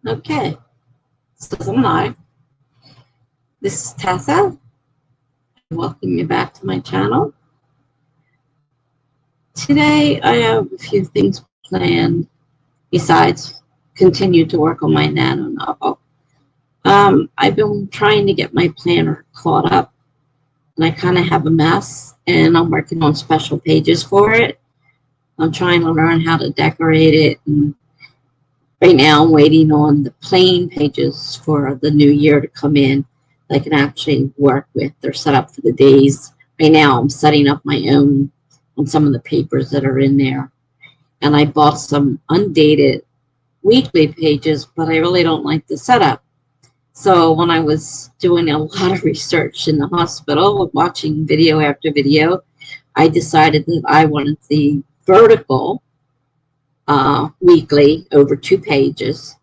Okay, so I'm live. This is Tessa. Welcome you back to my channel. Today I have a few things planned besides continue to work on my NaNo novel. I've been trying to get my planner caught up, and I kind of have a mess, and I'm working on special pages for it. I'm trying to learn how to decorate it, and right now I'm waiting on the plain pages for the new year to come in that I can actually work with. They're set up for the days. Right now I'm setting up my own on some of the papers that are in there. And I bought some undated weekly pages, but I really don't like the setup. So when I was doing a lot of research in the hospital, watching video after video, I decided that I wanted the vertical weekly over 2 pages,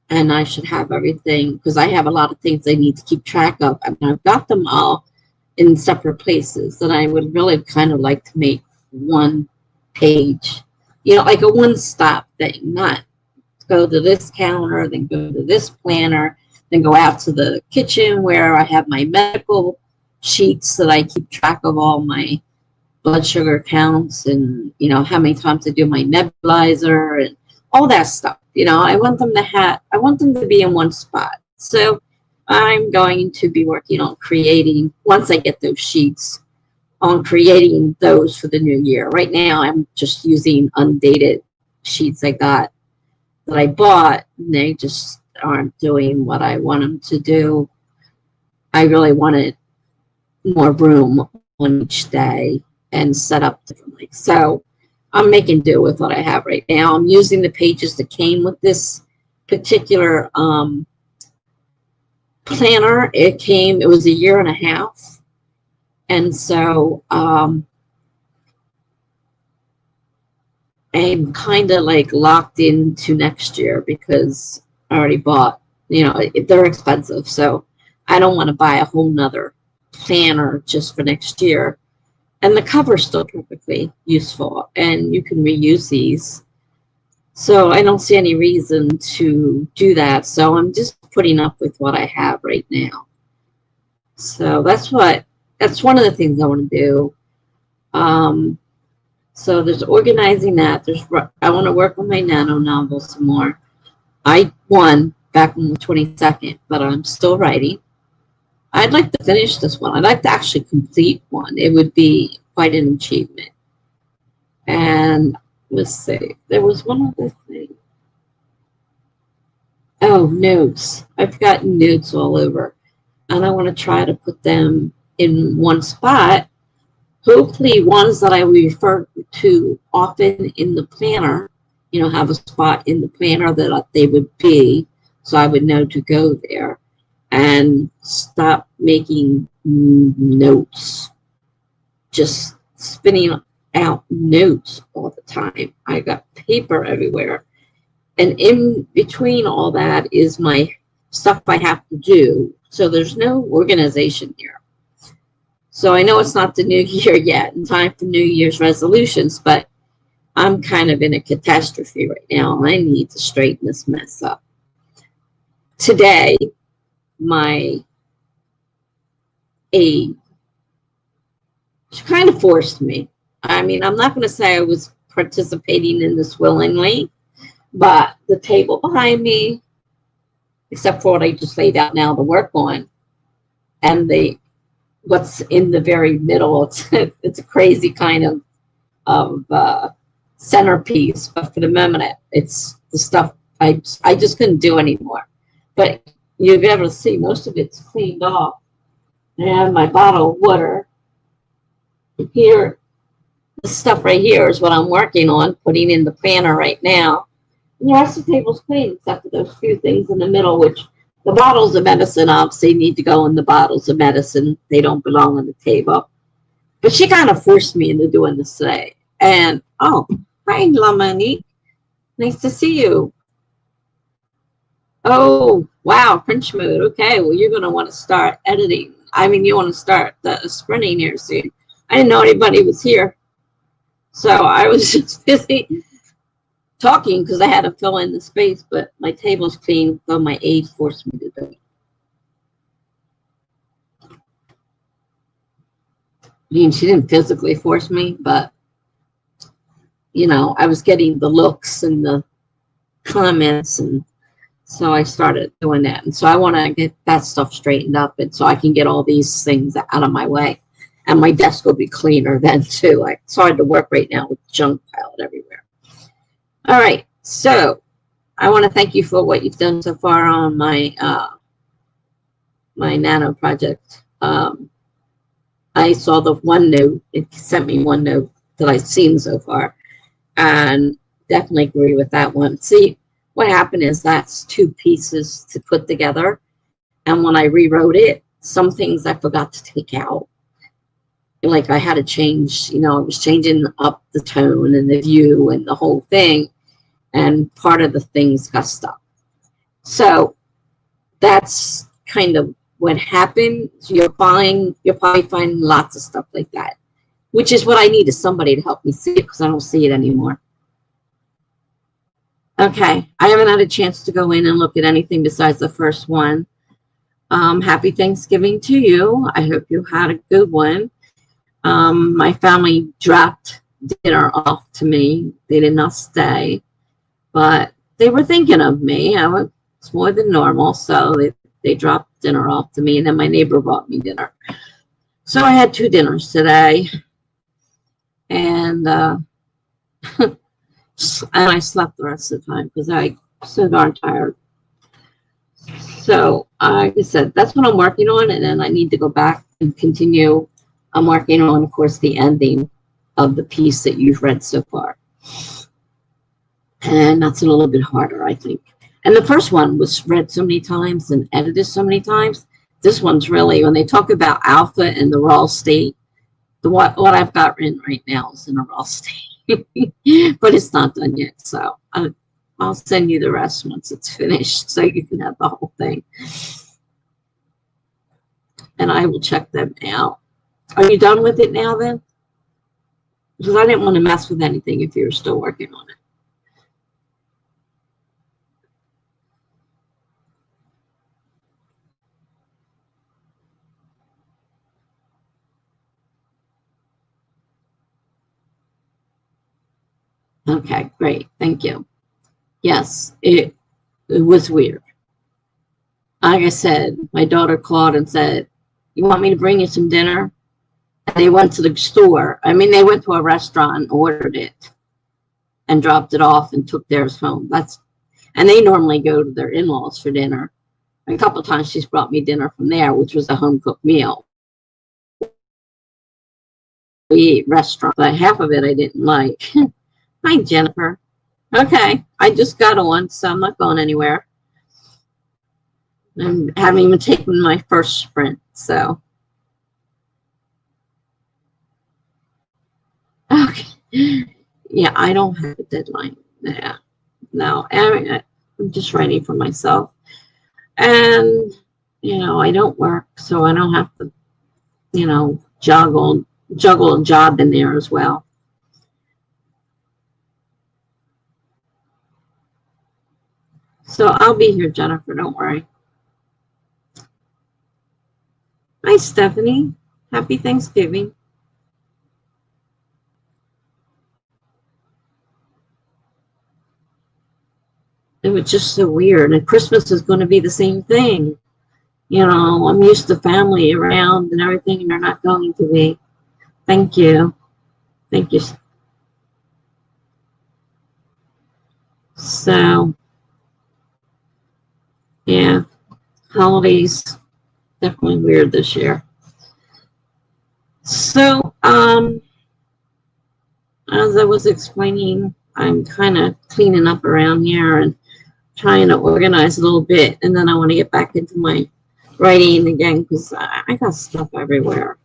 and I should have everything because I have a lot of things I need to keep track of, and I've got them all in separate places. And I would really kind of like to make one page, you know, like a one-stop thing, not go to this counter, then go to this planner, then go out to the kitchen where I have my medical sheets that I keep track of all my blood sugar counts and, you know, how many times I do my nebulizer and all that stuff. You know, I want them to be in one spot. So I'm going to be working on creating, once I get those sheets, on creating those for the new year. Right now I'm just using undated sheets I got that I bought, and they just aren't doing what I want them to do. I really wanted more room on each day and set up differently. So I'm making do with what I have right now. I'm using the pages that came with this particular planner. It was a year and a half. And so I'm kind of like locked into next year because I already bought, you know, they're expensive. So I don't want to buy a whole nother planner just for next year. And the cover's still perfectly useful, and you can reuse these. So I don't see any reason to do that. So I'm just putting up with what I have right now. So that's one of the things I want to do. So there's organizing that. I want to work on my NaNo novel some more. I won back on the 22nd, but I'm still writing. I'd like to finish this one. I'd like to actually complete one. It would be quite an achievement. And let's see, there was one other thing. Oh, notes. I've gotten notes all over, and I want to try to put them in one spot. Hopefully ones that I refer to often in the planner, you know, have a spot in the planner that they would be, so I would know to go there. And stop making notes, just spinning out notes all the time. I got paper everywhere, and in between all that is my stuff I have to do. So there's no organization here. So I know it's not the new year yet and time for New Year's resolutions, but I'm kind of in a catastrophe right now, and I need to straighten this mess up. Today, my aide, she kind of forced me. I mean, I'm not going to say I was participating in this willingly, but the table behind me, except for what I just laid out now to work on, and what's in the very middle, it's a crazy kind of centerpiece. But for the moment, it's the stuff I just couldn't do anymore. But you'll be able to see most of it's cleaned off. I have my bottle of water. Here, this stuff right here is what I'm working on, putting in the planner right now. And the rest of the table's clean, except for those few things in the middle, which the bottles of medicine obviously need to go in the bottles of medicine. They don't belong on the table. But she kind of forced me into doing this today. And, oh, hi, Lamanique. Nice to see you. Oh, wow, French mode. Okay, well, you're going to want to start editing. I mean, you want to start the sprinting here soon. I didn't know anybody was here. So I was just busy talking because I had to fill in the space, but my table's clean, so my aide forced me to do it. I mean, she didn't physically force me, but, you know, I was getting the looks and the comments, and so I started doing that. And so I want to get that stuff straightened up, and so I can get all these things out of my way. And my desk will be cleaner then, too. It's hard to work right now with junk piled everywhere. All right, so I want to thank you for what you've done so far on my my NaNo project. I saw the one note. It sent me one note that I've seen so far, and definitely agree with that one. See, what happened is that's two pieces to put together, and when I rewrote it, some things I forgot to take out. Like I had to change, you know, I was changing up the tone and the view and the whole thing, and part of the things got stuck. So that's kind of what happened. So you're probably finding lots of stuff like that, which is what I need, is somebody to help me see it, because I don't see it anymore. Okay, I haven't had a chance to go in and look at anything besides the first one. Happy Thanksgiving to you. I hope you had a good one. My family dropped dinner off to me. They did not stay, but they were thinking of me. It's more than normal, so they dropped dinner off to me, and then my neighbor brought me dinner. So I had 2 dinners today, and and I slept the rest of the time because I was so darn tired. So like I said, that's what I'm working on, and then I need to go back and continue. I'm working on, of course, the ending of the piece that you've read so far. And that's a little bit harder, I think. And the first one was read so many times and edited so many times. This one's really, when they talk about alpha and the raw state, what I've got written right now is in a raw state. But it's not done yet, so I'll send you the rest once it's finished, so you can have the whole thing. And I will check them out. Are you done with it now, then? Because I didn't want to mess with anything if you were still working on it. Okay, great. Thank you. Yes, it was weird. Like I said, my daughter called and said, "You want me to bring you some dinner?" And they went to the store. I mean, they went to a restaurant and ordered it and dropped it off and took theirs home. And they normally go to their in-laws for dinner. And a couple of times she's brought me dinner from there, which was a home-cooked meal. We ate restaurant, but half of it I didn't like. Hi, Jennifer. Okay, I just got on, so I'm not going anywhere. I haven't even taken my first sprint, so. Okay. Yeah, I don't have a deadline. Yeah, no, I'm just writing for myself. And, you know, I don't work, so I don't have to, you know, juggle a job in there as well. So I'll be here, Jennifer, don't worry. Hi, Stephanie. Happy Thanksgiving. It was just so weird. And Christmas is going to be the same thing. You know, I'm used to family around and everything, and they're not going to be. Thank you. Thank you. So, yeah, holidays definitely weird this year. So, as I was explaining, I'm kind of cleaning up around here and trying to organize a little bit, and then I want to get back into my writing again because I got stuff everywhere.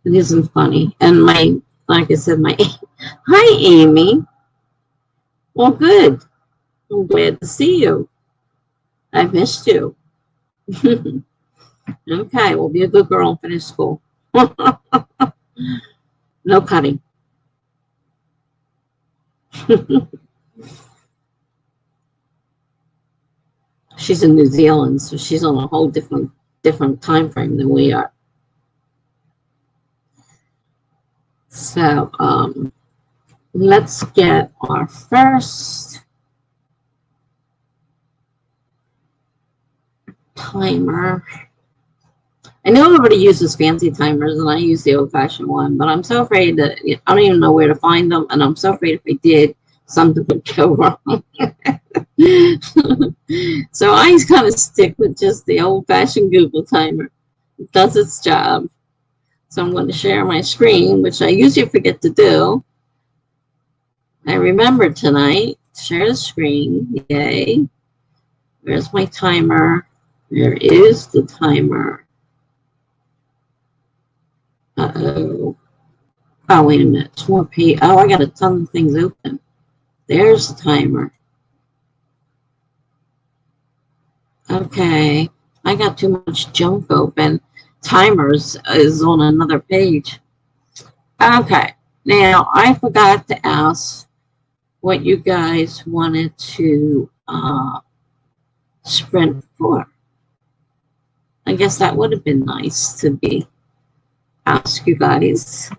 It isn't funny. And like I said, hi, Amy. Well, good. I'm glad to see you. I missed you. Okay, we'll be a good girl and finish school. No cutting. She's in New Zealand, so she's on a whole different time frame than we are. So let's get our first timer. I know everybody uses fancy timers, and I use the old-fashioned one, but I'm so afraid that I don't even know where to find them, and I'm so afraid if I did, something would go wrong. So I kind of stick with just the old-fashioned Google timer. It does its job. So I'm going to share my screen, which I usually forget to do. I remembered tonight. Share the screen. Yay. Where's my timer? There is the timer. Uh-oh. Oh, wait a minute. It's more page. Oh, I got a ton of things open. There's the timer. Okay. I got too much junk open. Timers is on another page. Okay. Now, I forgot to ask what you guys wanted to sprint for. I guess that would have been nice to be ask you guys.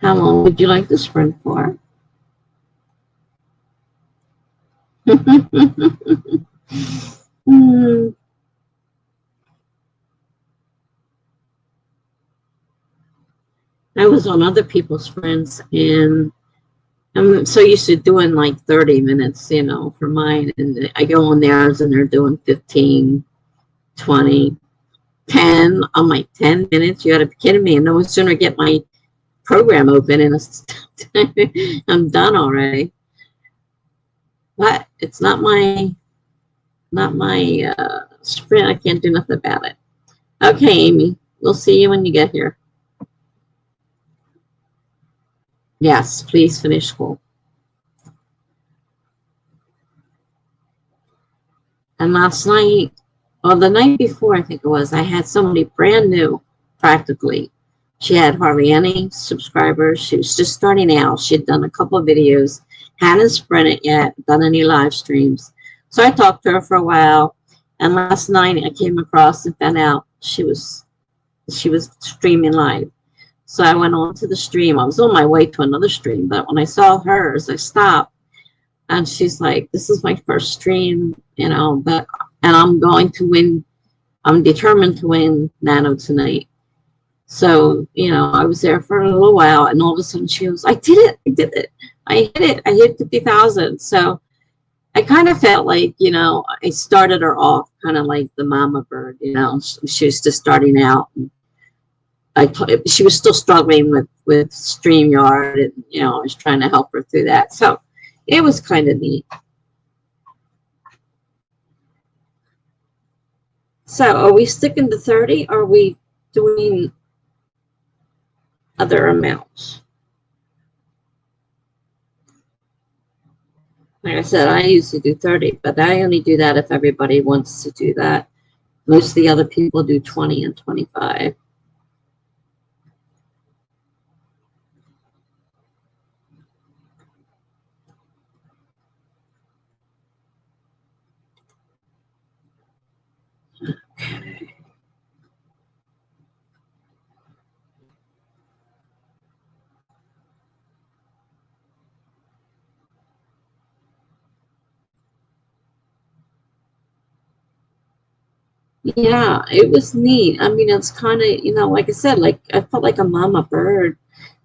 How long would you like to sprint for? I was on other people's sprints, and I'm so used to doing like 30 minutes, you know, for mine. And I go on theirs and they're doing 15, 20, 10. I'm like, 10 minutes? You got to be kidding me. And no sooner I get my program open and I'm done already. But it's not my sprint. I can't do nothing about it. Okay, Amy, we'll see you when you get here. Yes, please finish school. And last night, well, the night before, I think it was, I had somebody brand new, practically. She had hardly any subscribers. She was just starting out. She had done a couple of videos, hadn't sprinted yet, done any live streams. So I talked to her for a while. And last night, I came across and found out she was streaming live. So I went on to the stream. I was on my way to another stream, but when I saw hers, I stopped. And she's like, this is my first stream, you know, and I'm going to win. I'm determined to win NaNo tonight. So, you know, I was there for a little while, and all of a sudden she was, I did it. I hit it. I hit 50,000. So I kind of felt like, you know, I started her off kind of like the mama bird, you know. She was just starting out. She was still struggling with StreamYard, and, you know, I was trying to help her through that. So it was kind of neat. So are we sticking to 30? Or are we doing other amounts? Like I said, I usually do 30, but I only do that if everybody wants to do that. Most of the other people do 20 and 25. Okay. Yeah, it was neat. I mean, it's kind of, you know, like I said, like I felt like a mama bird.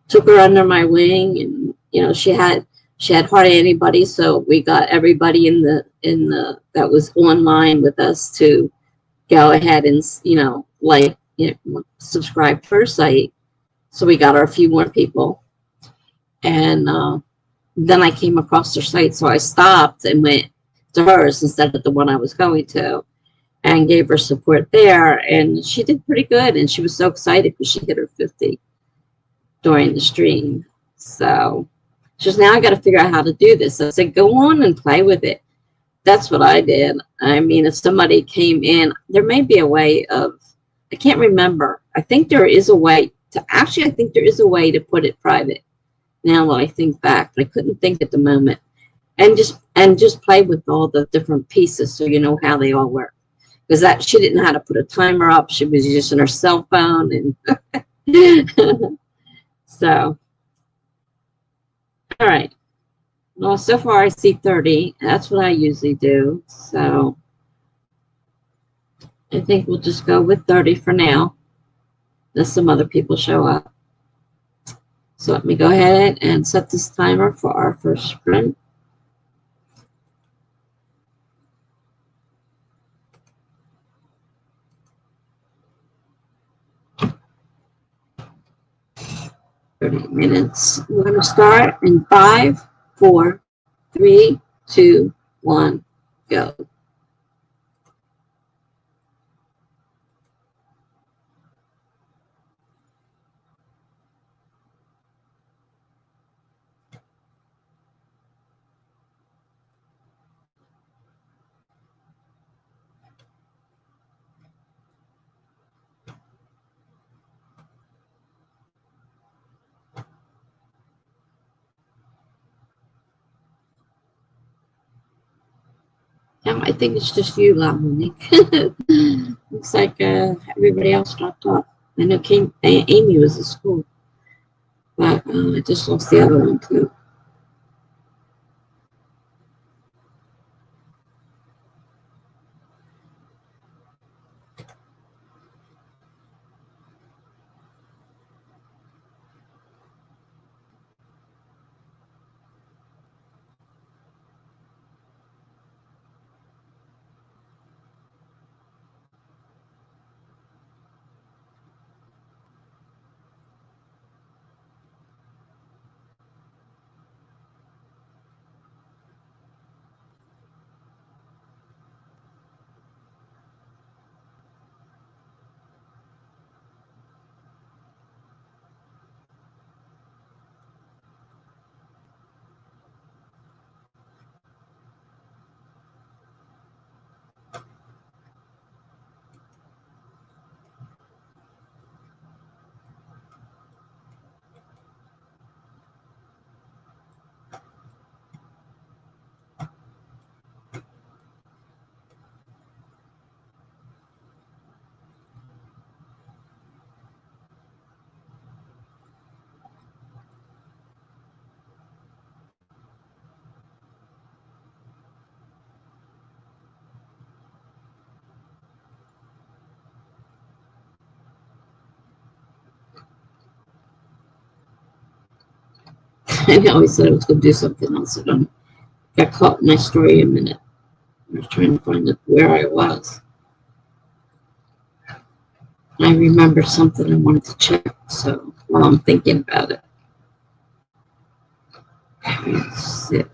Took her under my wing, and, you know, she had hardly anybody, so we got everybody in the that was online with us to go ahead and, you know, like, you know, subscribe to her site. So we got her a few more people, and then I came across her site, so I stopped and went to hers instead of the one I was going to, and gave her support there, and she did pretty good, and she was so excited because she hit her 50 during the stream. So she says, now I got to figure out how to do this. I said, go on and play with it. That's what I did. I mean, if somebody came in, there may be a way of, I can't remember. I think there is a way to, actually, I think there is a way to put it private. now that I think back, but I couldn't think at the moment. And just play with all the different pieces so you know how they all work. Because that she didn't know how to put a timer up. She was using her cell phone and so all right. Well, so far I see 30. That's what I usually do. So I think we'll just go with 30 for now. Unless some other people show up. So let me go ahead and set this timer for our first sprint. Minutes. We're going to start in 5, 4, 3, 2, 1, go. I think it's just you, Monique. Looks like everybody else dropped off. I know Amy was at school, but I just lost the other one too. I always said I was going to do something else. I got caught in my story a minute. I was trying to find where I was. I remember something I wanted to check, so while I'm thinking about it. That's it.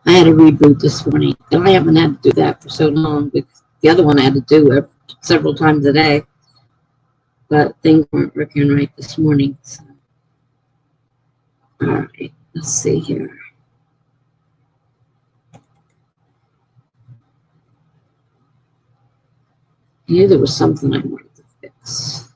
I had a reboot this morning, and I haven't had to do that for so long because the other one I had to do several times a day, but things weren't working right this morning. So. All right, let's see here. I knew there was something I wanted to fix.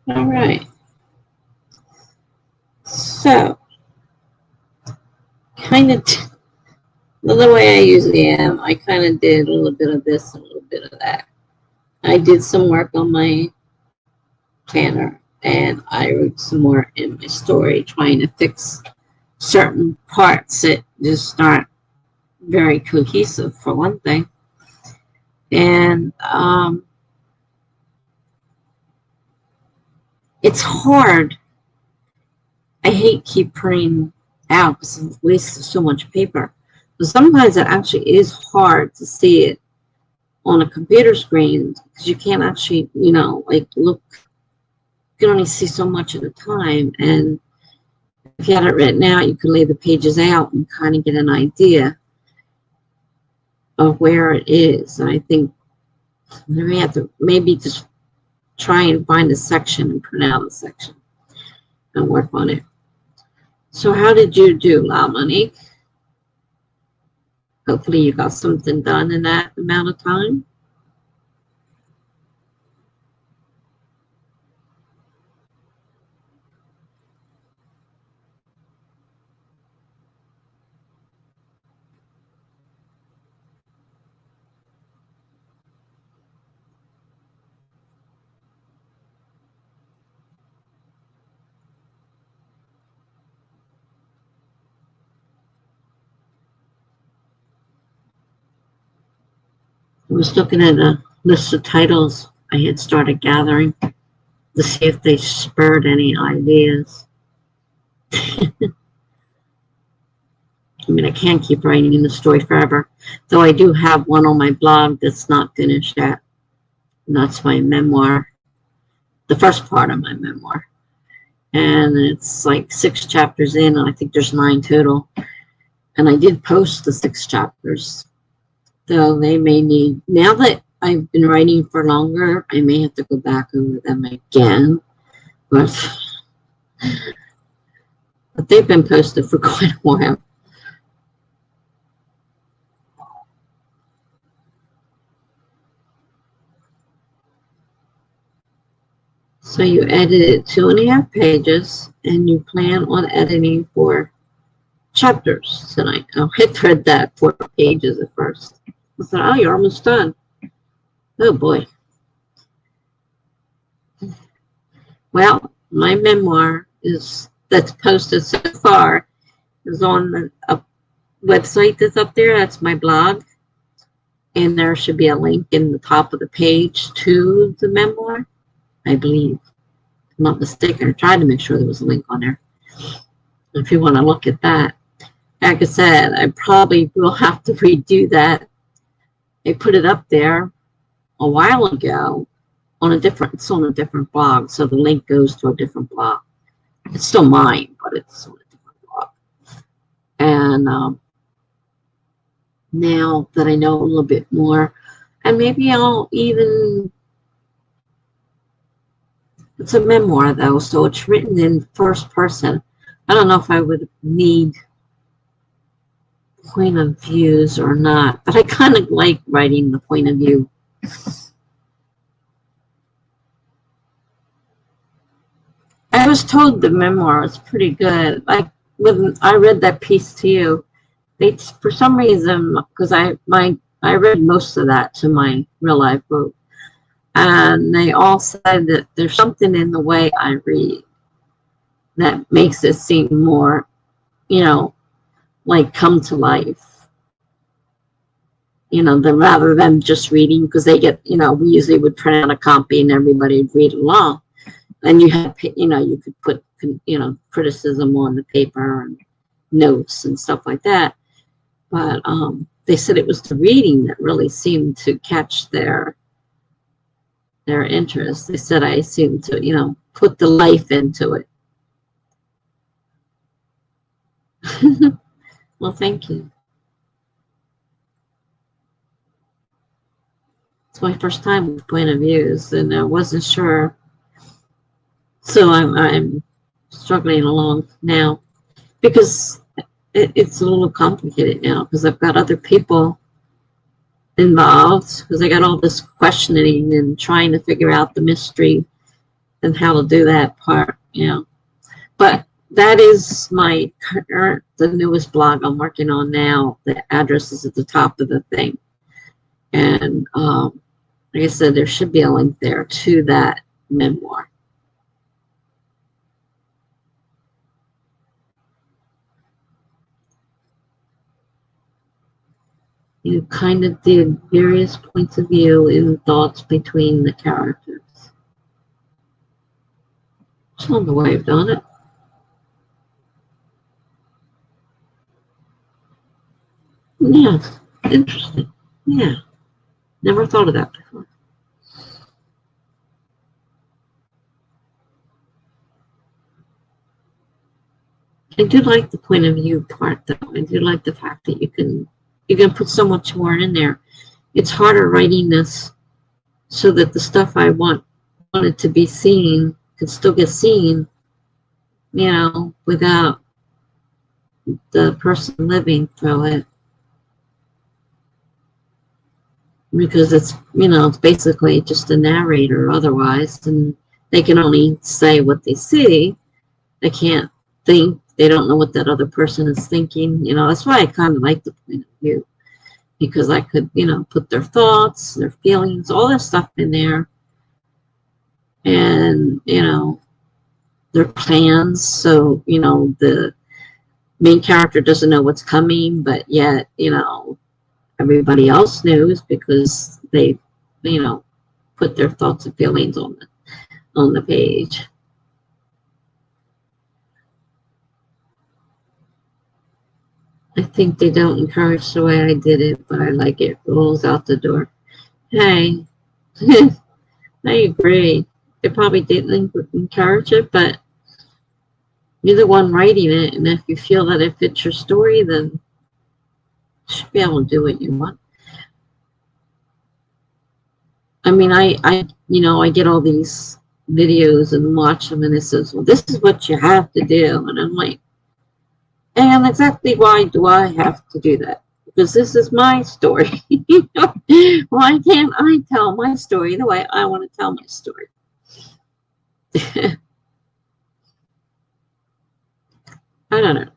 All right. So, kind of the way I usually am, I kind of did a little bit of this and a little bit of that. I did some work on my planner and I wrote some more in my story trying to fix certain parts that just aren't very cohesive for one thing. And it's hard. I hate keep printing out because it wastes so much paper. But sometimes it actually is hard to see it on a computer screen because you can't actually, like look. You can only see so much at a time. And if you had it written out, you could lay the pages out and kind of get an idea of where it is. And I think we have to maybe just try and find a section and print out a section and work on it. So how did you do, La Monique? Hopefully you got something done in that amount of time. I was looking at a list of titles I had started gathering to see if they spurred any ideas. I mean, I can't keep writing in the story forever, though I do have one on my blog that's not finished yet, and that's my memoir, the first part of my memoir. And it's like 6 chapters in, and I think there's 9 total. And I did post the 6 chapters, though they may need, now that I've been writing for longer, I may have to go back over them again. But they've been posted for quite a while. So you edited 2.5 pages, and you plan on editing 4 chapters tonight. Oh, I read that 4 pages at first. I thought, oh, you're almost done. Oh boy. Well, my memoir that's posted so far is on a website that's up there. That's my blog. And there should be a link in the top of the page to the memoir, I believe. If I'm not mistaken. I tried to make sure there was a link on there. If you want to look at that. Like I said, I probably will have to redo that. I put it up there a while ago it's on a different blog, so the link goes to a different blog. It's still mine, but it's on a different blog. And now that I know a little bit more, and maybe I'll even, it's a memoir though, so it's written in first person. I don't know if I would need point of views or not, but I kind of like writing the point of view. I was told the memoir was pretty good. Like when I read that piece to you, they, for some reason, because I read most of that to my real life group, and they all said that there's something in the way I read that makes it seem more, like come to life. Rather than just reading, because they get, we usually would print out a copy and everybody would read along. And you had, you could put, criticism on the paper and notes and stuff like that. But they said it was the reading that really seemed to catch their interest. They said I seemed to, put the life into it. Well, thank you. It's my first time with point of views, and I wasn't sure. So I'm struggling along now because it's a little complicated now because I've got other people involved because I got all this questioning and trying to figure out the mystery and how to do that part, you know. But that is my current, the newest blog I'm working on now. The address is at the top of the thing. And like I said, there should be a link there to that memoir. You kind of did various points of view and thoughts between the characters. It's not the way I've done it. Yeah, interesting. Yeah, never thought of that before. I do like the point of view part, though. I do like the fact that you can put so much more in there. It's harder writing this so that the stuff I wanted to be seen could still get seen, you know, without the person living through it. Because it's, you know, it's basically just a narrator otherwise, and they can only say what they see. They can't think. They don't know what that other person is thinking. You know, that's why I kind of like the point of view, because I could, you know, put their thoughts, their feelings, all that stuff in there, and, you know, their plans. So, you know, the main character doesn't know what's coming, but yet, you know, everybody else knows because they, you know, put their thoughts and feelings on the page. I think they don't encourage the way I did it, but I like it. Rolls out the door. Hey, I agree. They probably didn't encourage it, but you're the one writing it, and if you feel that it fits your story, then you should be able to do what you want. I mean, you know, I get all these videos and watch them, and it says, well, this is what you have to do. And I'm like, and exactly why do I have to do that? Because this is my story. Why can't I tell my story the way I want to tell my story? I don't know.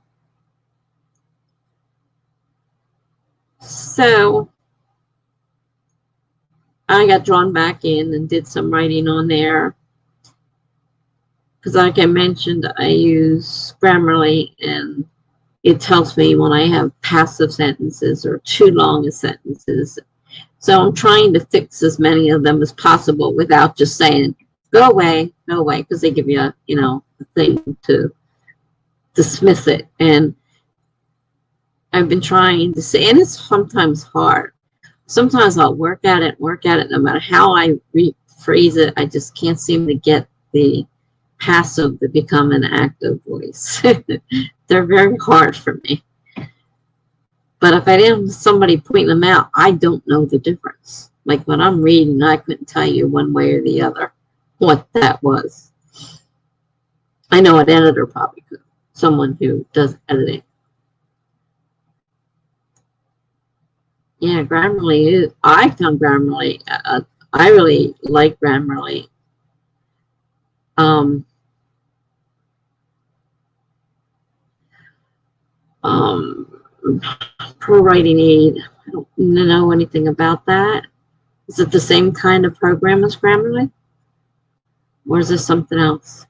So I got drawn back in and did some writing on there. Because like I mentioned, I use Grammarly, and it tells me when I have passive sentences or too long sentences. So I'm trying to fix as many of them as possible without just saying, go away, because they give you a, you know, a thing to dismiss it. And I've been trying to say, and it's sometimes hard. Sometimes I'll work at it, no matter how I rephrase it, I just can't seem to get the passive to become an active voice. They're very hard for me. But if I didn't have somebody point them out, I don't know the difference. Like when I'm reading, I couldn't tell you one way or the other what that was. I know an editor probably could, someone who does editing. Yeah, Grammarly, I found Grammarly, I really like Grammarly. Pro Writing Aid, I don't know anything about that. Is it the same kind of program as Grammarly? Or is this something else?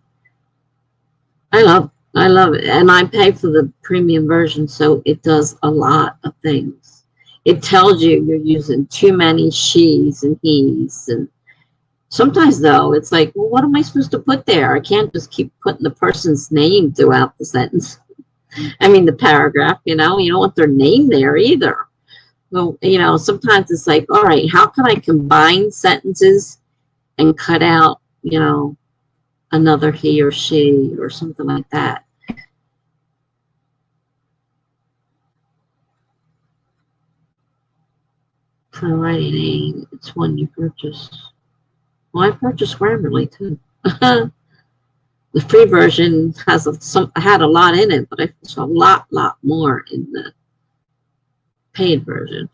I love it. And I pay for the premium version, so it does a lot of things. It tells you you're using too many she's and he's. And sometimes, though, it's like, well, what am I supposed to put there? I can't just keep putting the person's name throughout the sentence. I mean, the paragraph, you know, you don't want their name there either. Well, you know, sometimes it's like, all right, how can I combine sentences and cut out, you know, another he or she or something like that. Pro Writing Aid, it's one you purchase. Well, I purchased Grammarly too. The free version has had a lot in it, but I saw a lot more in the paid version.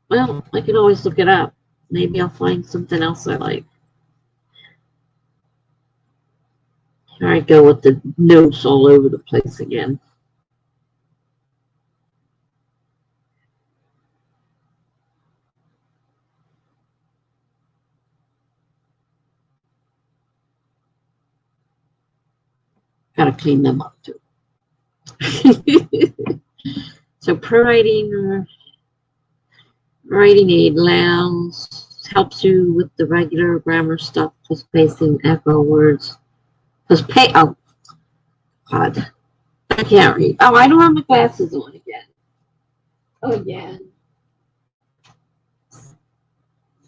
Well, I can always look it up. Maybe I'll find something else I like. Here I go with the notes all over the place again. Gotta clean them up too. So writing aid allows helps you with the regular grammar stuff, plus spacing, echo words, plus pay. Oh God, I can't read. Oh, I don't have my glasses on again. Oh yeah,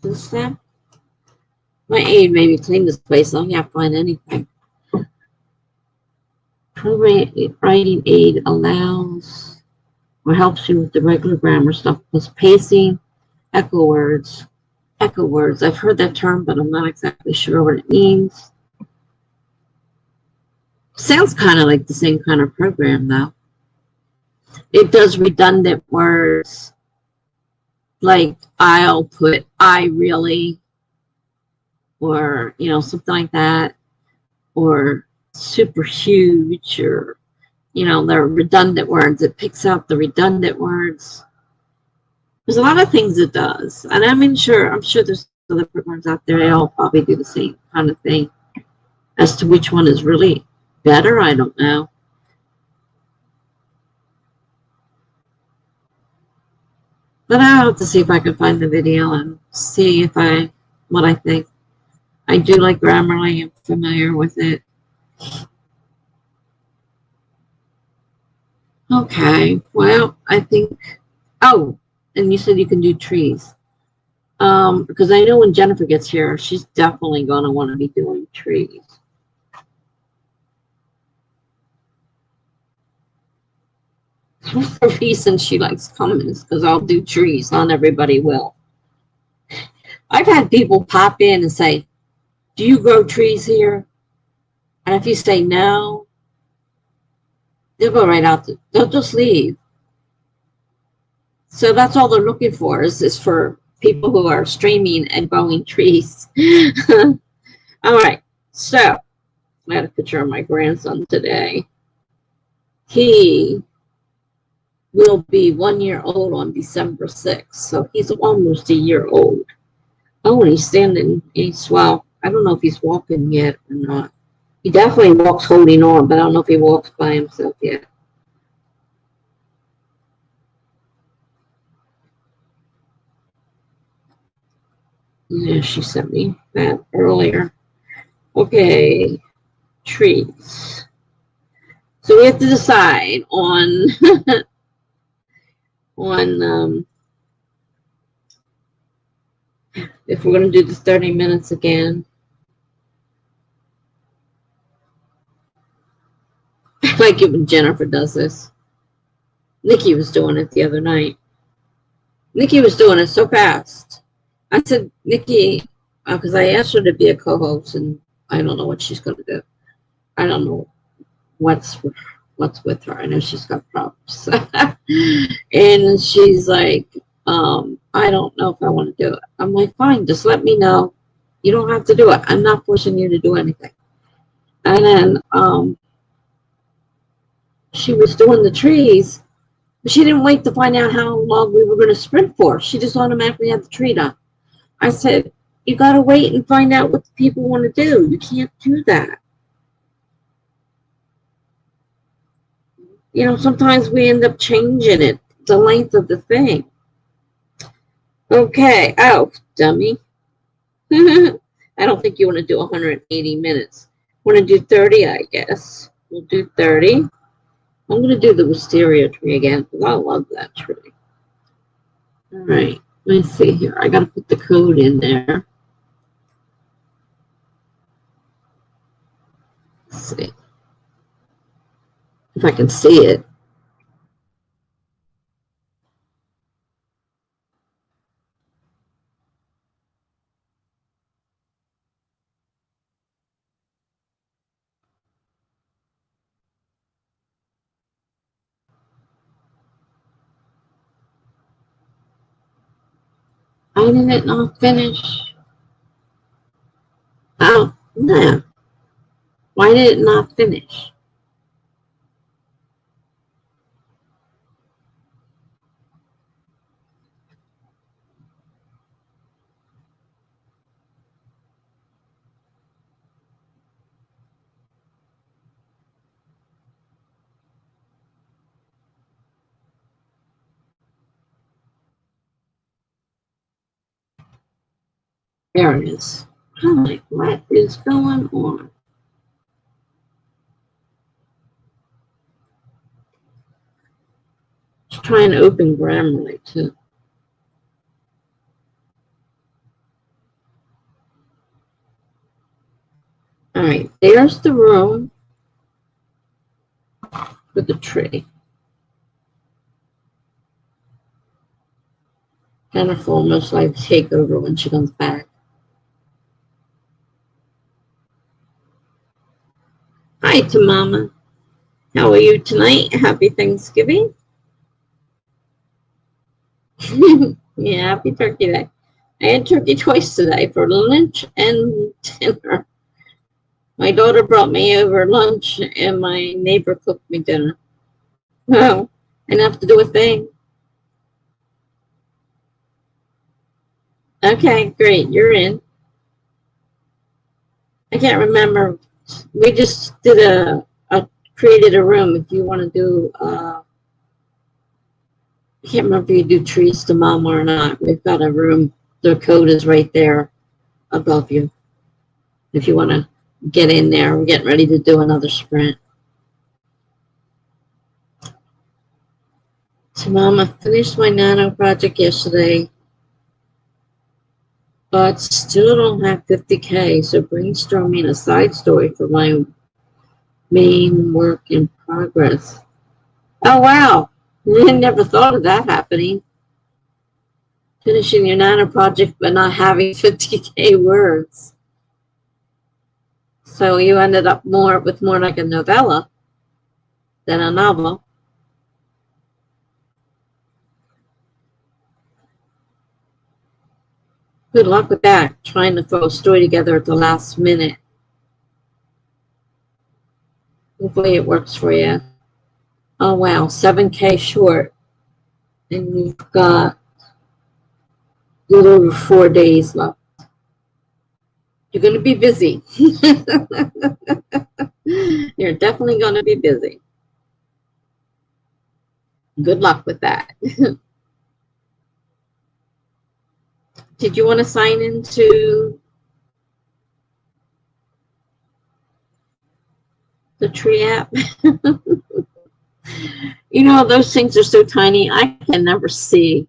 this that my aid made me clean this place. So I can't find anything. Writing aid allows or helps you with the regular grammar stuff, plus pacing, echo words. Echo words. I've heard that term, but I'm not exactly sure what it means. Sounds kind of like the same kind of program, though. It does redundant words, like I'll put I really, or, something like that, or super huge, or, they're redundant words. It picks out the redundant words. There's a lot of things it does. And I'm sure there's other programs out there. They all probably do the same kind of thing. As to which one is really better, I don't know. But I'll have to see if I can find the video and see what I think. I do like Grammarly. I'm familiar with it. Okay, well, I think, oh, and you said you can do trees. Because I know when Jennifer gets here, she's definitely going to want to be doing trees. The reason she likes coming is because I'll do trees. Not everybody will. I've had people pop in and say, do you grow trees here? And if you say no, they'll go right out. They'll just leave. So that's all they're looking for is for people who are streaming and growing trees. All right. So I had a picture of my grandson today. He will be 1 year old on December 6th. So he's almost a year old. Oh, and he's standing. Well, I don't know if he's walking yet or not. He definitely walks holding on, but I don't know if he walks by himself yet. Yeah, she sent me that earlier. Okay, trees. So we have to decide on on if we're going to do the 30 minutes again. I like it when Jennifer does this. Nikki was doing it the other night. Nikki was doing it so fast. I said, Nikki, because I asked her to be a co-host, and I don't know what she's going to do. I don't know what's with her. I know she's got problems. And she's like, I don't know if I want to do it. I'm like, fine, just let me know. You don't have to do it. I'm not forcing you to do anything. And then she was doing the trees, but she didn't wait to find out how long we were going to sprint for. She just automatically had the tree done. I said, you got to wait and find out what the people want to do. You can't do that. Sometimes we end up changing it, the length of the thing. Okay. Oh, dummy. I don't think you want to do 180 minutes. Want to do 30, I guess. We'll do 30. I'm going to do the wisteria tree again because I love that tree. All right. Let's see here. I got to put the code in there. Let's see if I can see it. Why did it not finish? Oh, no. Why did it not finish? There it is. I'm like, what is going on? Just trying to open Grammarly too. All right, there's the room with the tree. Jennifer will most likely take over when she comes back. Hi to Mama. How are you tonight? Happy Thanksgiving. Yeah, happy Turkey Day. I had turkey twice today for lunch and dinner. My daughter brought me over lunch and my neighbor cooked me dinner. Oh, I didn't have to do a thing. Okay, great. You're in. I can't remember. We just did created a room. If you want to do, I can't remember if you do trees to mama or not. We've got a room. The code is right there above you. If you want to get in there, we're getting ready to do another sprint. So Mom, I finished my NaNo project yesterday, but still don't have 50K. So brainstorming a side story for my main work in progress. Oh, wow. I never thought of that happening. Finishing your NaNo project, but not having 50K words. So you ended up with more like a novella than a novel. Good luck with that, trying to throw a story together at the last minute. Hopefully it works for you. Oh, wow, 7K short. And you've got a little over 4 days left. You're going to be busy. You're definitely going to be busy. Good luck with that. Did you want to sign into the tree app? You know, those things are so tiny, I can never see.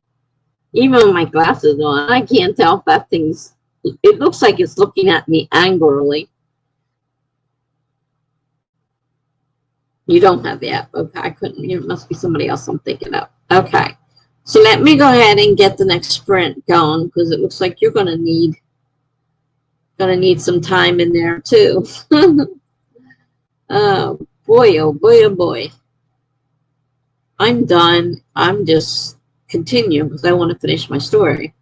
Even with my glasses on, I can't tell if that thing's, it looks like it's looking at me angrily. You don't have the app. Okay, I couldn't, it must be somebody else I'm thinking of. Okay, so let me go ahead and get the next sprint going, because it looks like you're gonna need some time in there too. Oh boy, oh boy, oh boy. I'm done. I'm just continuing because I want to finish my story.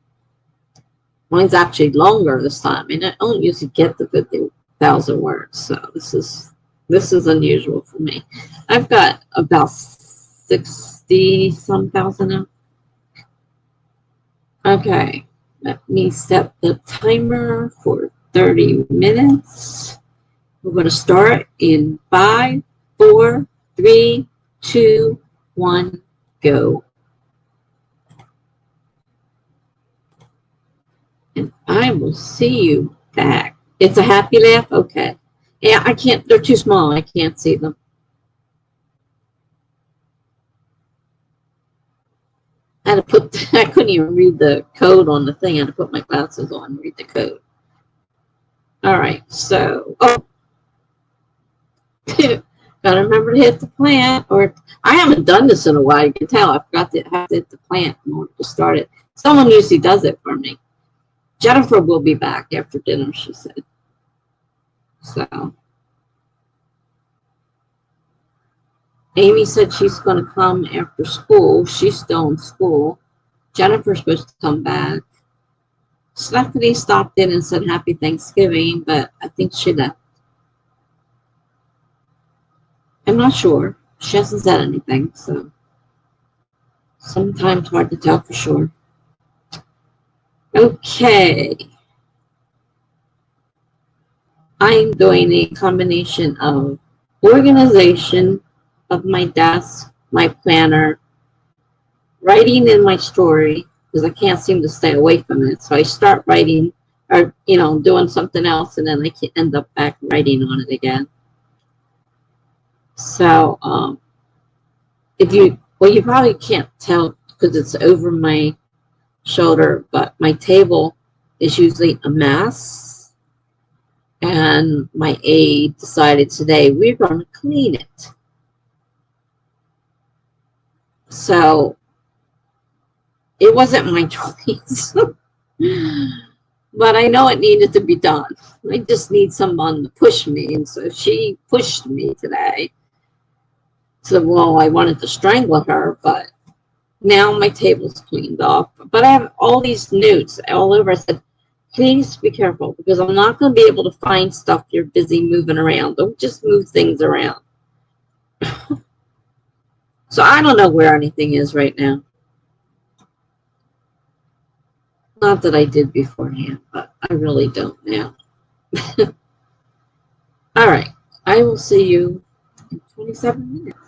Mine's actually longer this time, and I don't usually get the 50,000 words, so this is unusual for me. I've got about 60 some thousand now. Okay, let me set the timer for 30 minutes. We're going to start in 5, 4, 3, 2, 1, go. And I will see you back. It's a happy laugh? Okay. Yeah, I can't, they're too small. I can't see them. I had to put, I couldn't even read the code on the thing. I had to put my glasses on and read the code. All right, so, oh, gotta remember to hit the plant, or I haven't done this in a while. You can tell I forgot to have to hit the plant in order to start it. Someone usually does it for me. Jennifer will be back after dinner, she said. So, Amy said she's going to come after school. She's still in school. Jennifer's supposed to come back. Stephanie stopped in and said happy Thanksgiving, but I think she left. I'm not sure. She hasn't said anything, so sometimes hard to tell for sure. Okay. I'm doing a combination of organization of my desk, my planner, writing in my story, because I can't seem to stay away from it. So I start writing or, doing something else, and then I can end up back writing on it again. So you probably can't tell because it's over my shoulder, but my table is usually a mess. And my aide decided today we're going to clean it. So it wasn't my choice. But I know it needed to be done. I just need someone to push me. And so she pushed me today. So, well, I wanted to strangle her, but now my table's cleaned off. But I have all these notes all over. I said, please be careful because I'm not going to be able to find stuff you're busy moving around. Don't just move things around. So I don't know where anything is right now. Not that I did beforehand, but I really don't now. All right. I will see you in 27 minutes.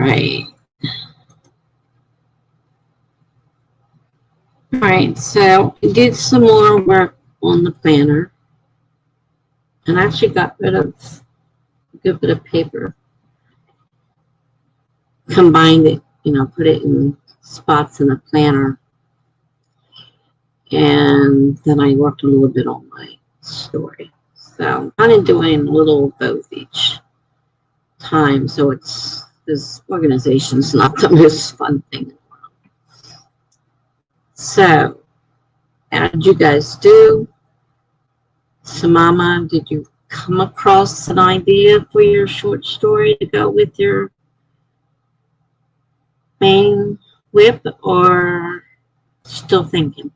right. All right, so I did some more work on the planner and actually got rid of a good bit of paper. Combined it, put it in spots in the planner. And then I worked a little bit on my story. So I'm kind of doing a little of both each time. So this organization's not the most fun thing. So, how did you guys do? So, Mama, did you come across an idea for your short story to go with your main whip, or still thinking?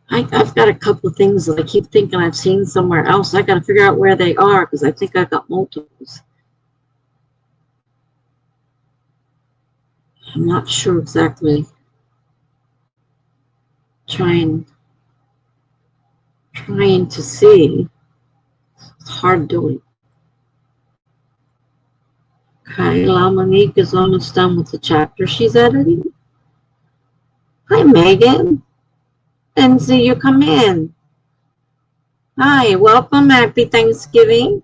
I've got a couple of things that I keep thinking I've seen somewhere else. I got to figure out where they are because I think I've got multiples. I'm not sure exactly. Trying to see. It's hard doing. Okay, La Monique is almost done with the chapter she's editing. Hi, Megan. And see you come in. Hi, welcome. Happy Thanksgiving.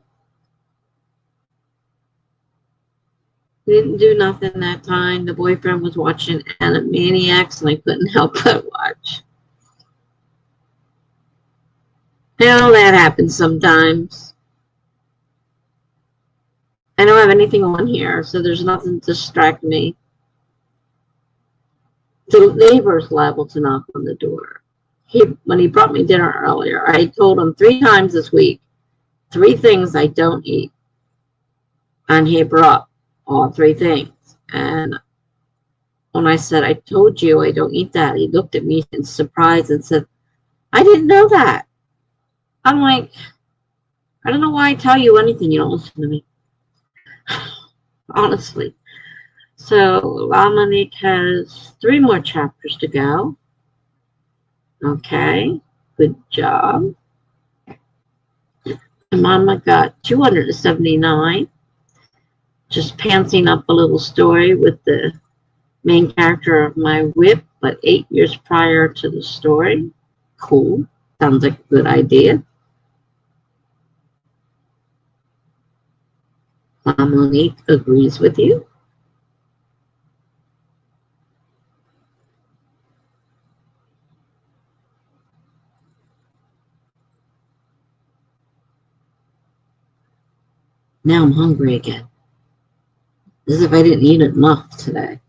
Didn't do nothing that time. The boyfriend was watching Animaniacs and I couldn't help but watch. Well, that happens sometimes. I don't have anything on here, so there's nothing to distract me. The neighbor's liable to knock on the door. When he brought me dinner earlier, I told him 3 times this week, 3 things I don't eat. And he brought all 3 things. And when I said, I told you I don't eat that, he looked at me in surprise and said, I didn't know that. I'm like, I don't know why I tell you anything. You don't listen to me. Honestly. So La Monique has 3 more chapters to go. Okay. Good job. And Mama got 279. Just pantsing up a little story with the main character of my whip, but 8 years prior to the story. Cool. Sounds like a good idea. La Monique agrees with you. Now I'm hungry again. As if I didn't eat enough today.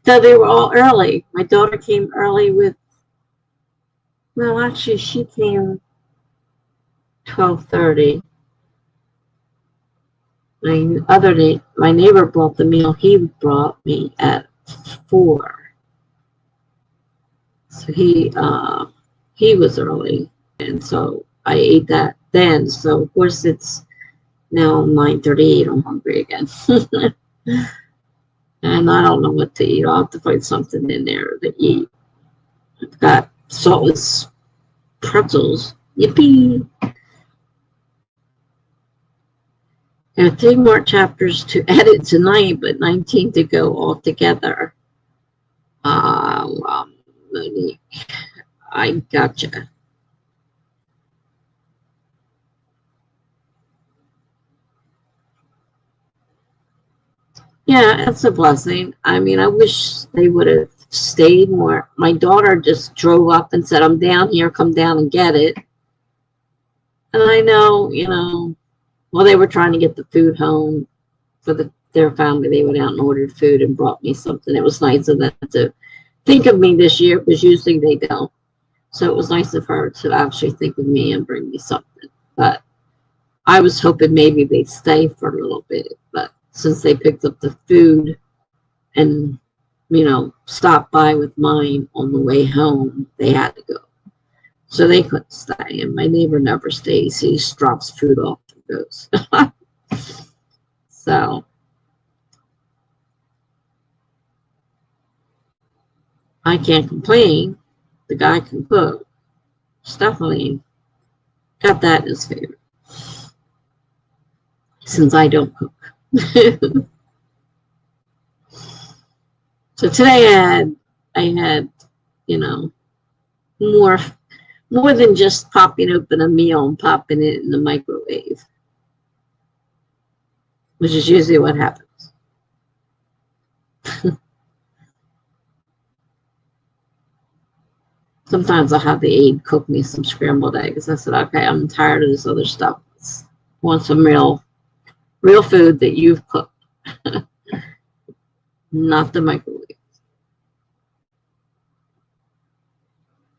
So they were all early. My daughter came early with, well, actually, she came 12:30. My neighbor brought the meal he brought me at 4. So he was early, and so I ate that then. So of course it's now 9:38. I'm hungry again, and I don't know what to eat. I'll have to find something in there to eat. I've got saltless pretzels. Yippee! There are 3 more chapters to edit tonight, but 19 to go altogether. Monique, I gotcha. Yeah, it's a blessing. I mean, I wish they would have stayed more. My daughter just drove up and said, I'm down here, come down and get it. And I know, well, they were trying to get the food home for their family. They went out and ordered food and brought me something. It was nice of them to think of me this year because usually they don't. So it was nice of her to actually think of me and bring me something. But I was hoping maybe they'd stay for a little bit. But since they picked up the food and, stopped by with mine on the way home, they had to go. So they couldn't stay. And my neighbor never stays. He just drops food off and goes. So I can't complain. The guy can cook. It's definitely got that in his favor, since I don't cook. So today I had, you know, more more than just popping open a meal and popping it in the microwave, which is usually what happens. Sometimes I'll have the aide cook me some scrambled eggs. I said, okay, I'm tired of this other stuff. I want some real food that you've cooked, not the microwave.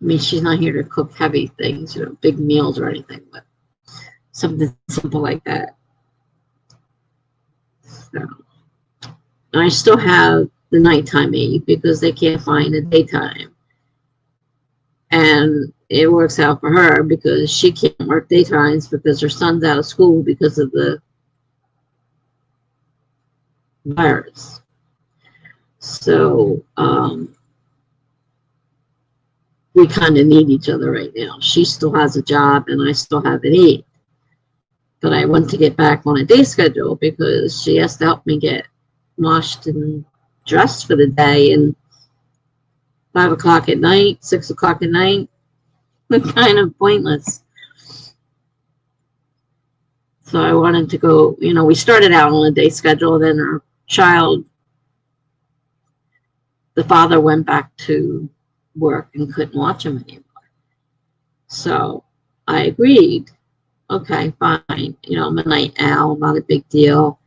I mean, she's not here to cook heavy things, big meals or anything, but something simple like that. So, and I still have the nighttime aide because they can't find the daytime. And it works out for her because she can't work daytimes because her son's out of school because of the virus. So we kind of need each other right now. She still has a job and I still have an aide. But I want to get back on a day schedule because she has to help me get washed and dressed for the day. And 5 o'clock at night, 6 o'clock at night, kind of pointless. So I wanted to go, we started out on a day schedule. Then our child, the father went back to work and couldn't watch him anymore. So I agreed. Okay, fine. I'm a night owl, not a big deal,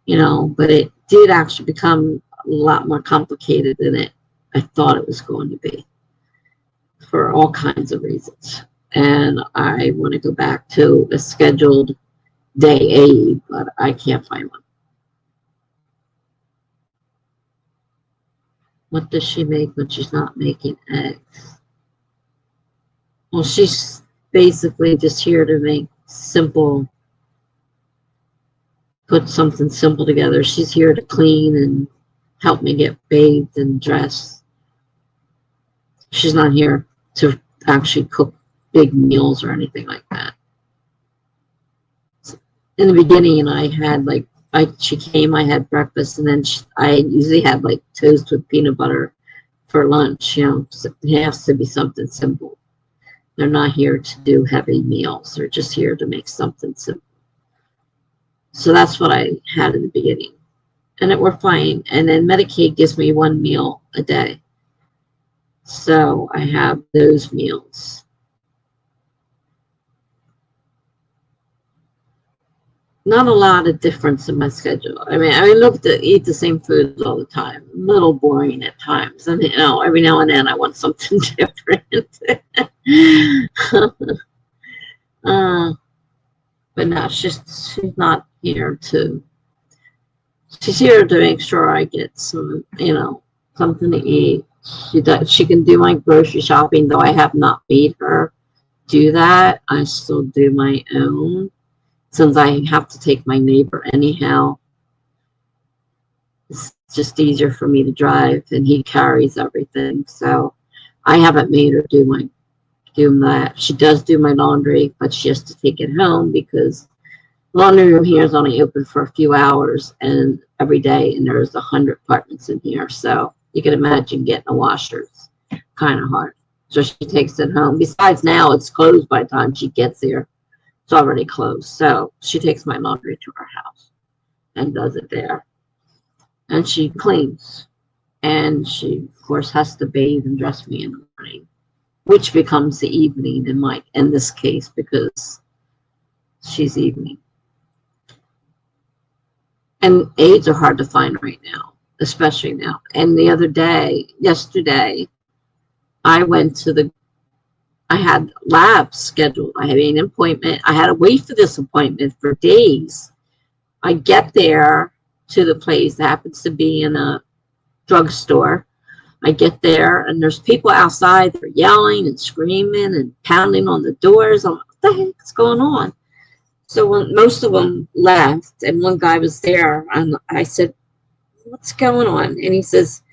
but it did actually become a lot more complicated than I thought it was going to be for all kinds of reasons. And I want to go back to a scheduled day aid, but I can't find one. What does she make when she's not making eggs? Well, she's basically just here to make put something simple together. She's here to clean and help me get bathed and dressed. She's not here to actually cook big meals or anything like that. In the beginning, I had she came, I had breakfast, and then I usually had toast with peanut butter for lunch. It has to be something simple. They're not here to do heavy meals. They're just here to make something simple. So that's what I had in the beginning. And it worked fine. And then Medicaid gives me 1 meal a day. So I have those meals. Not a lot of difference in my schedule. I look to eat the same food all the time. A little boring at times. And, every now and then I want something different. But no, she's not here to. She's here to make sure I get some, something to eat. She can do my grocery shopping, though I have not made her do that. I still do my own, since I have to take my neighbor anyhow. It's just easier for me to drive, and he carries everything. So I haven't made her do that. She does do my laundry, but she has to take it home because the laundry room here is only open for a few hours and every day, and there's 100 apartments in here. So you can imagine getting a washer. It's kind of hard. So she takes it home. Besides, now it's closed by the time she gets here. It's already closed. So she takes my laundry to her house and does it there. And she cleans. And she, of course, has to bathe and dress me in the morning, which becomes the evening in this case, because she's evening. And aides are hard to find right now, especially now. And yesterday, I had labs scheduled. I had an appointment. I had to wait for this appointment for days. I get there to the place that happens to be in a drugstore. I get there, and there's people outside. They're yelling and screaming and pounding on the doors. I'm like, what the heck is going on? So when most of them left, and one guy was there, and I said, what's going on? And he says,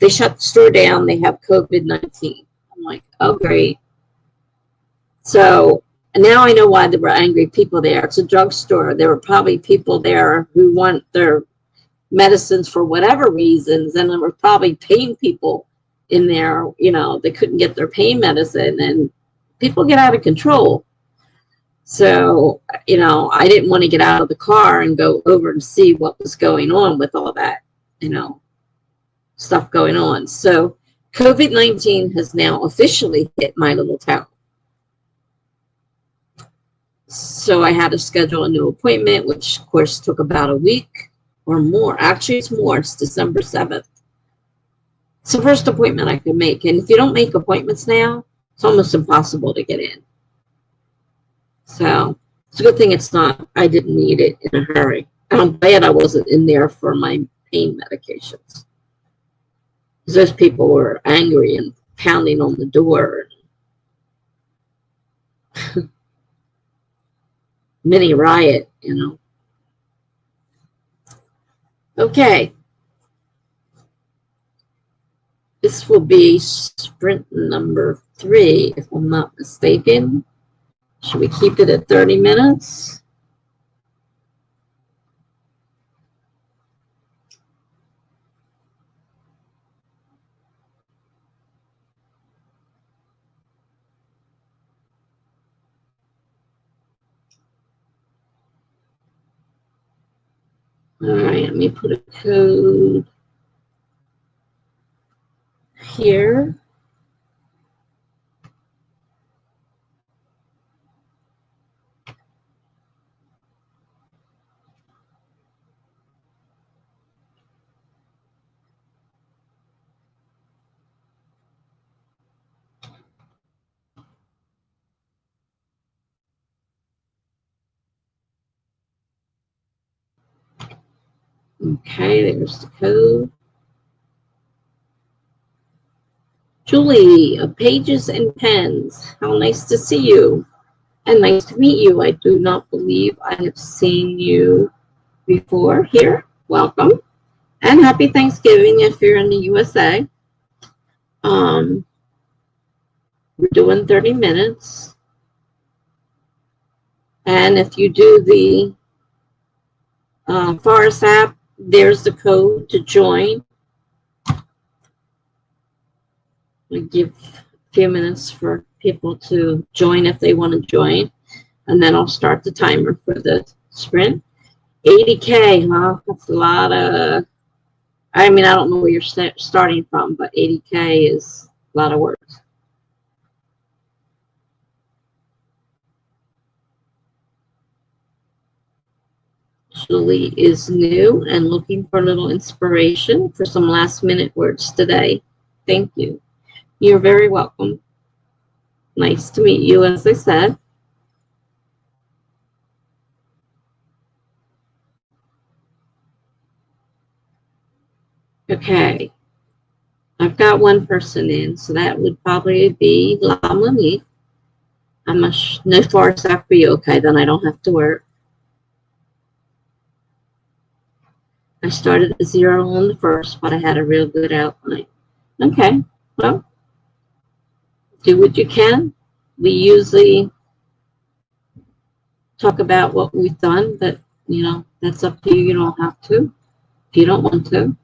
they shut the store down. They have COVID-19. I'm like, oh, great. So now I know why there were angry people there. It's a drugstore. There were probably people there who want their medicines for whatever reasons, and there were probably pain people in there. You know, they couldn't get their pain medicine, and people get out of control. So, you know, I didn't want to get out of the car and go over and see what was going on with all that, you know, stuff going on. So COVID-19 has now officially hit my little town. So I had to schedule a new appointment, which of course took about a week or more. Actually, it's more. It's December 7th. It's the first appointment I could make. And if you don't make appointments now, it's almost impossible to get in. So it's a good thing it's not. I didn't need it in a hurry. And I'm glad I wasn't in there for my pain medications. Because those people were angry and pounding on the door. Mini riot, you know. Okay. This will be sprint number 3, if I'm not mistaken. Should we keep it at 30 minutes? All right, let me put a code here. Okay, there's the code. Julie of Pages and Pens, how nice to see you. And nice to meet you. I do not believe I have seen you before here. Welcome. And happy Thanksgiving if you're in the USA. We're doing 30 minutes. And if you do the Forest app, there's the code to join. We give a few minutes for people to join if they want to join. And then I'll start the timer for the sprint. 80K, huh? That's a lot of, I mean, I don't know where you're starting from, but 80K is a lot of work. Julie is new and looking for a little inspiration for some last minute words today. Thank you. You're very welcome. Nice to meet you, as I said. Okay. I've got one person in, so that would probably be Lamani. I'm no forest after you. Okay, then I don't have to work. I started at 0 on the first, but I had a real good outline. Okay, well, do what you can. We usually talk about what we've done, but, you know, that's up to you. You don't have to if you don't want to.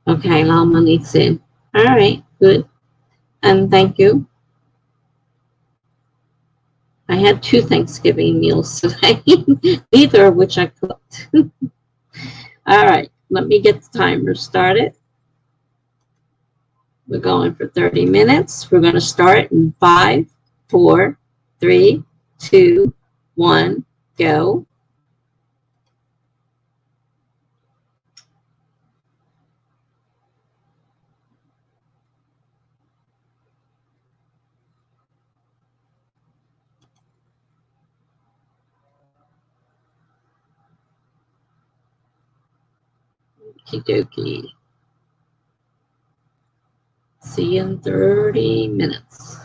Okay, Lamani's in. All right, good. And thank you. I had 2 Thanksgiving meals today, neither of which I cooked. All right, let me get the timer started. We're going for 30 minutes. We're going to start in 5, 4, 3, 2, 1, go. Okie dokie. See you in 30 minutes.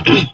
Okay.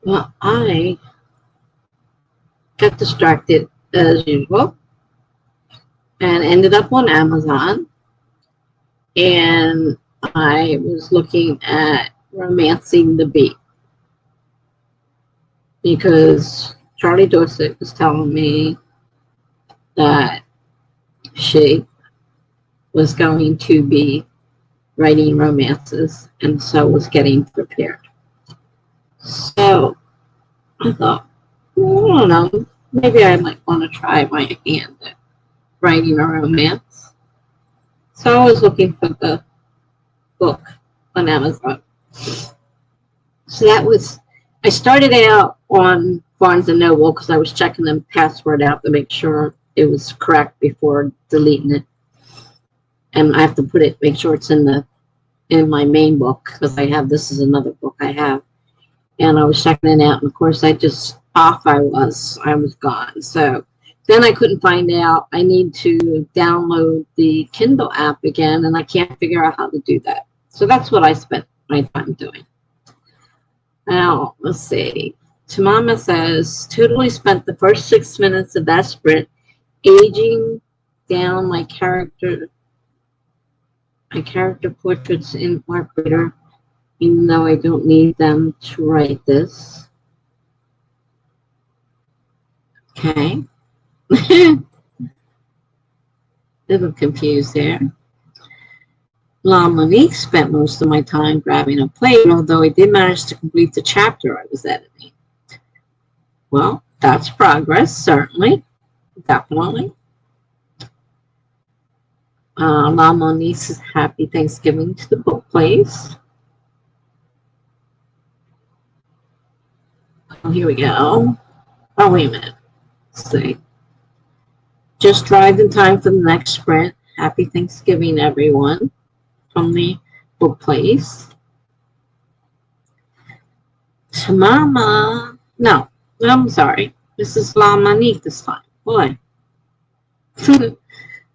Well, I got distracted as usual and ended up on Amazon. And I was looking at Romancing the Bee because Charlie Dorset was telling me that she was going to be writing romances and so was getting prepared. So I thought, well, I don't know, maybe I might want to try my hand at writing a romance. So I was looking for the book on Amazon. So that was, I started out on Barnes and Noble because I was checking the password out to make sure it was correct before deleting it. And I have to put it, make sure it's in my main book because this is another book I have. And I was checking it out, and of course I was gone. So then I couldn't find out. I need to download the Kindle app again, and I can't figure out how to do that. So that's what I spent my time doing. Now, let's see. Tamama says, totally spent the first 6 minutes of that sprint aging down my character portraits in Mark Reader, even though I don't need them to write this. Okay. Little confused there. La Monique spent most of my time grabbing a plate, although I did manage to complete the chapter I was editing. Well, that's progress, certainly. Definitely. La Monique says happy Thanksgiving to the book place. Oh, here we go. Oh, wait a minute. Let's see. Just arrived in time for the next sprint. Happy Thanksgiving, everyone, from the book place. Mama. No, I'm sorry. This is La Monique this time. Boy.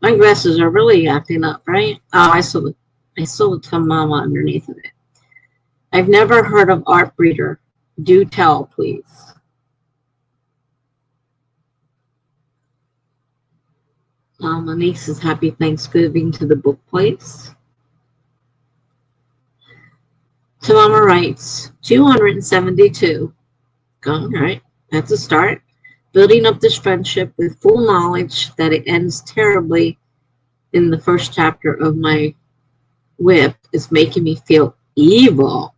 My glasses are really acting up, right? Oh, I saw the Tamama underneath of it. I've never heard of Art Breeder. Do tell, please. Monique says happy Thanksgiving to the book place. Tamama writes 272. All right, that's a start. Building up this friendship with full knowledge that it ends terribly in the first chapter of my whip is making me feel evil.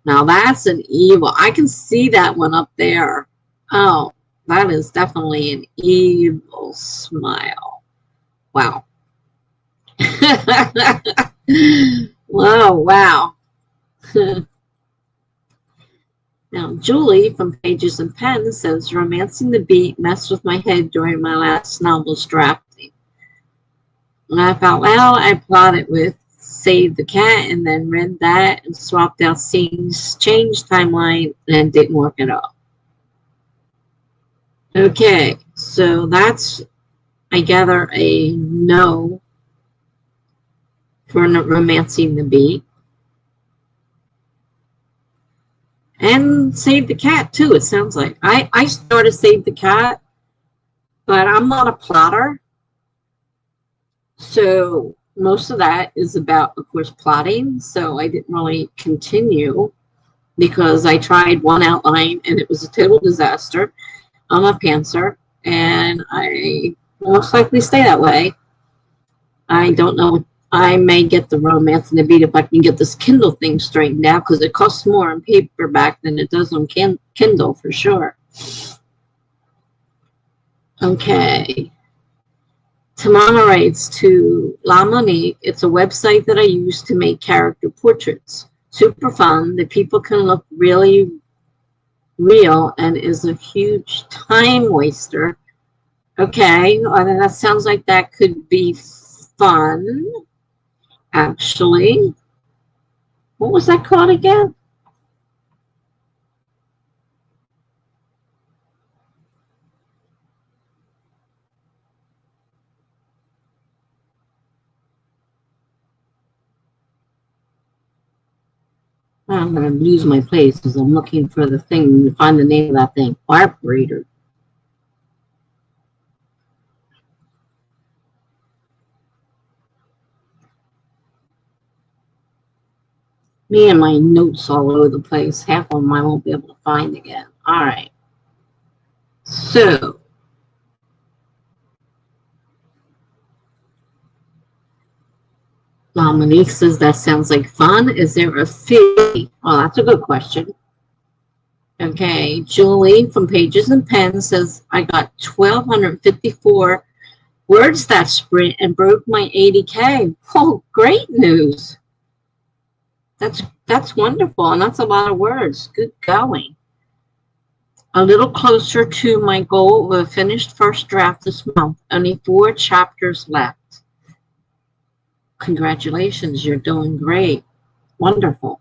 Now that's an evil. I can see that one up there. Oh, that is definitely an evil smile. Wow. Whoa, wow. Now, Julie from Pages and Pens says, romancing the beat messed with my head during my last novel's drafting. Laugh out loud, I plotted with Save the Cat and then read that and swapped out scenes, changed timeline, and didn't work at all. Okay, so that's, I gather, a no for romancing the beat. And Save the Cat, too, it sounds like. I started Save the Cat, but I'm not a plotter. So most of that is about, of course, plotting. So I didn't really continue because I tried one outline and it was a total disaster. I'm a pantser and I most likely stay that way. I don't know. I may get the romance in the beat if I can get this Kindle thing straightened out because it costs more on paperback than it does on Kindle for sure. Okay. Tamama writes to La Monique, it's a website that I use to make character portraits. Super fun. The people can look really real and is a huge time waster. Okay, well, that sounds like that could be fun, actually. What was that called again? I'm going to lose my place because I'm looking for the thing to find the name of that thing. Harp reader. Me and my notes all over the place. Half of them I won't be able to find again. All right. So, Monique says that sounds like fun. Is there a fee? Well, that's a good question. Okay, Julie from Pages and Pens says I got 1,254 words that sprint and broke my 80K. Oh, great news! That's wonderful, and that's a lot of words. Good going. A little closer to my goal of a finished first draft this month. Only 4 chapters left. Congratulations, you're doing great. Wonderful.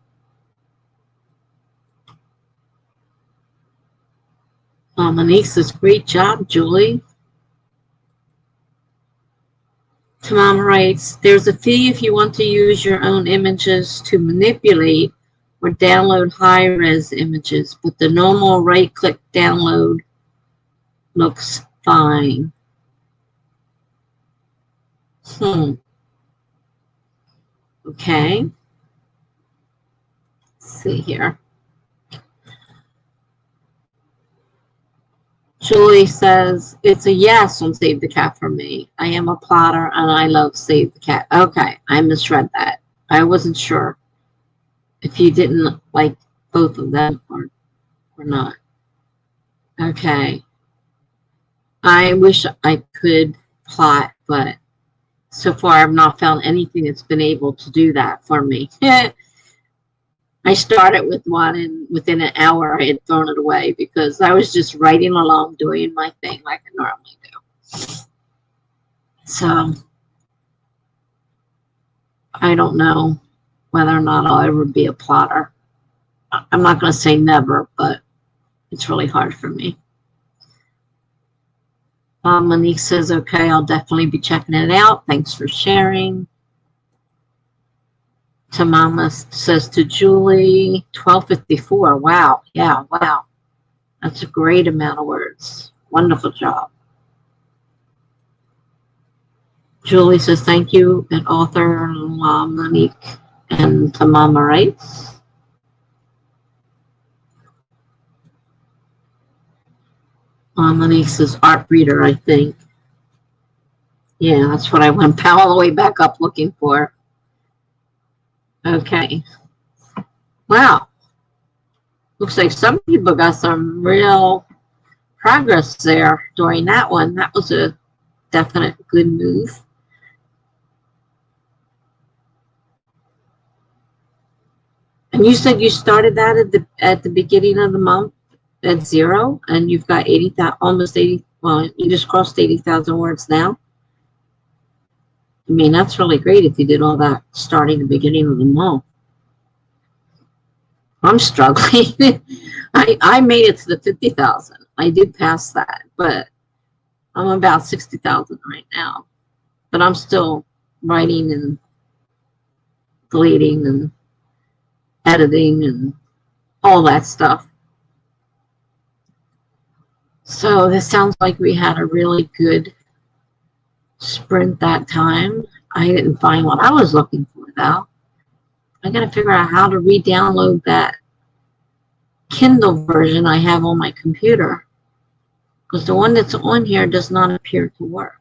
Monique says, great job, Julie. Tamam writes, there's a fee if you want to use your own images to manipulate or download high-res images, but the normal right-click download looks fine. Okay. Let's see here. Julie says, it's a yes on Save the Cat for me. I am a plotter and I love Save the Cat. Okay, I misread that. I wasn't sure if you didn't like both of them or not. Okay. I wish I could plot, but so far I've not found anything that's been able to do that for me. I started with one and within an hour I had thrown it away because I was just writing along, doing my thing like I normally do. So I don't know whether or not I'll ever be a plotter. I'm not going to say never, but it's really hard for me. Monique says, okay, I'll definitely be checking it out. Thanks for sharing. Tamama says to Julie, 1254. Wow. Yeah, wow. That's a great amount of words. Wonderful job. Julie says, thank you, and author Monique and Tamama writes. Monique says, art reader, I think. Yeah, that's what I went all the way back up looking for. Okay. Wow. Looks like some people got some real progress there during that one. That was a definite good move. And you said you started that at the beginning of the month at 0, and you've got 80,000, almost 80. Well, you just crossed 80,000 words now. I mean, that's really great if you did all that starting the beginning of the month. I'm struggling. I made it to the 50,000. I did pass that, but I'm about 60,000 right now. But I'm still writing and deleting and editing and all that stuff. So this sounds like we had a really good sprint that time. I didn't find what I was looking for though. I gotta figure out how to re-download that Kindle version I have on my computer, because the one that's on here does not appear to work.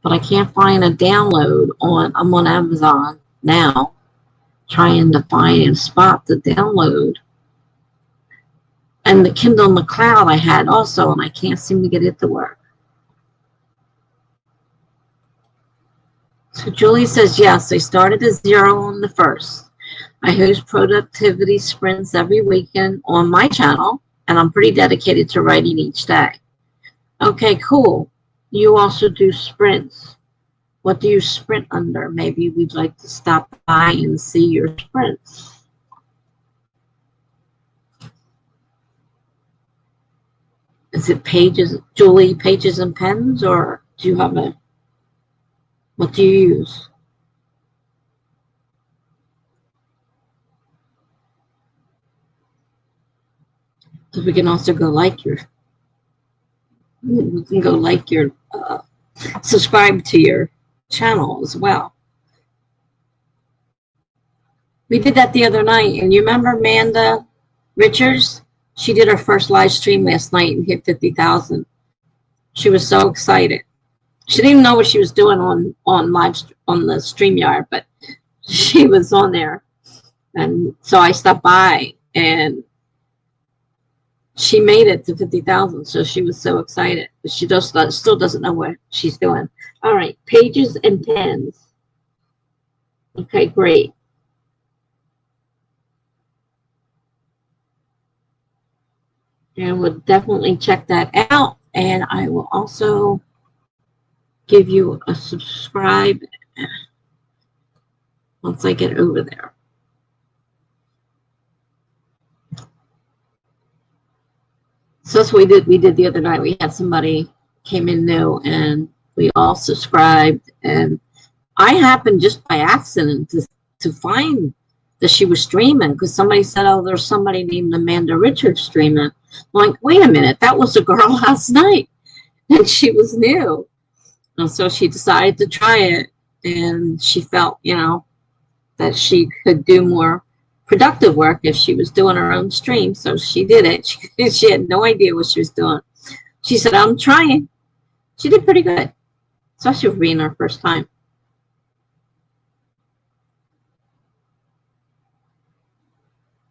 But I can't find a download on. I'm on Amazon now, trying to find a spot to download. And the Kindle in the cloud I had also, and I can't seem to get it to work. So Julie says, yes, I started at 0 on the 1st. I host productivity sprints every weekend on my channel, and I'm pretty dedicated to writing each day. Okay, cool. You also do sprints. What do you sprint under? Maybe we'd like to stop by and see your sprints. Is it pages, Julie, pages and pens, or do you have a, what do you use? Because we can also go like your, we can go like your, subscribe to your channel as well. We did that the other night, and you remember Amanda Richards? She did her first live stream last night and hit 50,000. She was so excited. She didn't even know what she was doing on the StreamYard, but she was on there. And so I stopped by, and she made it to 50,000. So she was so excited. But she still doesn't know what she's doing. All right, pages and pens. Okay, great. And we'll definitely check that out. And I will also give you a subscribe once I get over there. So that's what we did the other night. We had somebody came in new, and we all subscribed. And I happened just by accident to find that she was streaming, because somebody said, oh, there's somebody named Amanda Richards streaming. I'm like, wait a minute, that was a girl last night, and she was new. And so she decided to try it, and she felt, that she could do more productive work if she was doing her own stream. So she did it. She had no idea what she was doing. She said, I'm trying. She did pretty good, especially for being her first time.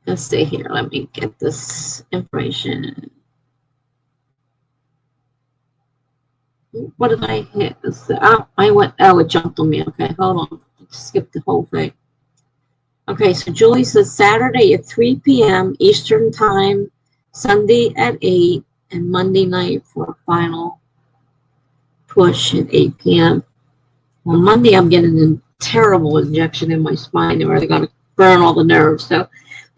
Let's see here. Let me get this information. What did I hit? Oh, it jumped on me. Okay, hold on. Skip the whole thing. Okay, so Julie says Saturday at 3 p.m. Eastern Time, Sunday at 8, and Monday night for a final push at 8 p.m. On Monday, I'm getting a terrible injection in my spine where they're going to burn all the nerves. So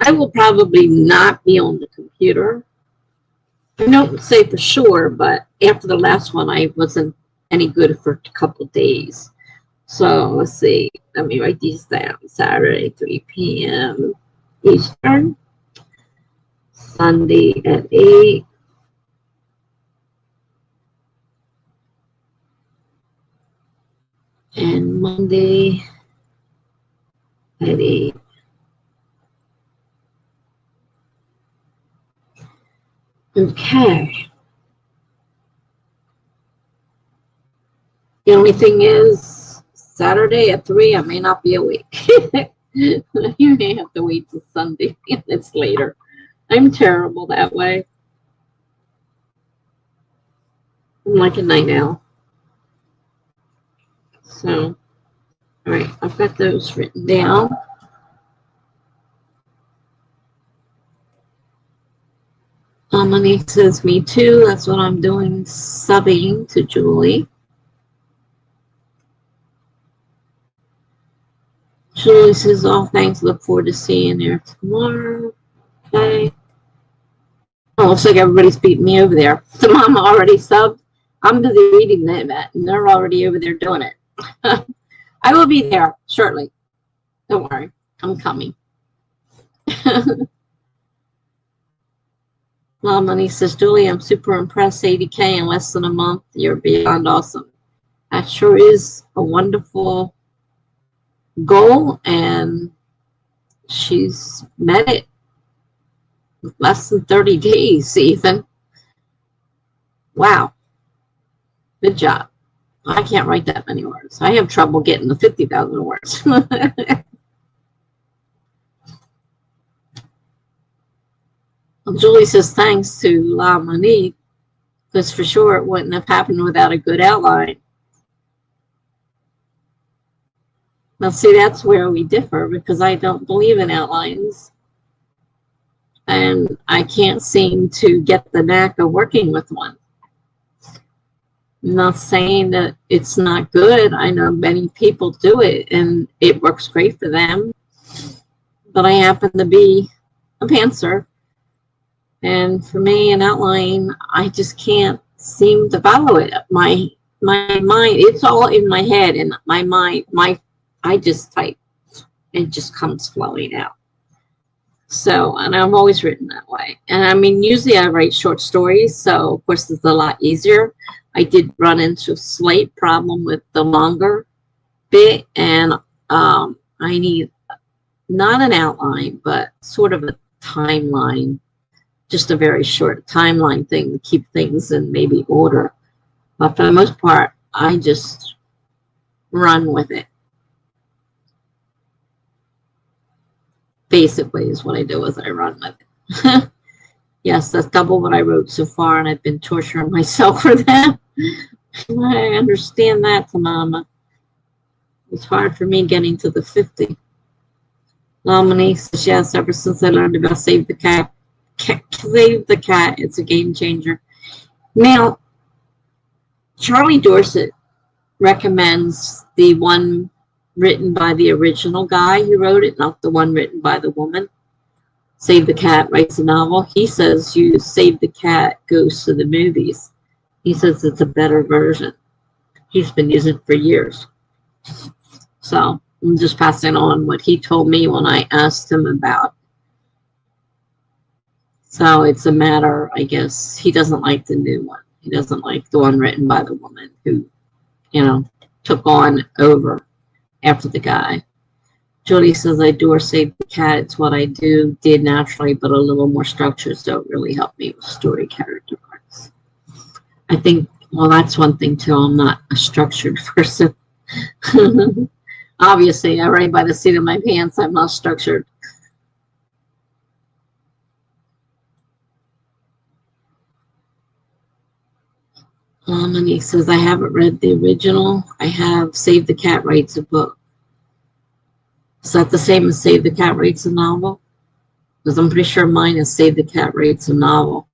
I will probably not be on the computer. I don't say for sure, but after the last one, I wasn't any good for a couple of days. So let's see. Let me write these down. Saturday, 3 p.m. Eastern. Sunday at 8. And Monday at 8. Okay. The only thing is, Saturday at 3, I may not be awake. You may have to wait till Sunday and it's later. I'm terrible that way. I'm like a night owl. So, all right, I've got those written down. Monique says, me too. That's what I'm doing, subbing to Julie. Julie says, oh, thanks. Look forward to seeing you tomorrow. Okay. Oh, looks like everybody's beating me over there. So Mama already subbed. I'm busy reading that, and they're already over there doing it. I will be there shortly. Don't worry. I'm coming. Well, Money says, Julie, I'm super impressed. 80K in less than a month. You're beyond awesome. That sure is a wonderful goal, and she's met it with less than 30 days, Ethan. Wow. Good job. I can't write that many words. I have trouble getting the 50,000 words. Well, Julie says, thanks to La Monique, because for sure it wouldn't have happened without a good outline. Now, see, that's where we differ, because I don't believe in outlines. And I can't seem to get the knack of working with one. I'm not saying that it's not good. I know many people do it, and it works great for them. But I happen to be a pantser. And for me, an outline, I just can't seem to follow it. My mind, it's all in my head, and my mind, I just type. It just comes flowing out. So, and I've always written that way. And I mean, usually I write short stories, so of course it's a lot easier. I did run into a slight problem with the longer bit, and I need not an outline, but sort of a timeline, just a very short timeline thing to keep things in maybe order. But for the most part, I just run with it. Basically is what I do, is I run with it. Yes, that's double what I wrote so far, and I've been torturing myself for that. I understand that, Mama. It's hard for me getting to the 50. Lomini says, yes, ever since I learned about Save the Cat, it's a game changer. Now, Charlie Dorset recommends the one written by the original guy who wrote it, not the one written by the woman. Save the Cat writes a novel. He says you Save the Cat goes to the movies. He says it's a better version. He's been using it for years. So I'm just passing on what he told me when I asked him about. So it's a matter, I guess, he doesn't like the new one. He doesn't like the one written by the woman who, took on over after the guy. Jody says, I do or Save the Cat. It's what I did naturally, but a little more structures don't really help me with story character arcs. I think, well, that's one thing too. I'm not a structured person. Obviously, I write by the seat of my pants. I'm not structured. And he says, I haven't read the original. I have Save the Cat writes a book. Is that the same as Save the Cat writes a novel? Because I'm pretty sure mine is Save the Cat writes a novel.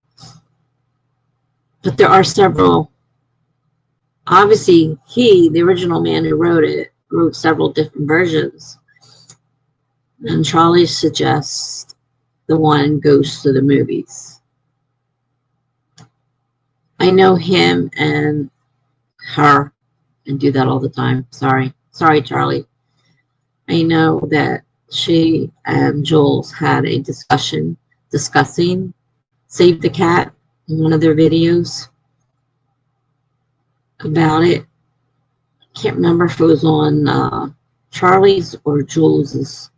But there are several. Obviously, the original man who wrote it, wrote several different versions. And Charlie suggests the one goes to the movies. I know him and her and do that all the time. Sorry, Charlie. I know that she and Jules had a discussion discussing Save the Cat in one of their videos about it. I can't remember if it was on Charlie's or Jules's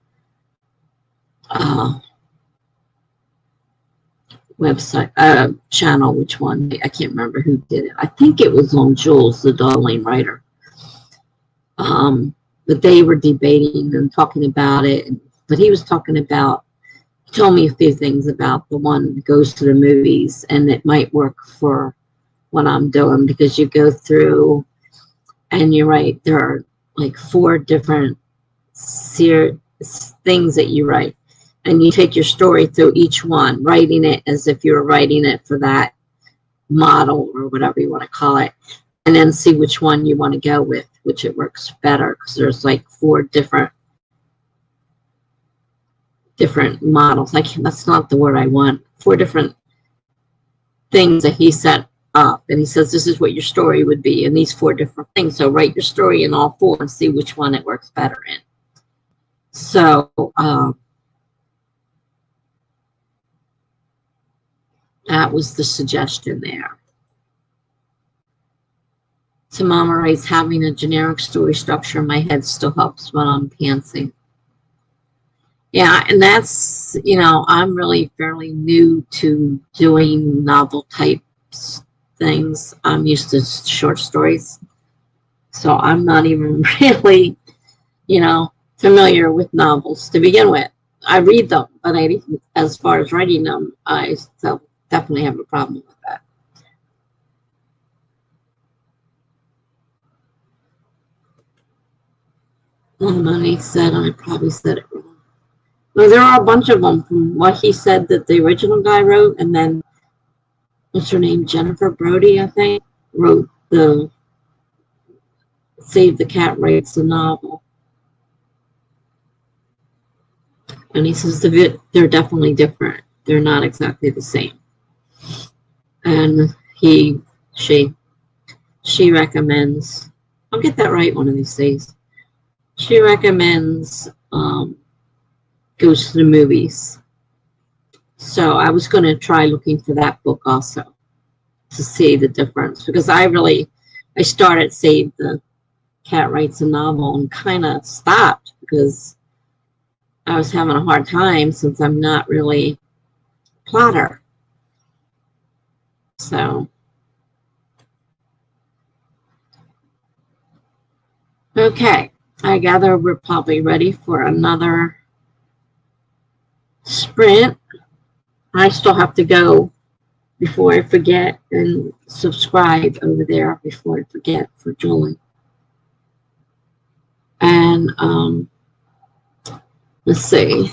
website, channel, which one? I can't remember who did it. I think it was on Jules, the Darling writer. but they were debating and talking about it. But he was talking about, he told me a few things about the one that goes to the movies, and it might work for what I'm doing because you go through and you're right, there are like 4 different things that you write, and you take your story through each one, writing it as if you were writing it for that model or whatever you want to call it, and then see which one you want to go with, which it works better because there's like 4 different models. Like, that's not the word I want. 4 different things that he set up, and he says this is what your story would be in these 4 different things. So write your story in all 4 and see which one it works better in. So that was the suggestion there. So Mama writes, having a generic story structure in my head still helps when I'm pantsing. Yeah, and that's, you know, I'm really fairly new to doing novel type things. I'm used to short stories. So I'm not even really, you know, familiar with novels to begin with. I read them, but as far as writing them, I still definitely have a problem with that. Money said, I probably said it wrong. No, there are a bunch of them from what he said that the original guy wrote, and then what's her name? Jennifer Brody, I think, wrote the Save the Cat Writes the novel. And he says they're definitely different. They're not exactly the same. And she recommends, I'll get that right one of these days. She recommends goes to the movies. So I was going to try looking for that book also to see the difference, because I started Save the Cat Writes a Novel and kind of stopped because I was having a hard time since I'm not really a plotter. So, okay, I gather we're probably ready for another sprint. I still have to go before I forget and subscribe over there before I forget for Julie. And let's see,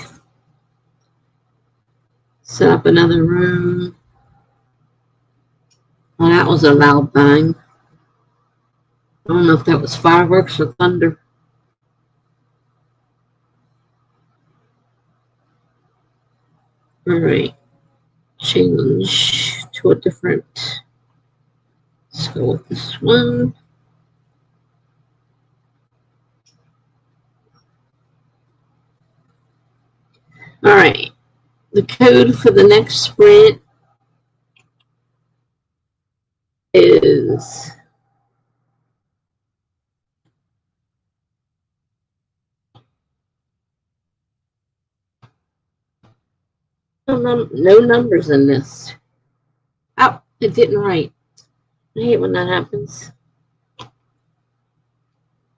set up another room. Well, that was a loud bang. I don't know if that was fireworks or thunder. All right, change to a different. Let's go with this one. All right, the code for the next sprint is no numbers in this. Oh, it didn't write. I hate when that happens.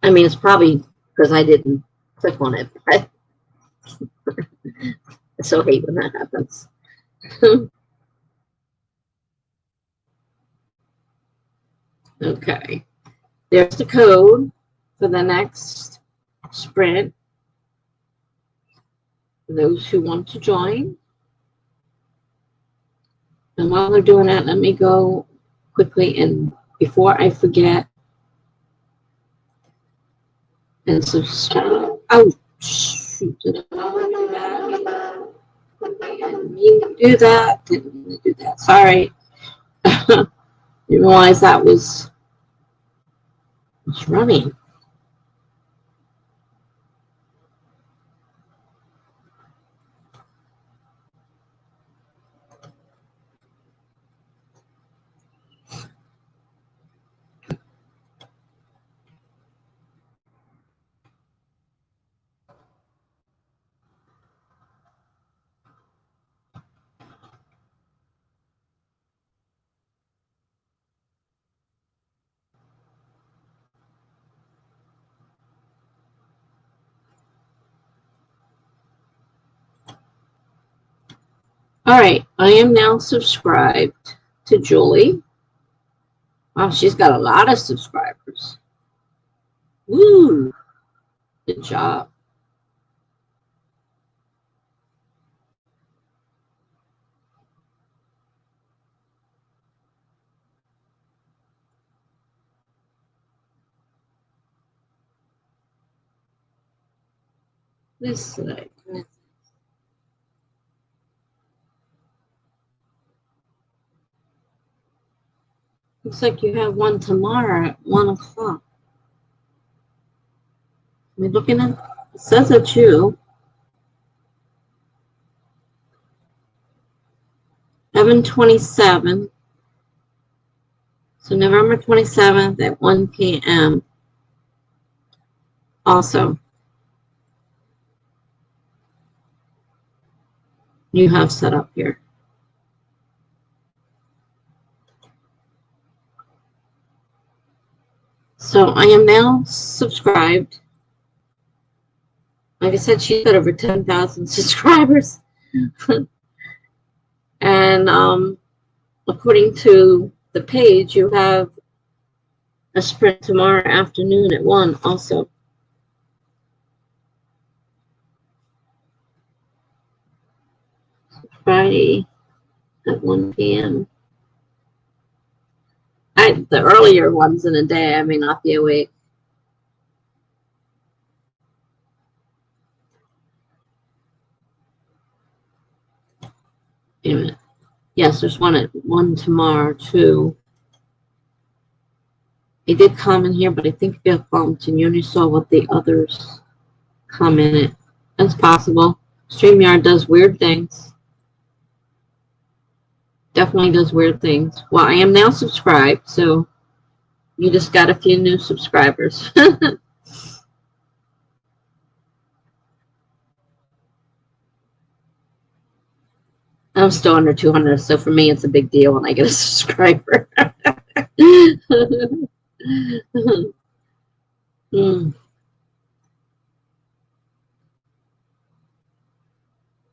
I mean, it's probably because I didn't click on it. I so hate when that happens. Okay, there's the code for the next sprint for those who want to join. And while they're doing that, let me go quickly and before I forget and subscribe. Oh, shoot, did I do that? I didn't mean to do that. Didn't mean to do that. Sorry. Didn't realize that was running. All right, I am now subscribed to Julie. Wow, she's got a lot of subscribers. Woo! Good job. This side. Looks like you have one tomorrow at 1 o'clock. Am I looking at? It says it's you. 7/27. So November 27th at 1 p.m. Also, you have set up here. So I am now subscribed. Like I said, she's got over 10,000 subscribers. And according to the page, you have a sprint tomorrow afternoon at 1 also. Friday at 1 p.m. The earlier ones in the day, I may not be awake. Wait a minute. Yes, there's one at 1 tomorrow, too. I did comment here, but I think if you bumped and you only saw what the others commented. That's possible. StreamYard does weird things. Definitely does weird things. Well, I am now subscribed, so you just got a few new subscribers. I'm still under 200, so for me, it's a big deal when I get a subscriber.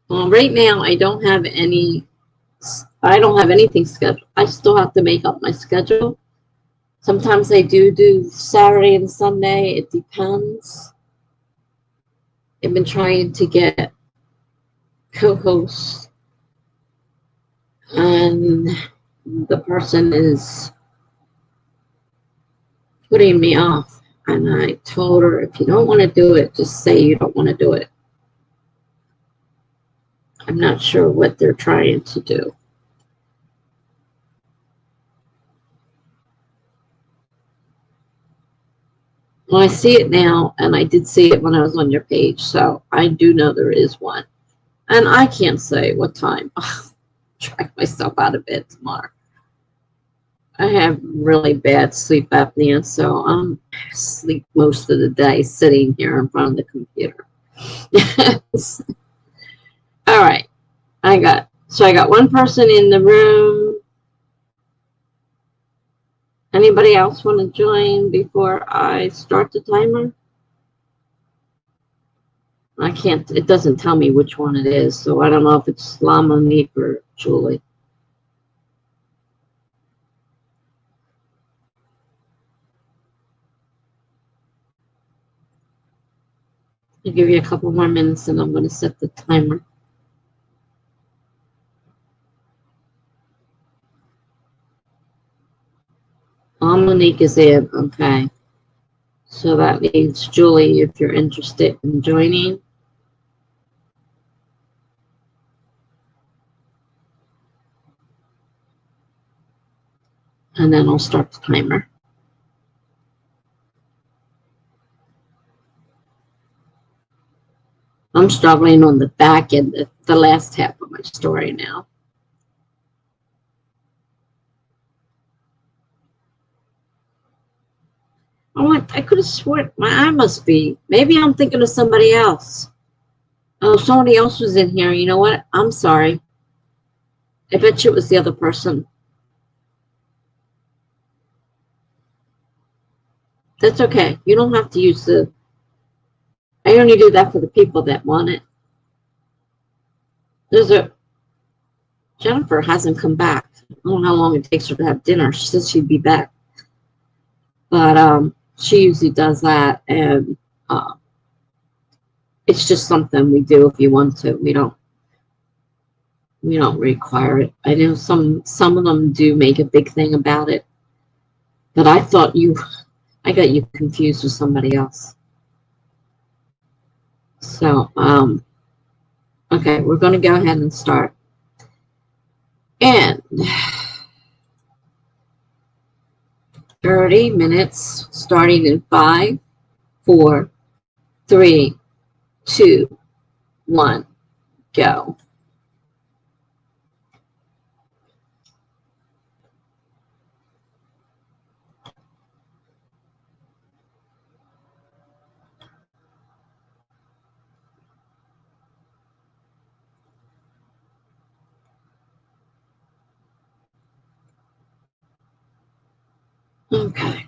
Well, right now, I don't have anything scheduled. I still have to make up my schedule. Sometimes I do Saturday and Sunday. It depends. I've been trying to get co-hosts, and the person is putting me off. And I told her, if you don't want to do it, just say you don't want to do it. I'm not sure what they're trying to do. Well, I see it now, and I did see it when I was on your page, so I do know there is one. And I can't say what time. I'll drag myself out of bed tomorrow. I have really bad sleep apnea, so I'm asleep most of the day sitting here in front of the computer. All right. I got one person in the room. Anybody else want to join before I start the timer? I can't, it doesn't tell me which one it is, so I don't know if it's Monique or Julie. I'll give you a couple more minutes and I'm going to set the timer. Monique is in, okay. So that means Julie, if you're interested in joining. And then I'll start the timer. I'm struggling on the back end, the last half of my story now. Oh, I could have sworn my eye must be. Maybe I'm thinking of somebody else. Oh, somebody else was in here. You know what? I'm sorry. I bet you it was the other person. That's okay. You don't have to use the... I only do that for the people that want it. There's a... Jennifer hasn't come back. I don't know how long it takes her to have dinner. She said she'd be back. But she usually does that, and uh, it's just something we do if you want to. We don't require it. I know some of them do make a big thing about it, but I got you confused with somebody else. So okay, we're going to go ahead and start. And 30 minutes starting in 5, 4, 3, 2, 1, go. Okay.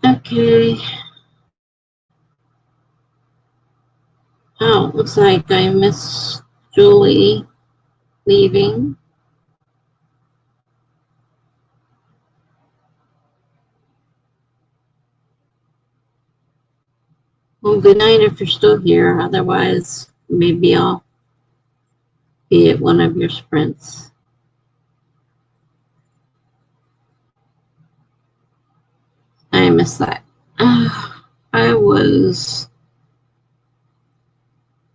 Okay. Oh, looks like I miss Julie leaving. Well, good night if you're still here. Otherwise, maybe I'll be at one of your sprints. I miss that. I was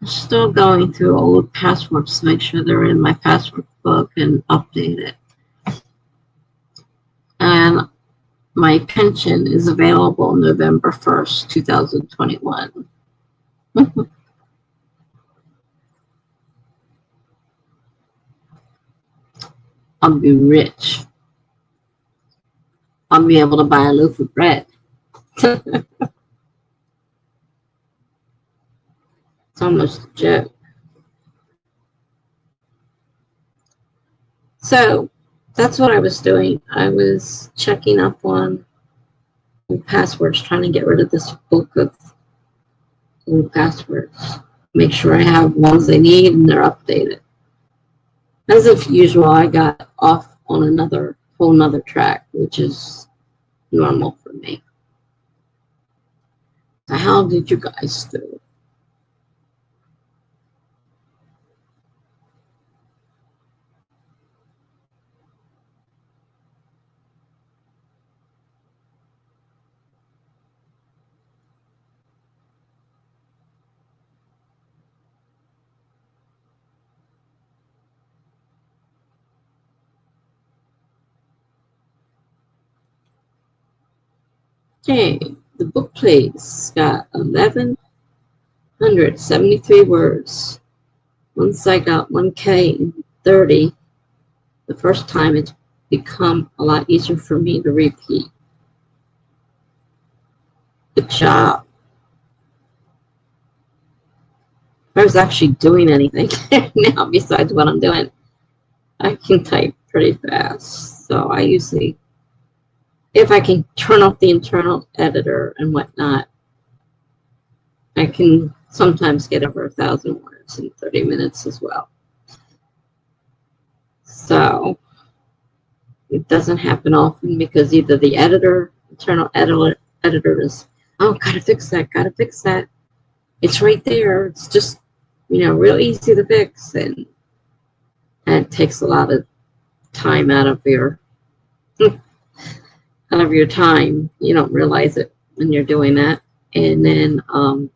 still going through old passwords to make sure they're in my password book and update it. And my pension is available November 1st, 2021. I'll be rich. I'll be able to buy a loaf of bread. It's almost a joke. So that's what I was doing. I was checking up on passwords, trying to get rid of this book of old passwords. Make sure I have ones I need and they're updated. As if usual, I got off on another whole nother track, which is normal for me. So how did you guys do? Okay, the book plays got 1,173 words. Once I got 1K in 30, the first time it's become a lot easier for me to repeat. Good job. If I was actually doing anything now besides what I'm doing, I can type pretty fast. So I usually, if I can turn off the internal editor and whatnot, I can sometimes get over 1,000 words in 30 minutes as well. So it doesn't happen often because either the internal editor is, oh, gotta fix that, gotta fix that. It's right there. It's just, real easy to fix. And it takes a lot of time out of your time. You don't realize it when you're doing that. And then I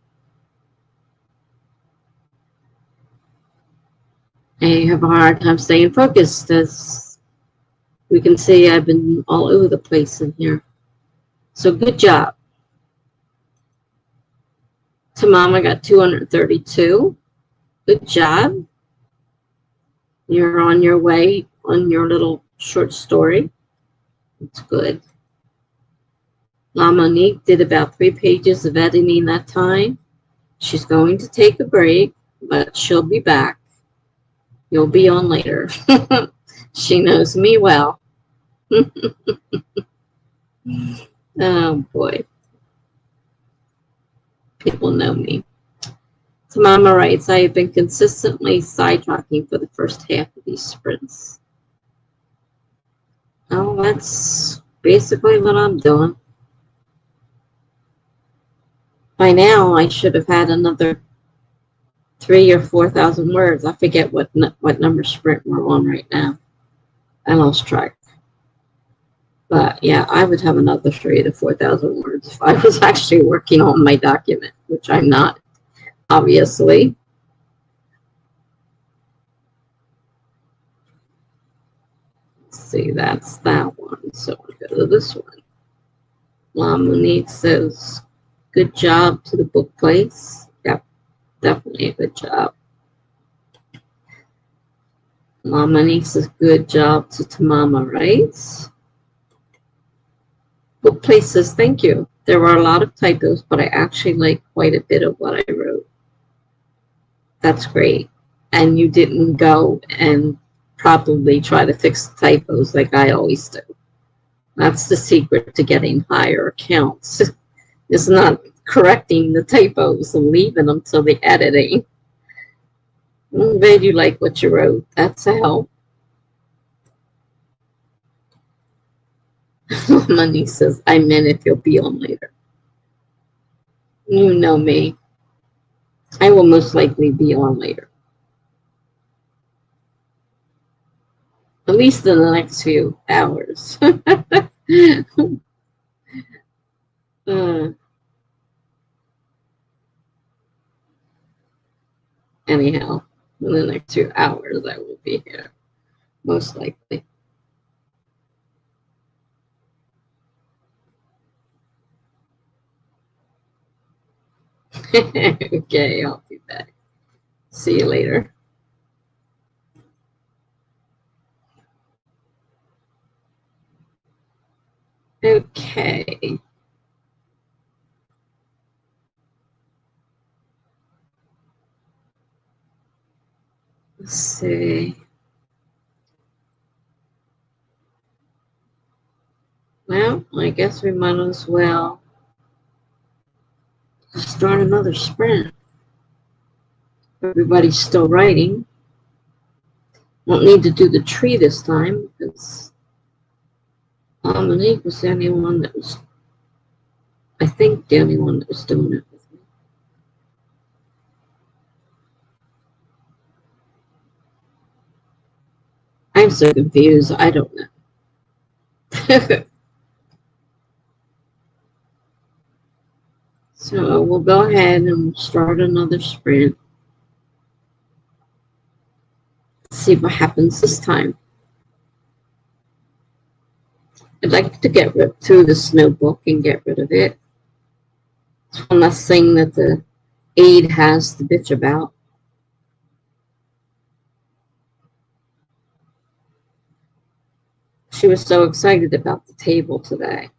have a hard time staying focused. As we can see, I've been all over the place in here. So good job. To Mom, I got 232. Good job. You're on your way on your little short story. It's good. La Monique did about 3 pages of editing that time. She's going to take a break, but she'll be back. You'll be on later. She knows me well. Oh boy. People know me. So Mama writes, I have been consistently sidetracking for the first half of these sprints. Oh, that's basically what I'm doing. By now, I should have had another 3,000 or 4,000 words. I forget what number sprint we're on right now. I lost track. But yeah, I would have another 3,000 to 4,000 words if I was actually working on my document, which I'm not, obviously. Let's see, that's that one. So I'll go to this one. La Monique says, good job to the book place. Yep, definitely a good job. La Monique says, good job to Tamama, right? Book place says, thank you. There were a lot of typos, but I actually like quite a bit of what I wrote. That's great. And you didn't go and probably try to fix typos like I always do. That's the secret to getting higher accounts. It's not correcting the typos and leaving them till the editing. I'm glad you like what you wrote. That's a help. My niece says, I meant if you'll be on later. You know me. I will most likely be on later. At least in the next few hours. Anyhow, in the next few hours, I will be here. Most likely. Okay, I'll be back. See you later. Okay. Let's see. Well, I guess we might as well start another sprint. Everybody's still writing. Won't need to do the tree this time because Monique was the only one that was, I think, the only one that was doing it with me. I'm so confused. I don't know. So we'll go ahead and start another sprint. See what happens this time. I'd like to get through this notebook and get rid of it. It's one less thing that the aide has to bitch about. She was so excited about the table today.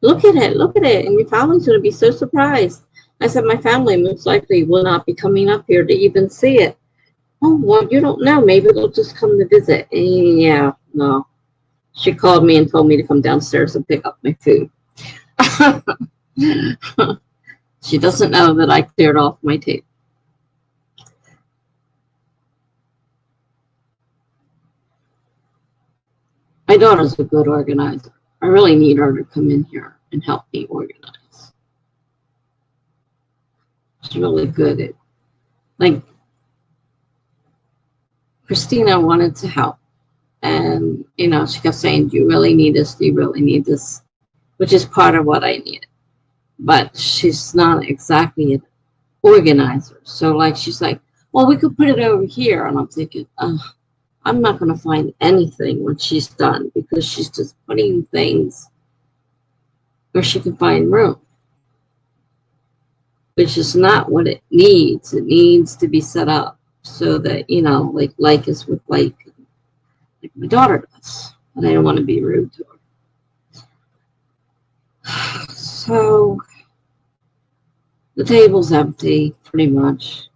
Look at it, and your family's going to be so surprised. I said, my family most likely will not be coming up here to even see it. Oh, well, you don't know. Maybe they'll just come to visit. And yeah, no. She called me and told me to come downstairs and pick up my food. She doesn't know that I cleared off my table. My daughter's a good organizer. I really need her to come in here and help me organize. She's really good at, like, Christina wanted to help. And, you know, she kept saying, do you really need this? Do you really need this? Which is part of what I needed. But she's not exactly an organizer. So, like, she's like, well, we could put it over here. And I'm thinking, I'm not going to find anything when she's done because she's just putting things where she can find room, which is not what it needs. It needs to be set up so that, you know, like is with like my daughter does. And I don't want to be rude to her. So the table's empty, pretty much.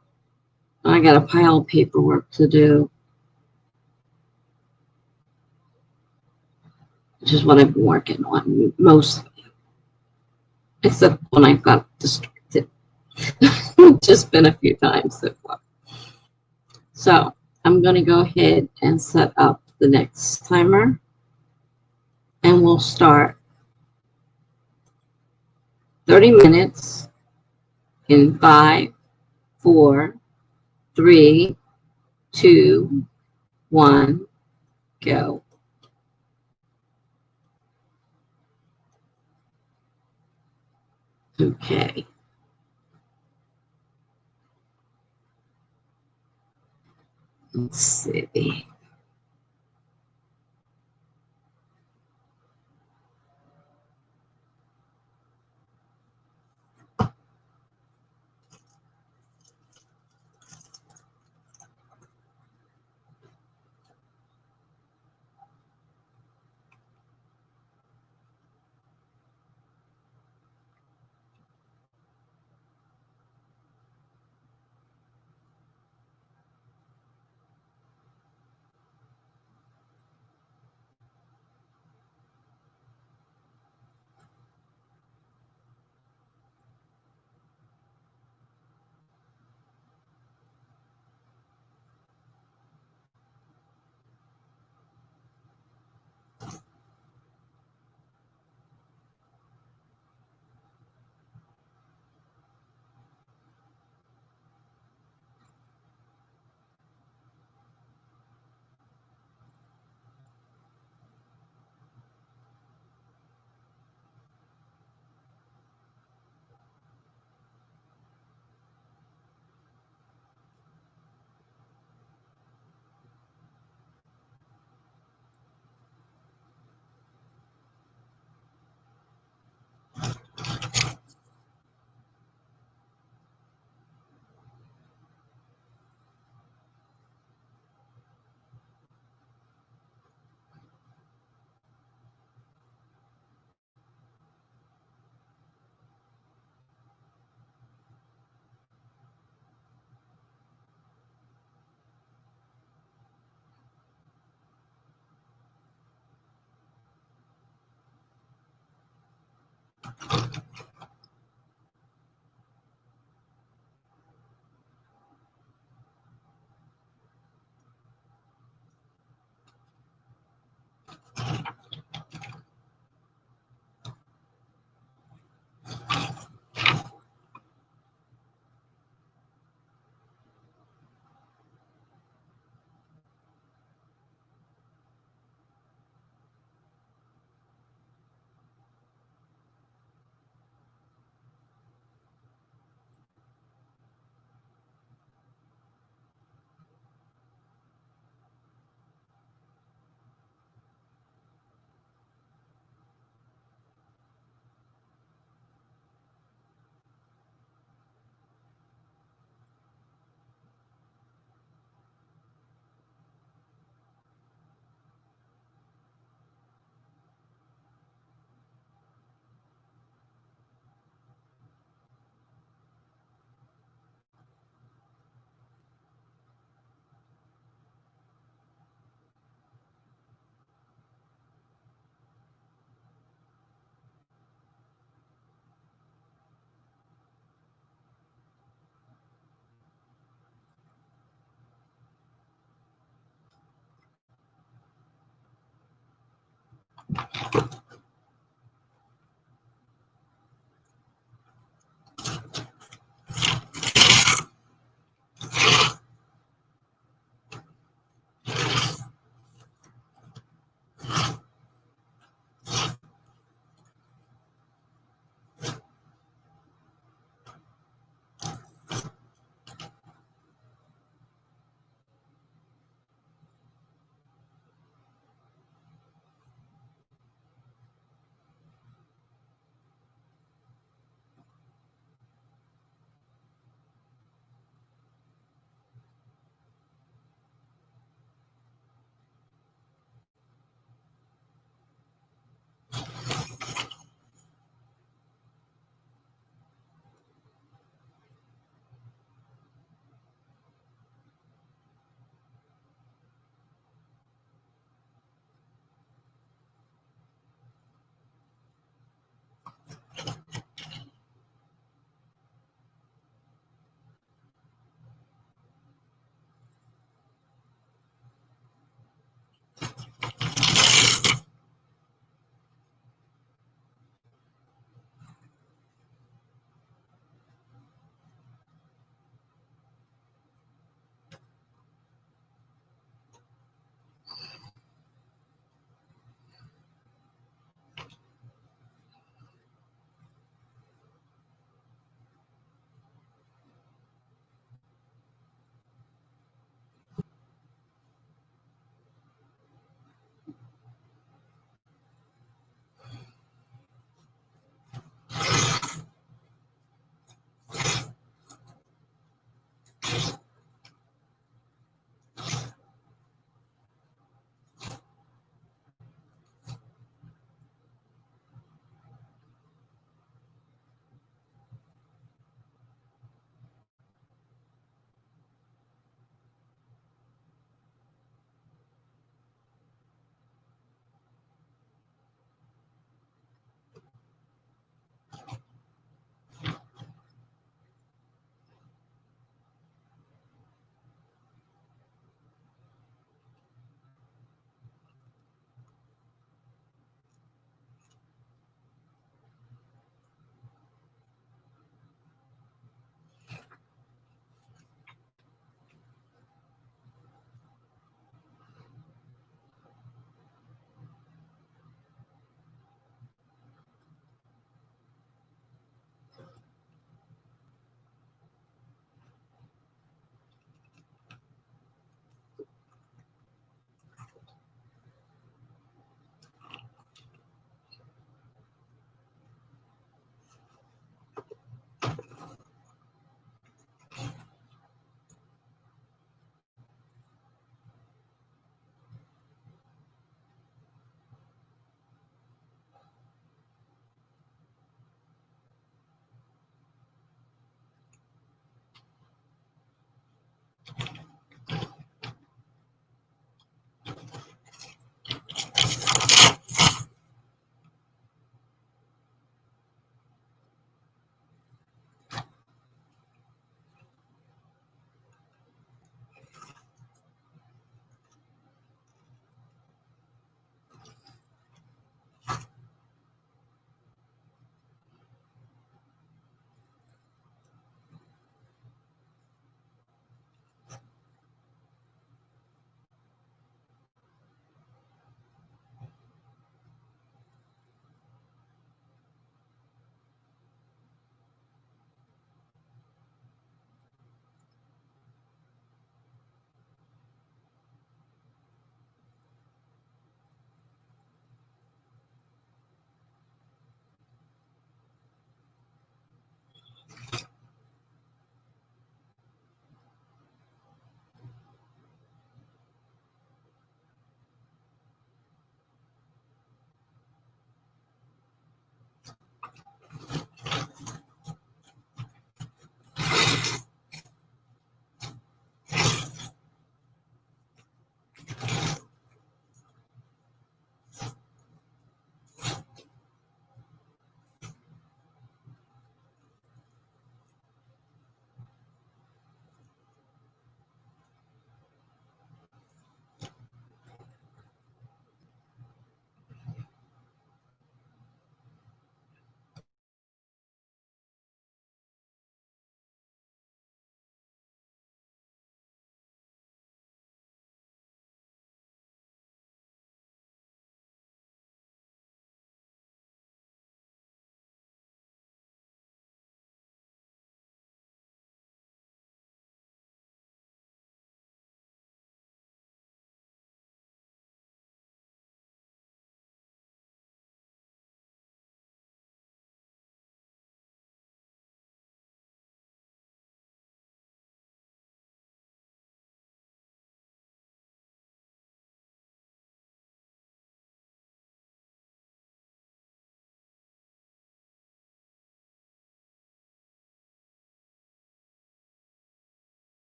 I got a pile of paperwork to do, which is what I've been working on mostly, except when I got distracted. Just been a few times so far. So I'm going to go ahead and set up the next timer, and we'll start 30 minutes in 5, 4, 3, 2, 1, go. Okay. Let's see.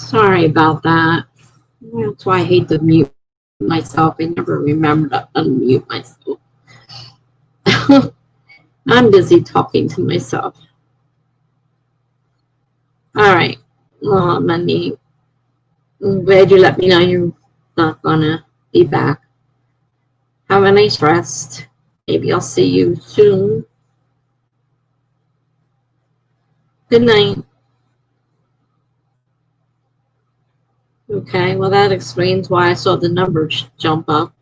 Sorry about that. That's why I hate to mute myself. I never remember to unmute myself. I'm busy talking to myself. All right. Well, Money, I'm glad you let me know you're not gonna be back. Have a nice rest. Maybe I'll see you soon. Good night. Okay, well, that explains why I saw the numbers jump up.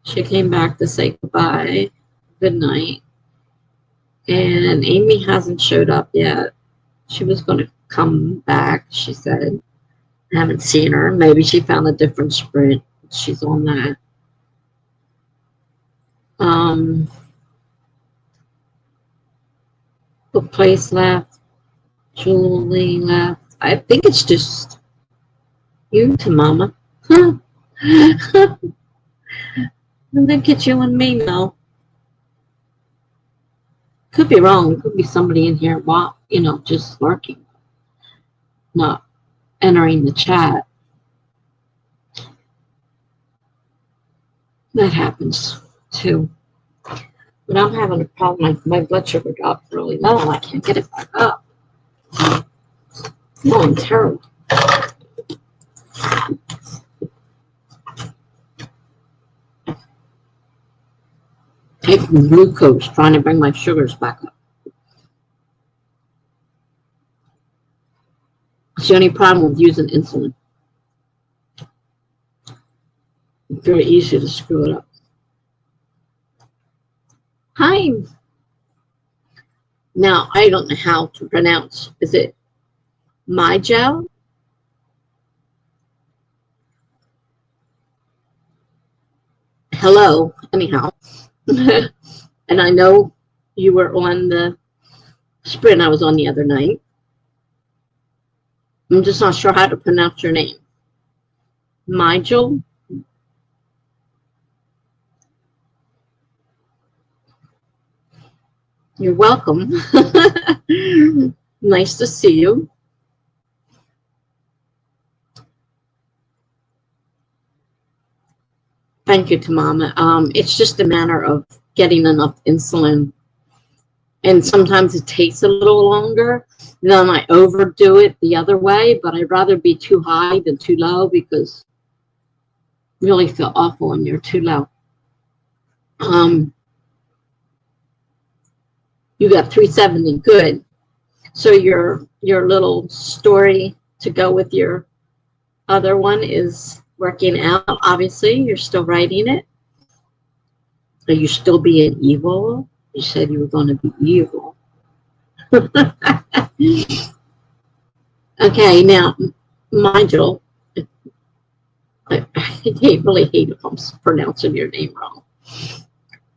She came back to say goodbye. Good night. And Amy hasn't showed up yet. She was going to come back, she said. I haven't seen her. Maybe she found a different sprint. She's on that. Book Place left. Julie left. I think it's just you to Mama. And then get you and me now. Could be wrong. Could be somebody in here, just lurking, not entering the chat. That happens too. But I'm having a problem. My blood sugar dropped really low. I can't get it back up. No, I'm terrible. Taking glucose, trying to bring my sugars back up. It's the only problem with using insulin. It's very easy to screw it up. Hi. Now, I don't know how to pronounce. Is it my gel? Hello, anyhow. And I know you were on the sprint I was on the other night. I'm just not sure how to pronounce your name. Nigel? You're welcome. Nice to see you. Thank you, Tamama. It's just a matter of getting enough insulin. And sometimes it takes a little longer. Then I overdo it the other way, but I'd rather be too high than too low because you really feel awful when you're too low. You got 370, good. So your little story to go with your other one is working out. Obviously, you're still writing it. Are you still being evil? You said you were going to be evil. Okay, now, Nigel, I really hate if I'm pronouncing your name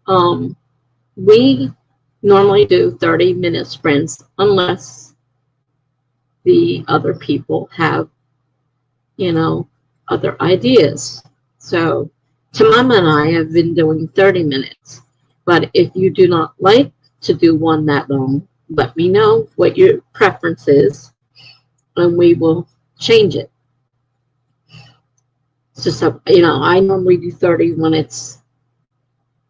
wrong. We normally do 30-minute sprints unless the other people have, other ideas. So Tamama and I have been doing 30 minutes. But if you do not like to do one that long, let me know what your preference is, and we will change it. So, I normally do 30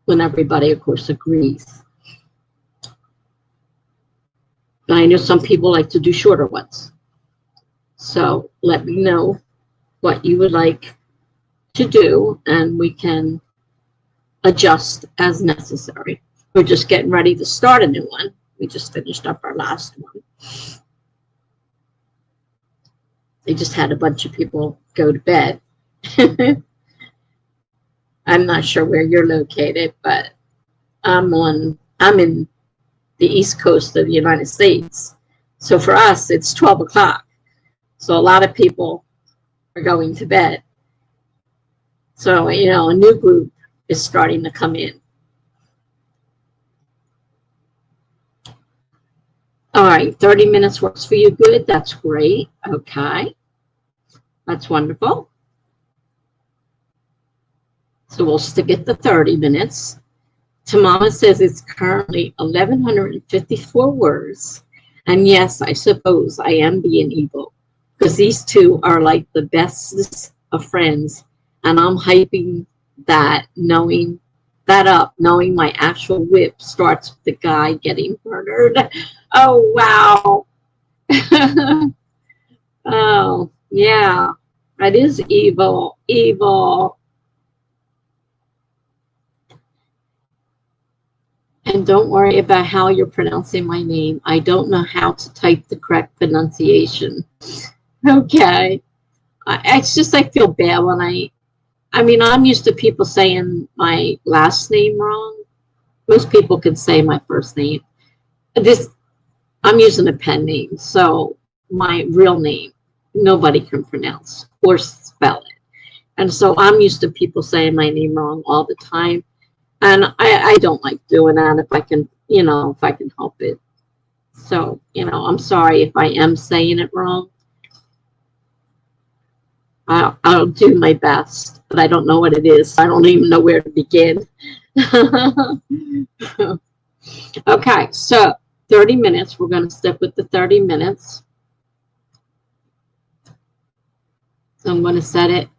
when everybody, of course, agrees. But I know some people like to do shorter ones. So let me know what you would like to do, and we can adjust as necessary. We're just getting ready to start a new one. We just finished up our last one. They just had a bunch of people go to bed. I'm not sure where you're located, but I'm in the East Coast of the United States. So for us, it's 12 o'clock. So a lot of people are going to bed. So, a new group is starting to come in. All right, 30 minutes works for you. Good. That's great. Okay. That's wonderful. So we'll stick it to 30 minutes. Tamama says it's currently 1,154 words. And yes, I suppose I am being evil. because these two are like the bestest of friends, and I'm hyping that, knowing that up, knowing my actual whip starts with the guy getting murdered. Oh wow. Oh yeah, that is evil, evil. And don't worry about how you're pronouncing my name. I don't know how to type the correct pronunciation. Okay. It's just I feel bad when I mean, I'm used to people saying my last name wrong. Most people can say my first name. This, I'm using a pen name, so my real name, nobody can pronounce or spell it. And so I'm used to people saying my name wrong all the time. And I don't like doing that if I can, if I can help it. So, I'm sorry if I am saying it wrong. I'll do my best, but I don't know what it is. So I don't even know where to begin. Okay, so 30 minutes. We're going to stick with the 30 minutes. So I'm going to set it.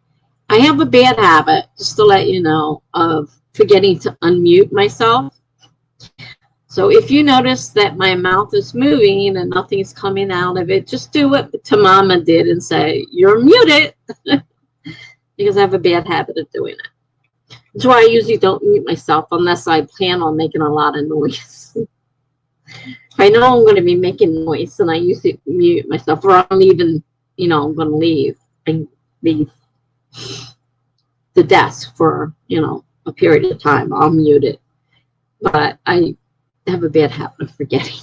I have a bad habit, just to let you know, of forgetting to unmute myself. So if you notice that my mouth is moving and nothing's coming out of it, just do what Tamama did and say, "You're muted," because I have a bad habit of doing it. That's why I usually don't mute myself unless I plan on making a lot of noise. If I know I'm going to be making noise, and I usually mute myself, or I'm leaving, I'm going to leave and leave the desk for, a period of time. I'll mute it. But I have a bad habit of forgetting.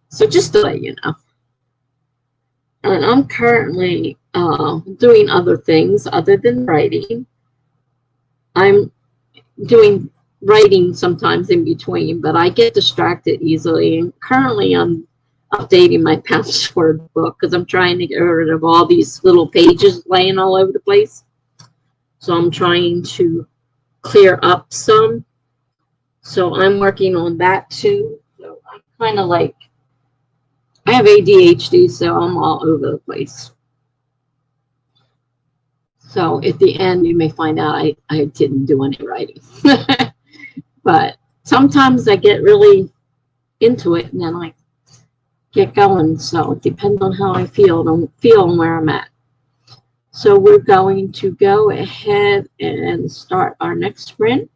So just to let you know. And I'm currently doing other things other than writing. I'm doing writing sometimes in between, but I get distracted easily. And currently I'm updating my password book because I'm trying to get rid of all these little pages laying all over the place. So I'm trying to clear up some. So I'm working on that too. So I'm kind of like, I have ADHD, so I'm all over the place. So at the end, you may find out I didn't do any writing. But sometimes I get really into it and then I get going. So it depends on how I feel and where I'm at. So we're going to go ahead and start our next sprint.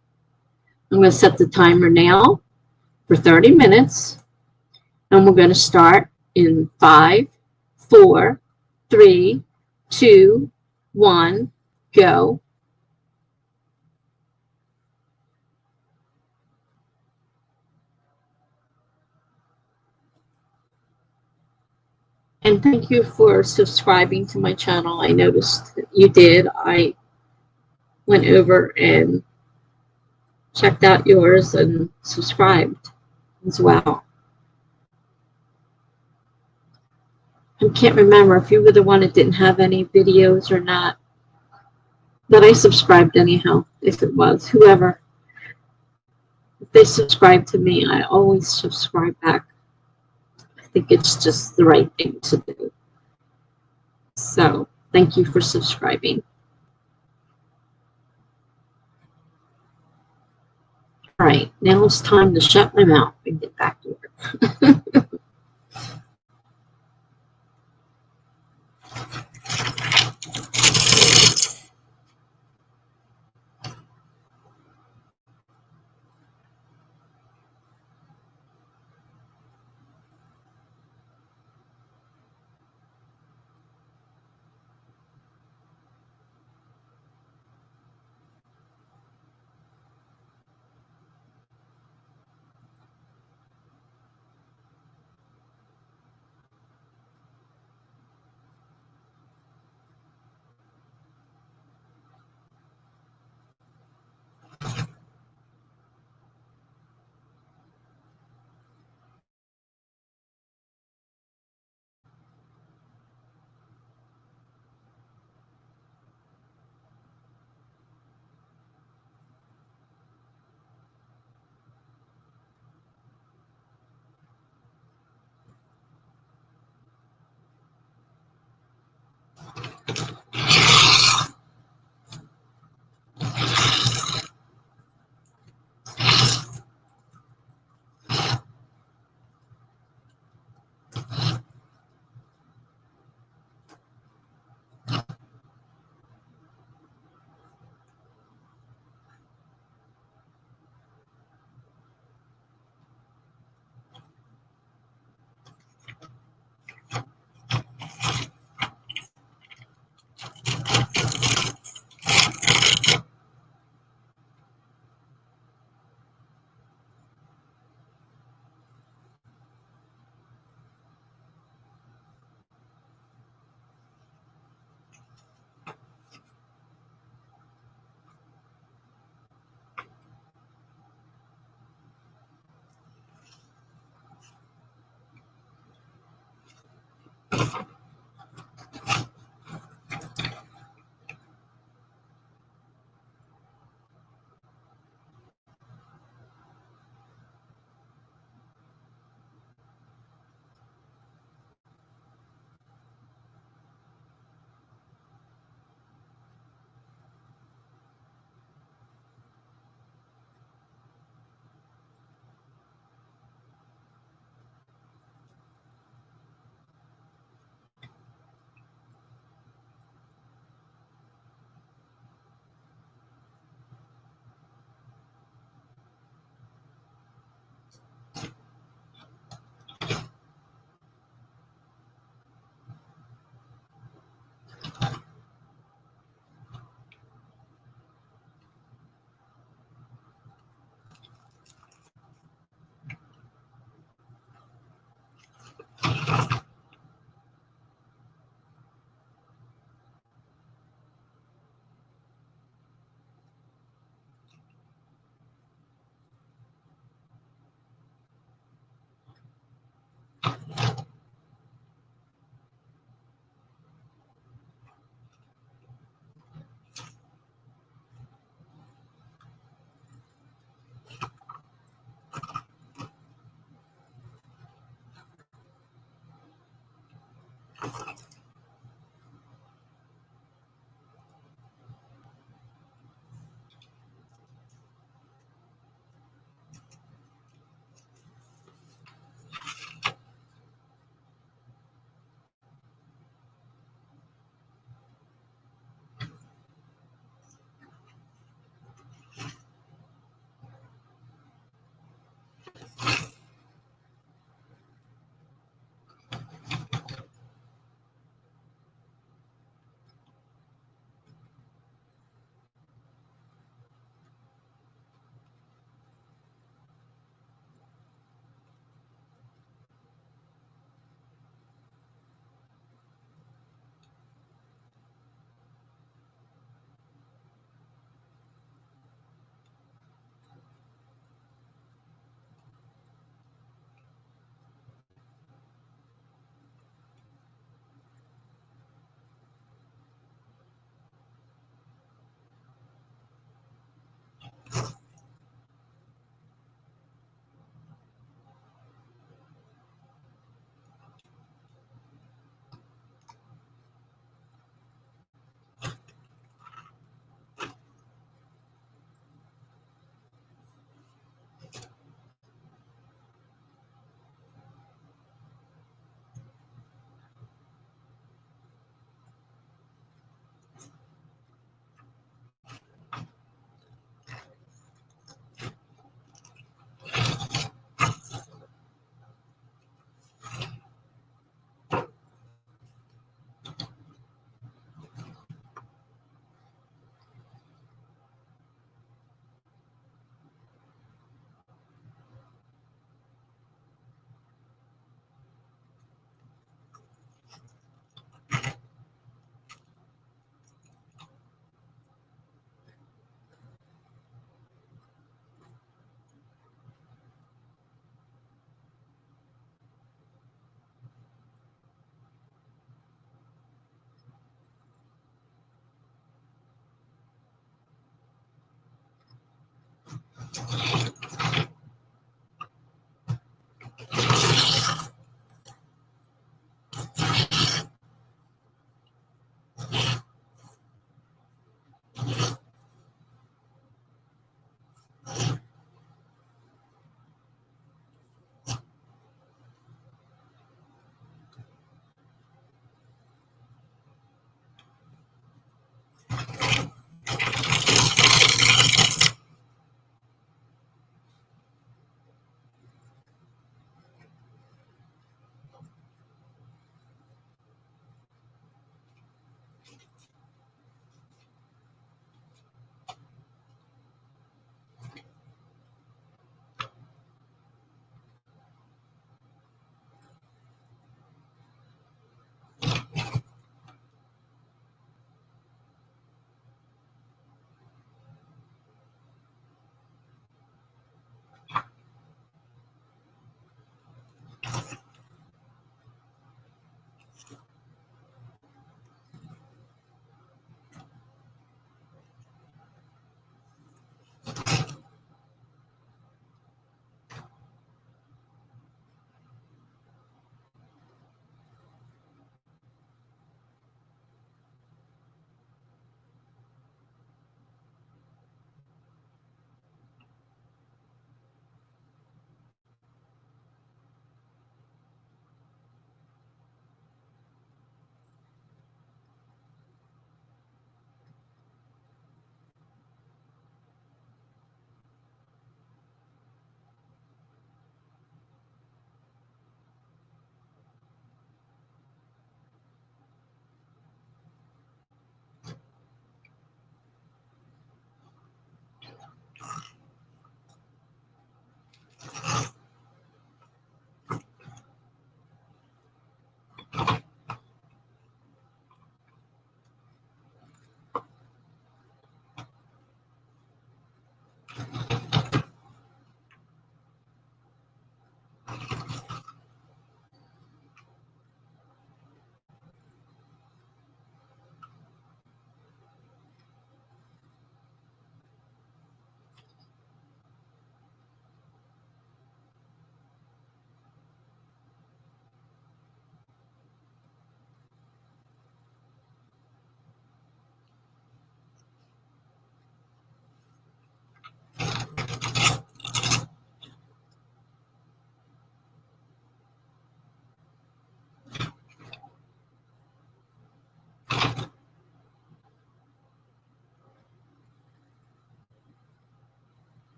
I'm going to set the timer now for 30 minutes. And we're going to start in 5, 4, 3, 2, 1, go. And thank you for subscribing to my channel. I noticed that you did. I went over and checked out yours and subscribed as well. I can't remember if you were the one that didn't have any videos or not. But I subscribed anyhow, if it was. Whoever. If they subscribe to me, I always subscribe back. I think it's just the right thing to do. So thank you for subscribing. All right, now it's time to shut my mouth and get back to work.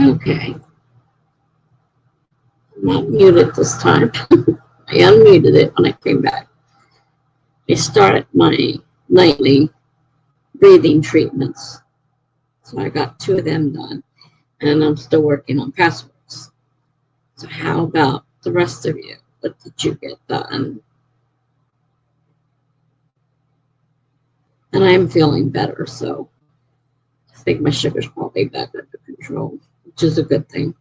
Okay. I'm not muted this time. I unmuted it when I came back. I started my nightly breathing treatments. So I got 2 of them done. And I'm still working on passwords. So how about the rest of you? What did you get done? And I'm feeling better, so I think my sugar's probably back under control, which is a good thing.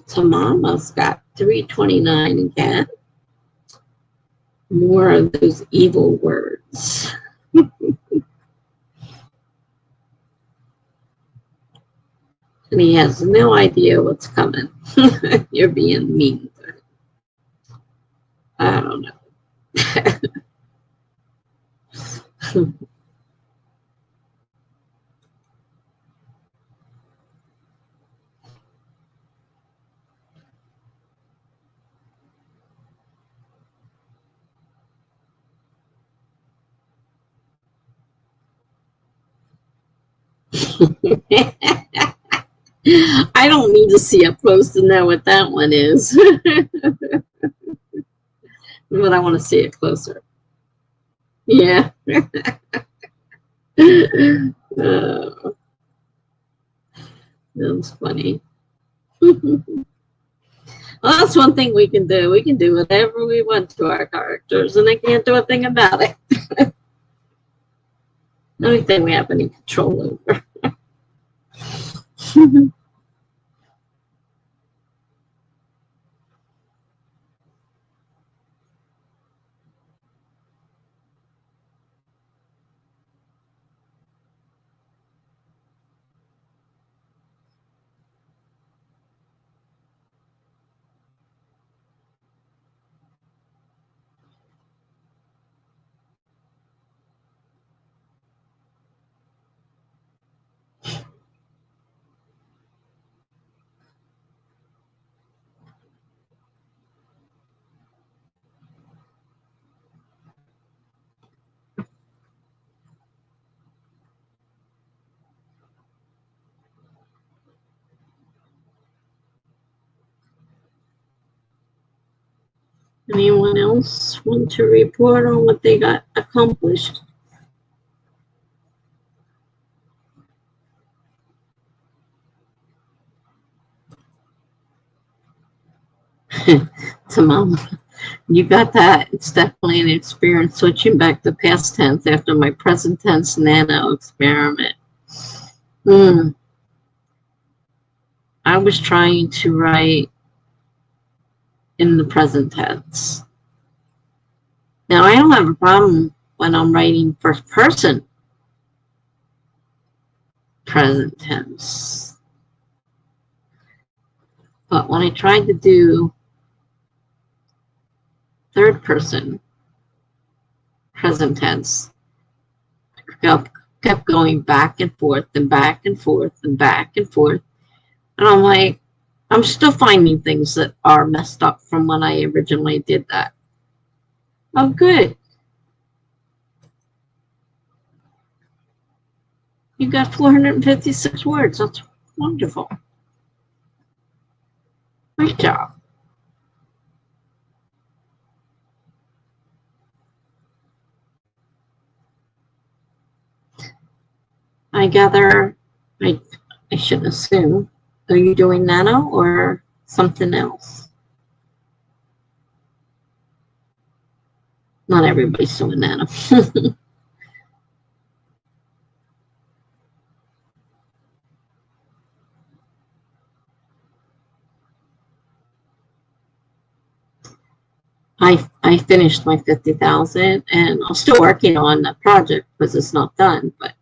So Mama's got 329 again. More of those evil words. And he has no idea what's coming. You're being mean. I don't know. I don't need to see up close to know what that one is. But I want to see it closer. Yeah. That's funny. Well, that's one thing we can do. We can do whatever we want to our characters, and they can't do a thing about it. The only thing we have any control over. Anyone else want to report on what they got accomplished? To Mom, you got that. It's definitely an experience switching back to past tense after my present tense NaNo experiment. I was trying to write in the present tense. Now, I don't have a problem when I'm writing first person present tense. But when I tried to do third person present tense, I kept going back and forth and back and forth and back and forth. And I'm like, I'm still finding things that are messed up from when I originally did that. Oh, good. You got 456 words. That's wonderful. Great job. I gather, I, I shouldn't assume. Are you doing nano or something else? Not everybody's doing nano. I finished my 50,000 and I'm still working on that project because it's not done, but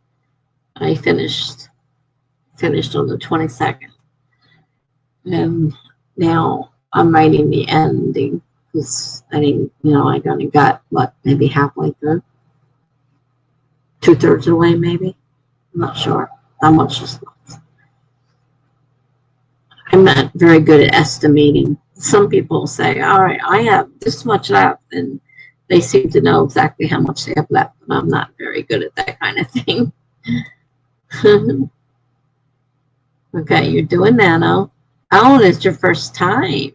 I finished on the 22nd. And now I'm writing the ending because I think, I only got what, maybe halfway through, 2/3 of the way, maybe. I'm not sure how much is left. I'm not very good at estimating. Some people say, all right, I have this much left, and they seem to know exactly how much they have left, and I'm not very good at that kind of thing. Okay, you're doing nano. Oh, and it's your first time.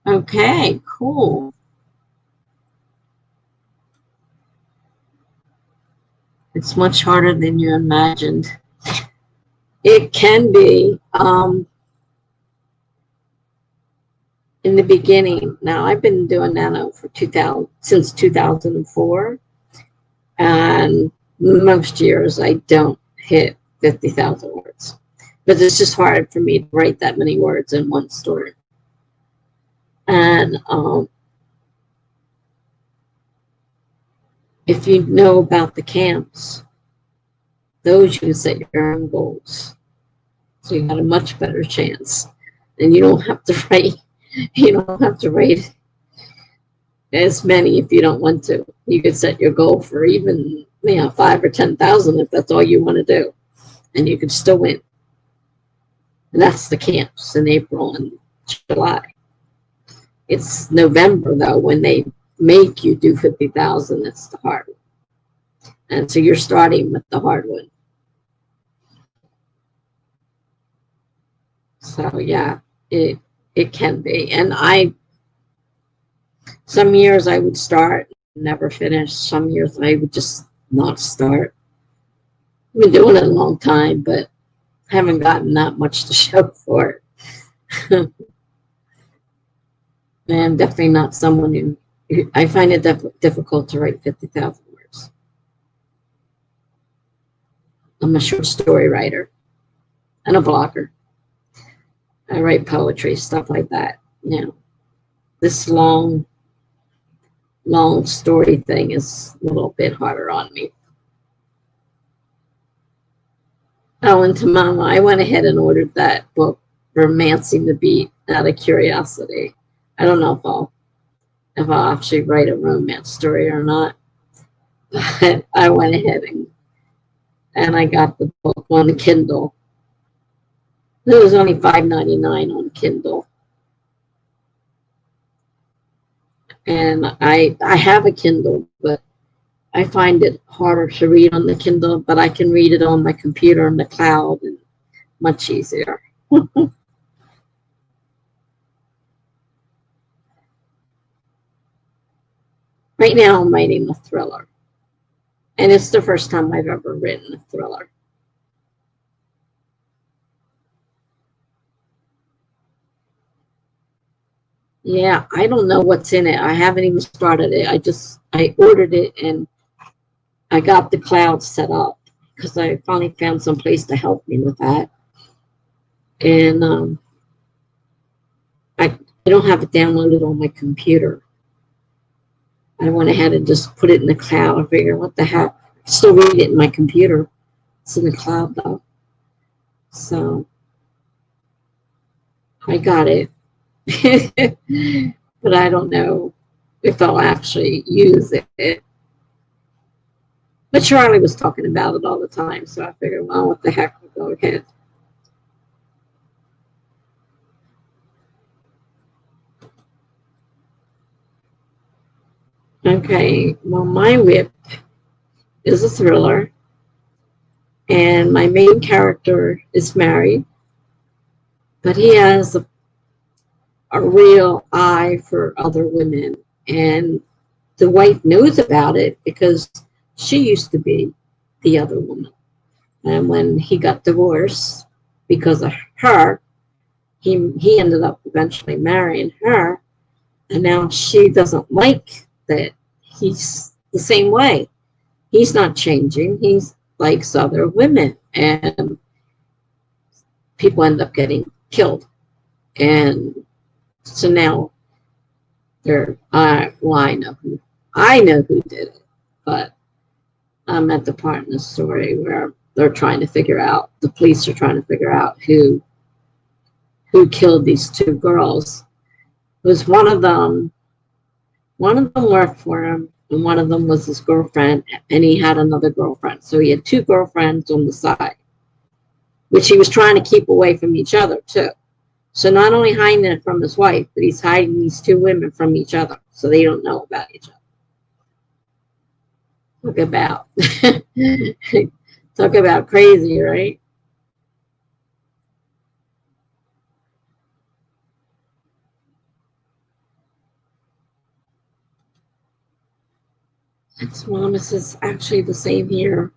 Okay, cool. It's much harder than you imagined. It can be. In the beginning, now I've been doing nano for since 2004, and most years I don't hit 50,000 words, but it's just hard for me to write that many words in one story. And if you know about the camps, those you set your own goals, so you got a much better chance, and you don't have to write. You don't have to write as many if you don't want to. You could set your goal for even 5 or 10,000 if that's all you want to do, and you could still win. And that's the camps in April and July. It's November though when they make you do 50,000. That's the hard one, and so you're starting with the hard one. So yeah, it can be. And some years I would start and never finish. Some years I would just not start. I've been doing it a long time, but haven't gotten that much to show for it. I'm definitely not someone who I find it difficult to write 50,000 words. I'm a short story writer and a blogger. I write poetry, stuff like that. This long story thing is a little bit harder on me. Oh, and to Mama, I went ahead and ordered that book, Romancing the Beat, out of curiosity. I don't know if I'll actually write a romance story or not. But I went ahead and I got the book on the Kindle. It was only $5.99 on Kindle. And I have a Kindle, but I find it harder to read on the Kindle, but I can read it on my computer in the cloud, and much easier. Right now I'm writing a thriller, and it's the first time I've ever written a thriller. Yeah, I don't know what's in it. I haven't even started it. I ordered it and I got the cloud set up because I finally found some place to help me with that. And I don't have it downloaded on my computer. I went ahead and just put it in the cloud. I figured, what the heck? I still read it in my computer. It's in the cloud though. So I got it. But I don't know if I'll actually use it. But Charlie was talking about it all the time, so I figured, well, what the heck, I'll go ahead. Okay, well, my whip is a thriller, and my main character is married, but he has a real eye for other women, and the wife knows about it because she used to be the other woman. And when he got divorced because of her, he ended up eventually marrying her. And now she doesn't like that he's the same way. He's not changing. He likes other women. And people end up getting killed. And so now I know who did it, but I'm at the part in the story where they're trying to figure out, the police are trying to figure out who killed these two girls. It was one of them worked for him, and one of them was his girlfriend, and he had another girlfriend. So he had two girlfriends on the side, which he was trying to keep away from each other too. So not only hiding it from his wife, but he's hiding these two women from each other, so they don't know about each other. Talk about talk about crazy, right? Its Momus is actually the same here,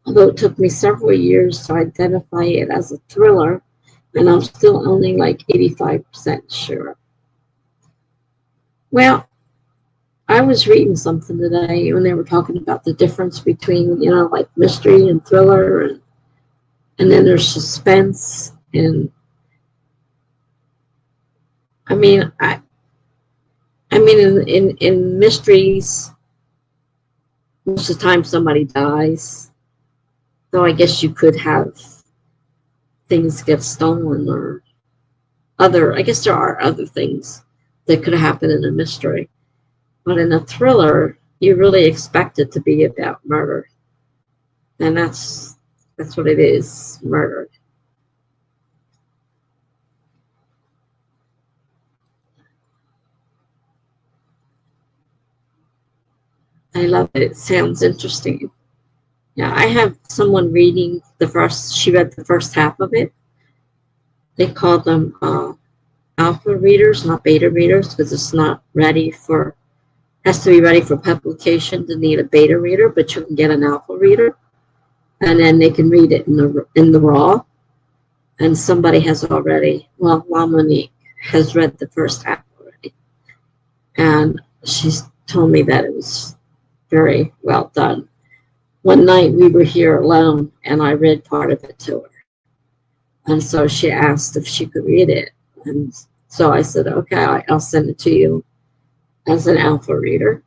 although it took me several years to identify it as a thriller, and I'm still only like 85% sure. Well, I was reading something today when they were talking about the difference between, like mystery and thriller, and then there's suspense. And I mean, in mysteries, most of the time somebody dies. Though I guess you could have things get stolen or I guess there are other things that could happen in a mystery. But in a thriller, you really expect it to be about murder. And that's what it is, murder. I love it. It sounds interesting. Yeah, I have someone reading she read the first half of it. They call them alpha readers, not beta readers, because it's not has to be ready for publication to need a beta reader, but you can get an alpha reader, and then they can read it in the raw. And somebody has already, Monique has read the first half already, and she's told me that it was very well done. One night we were here alone, and I read part of it to her, and so she asked if she could read it, and so I said, okay, I'll send it to you as an alpha reader,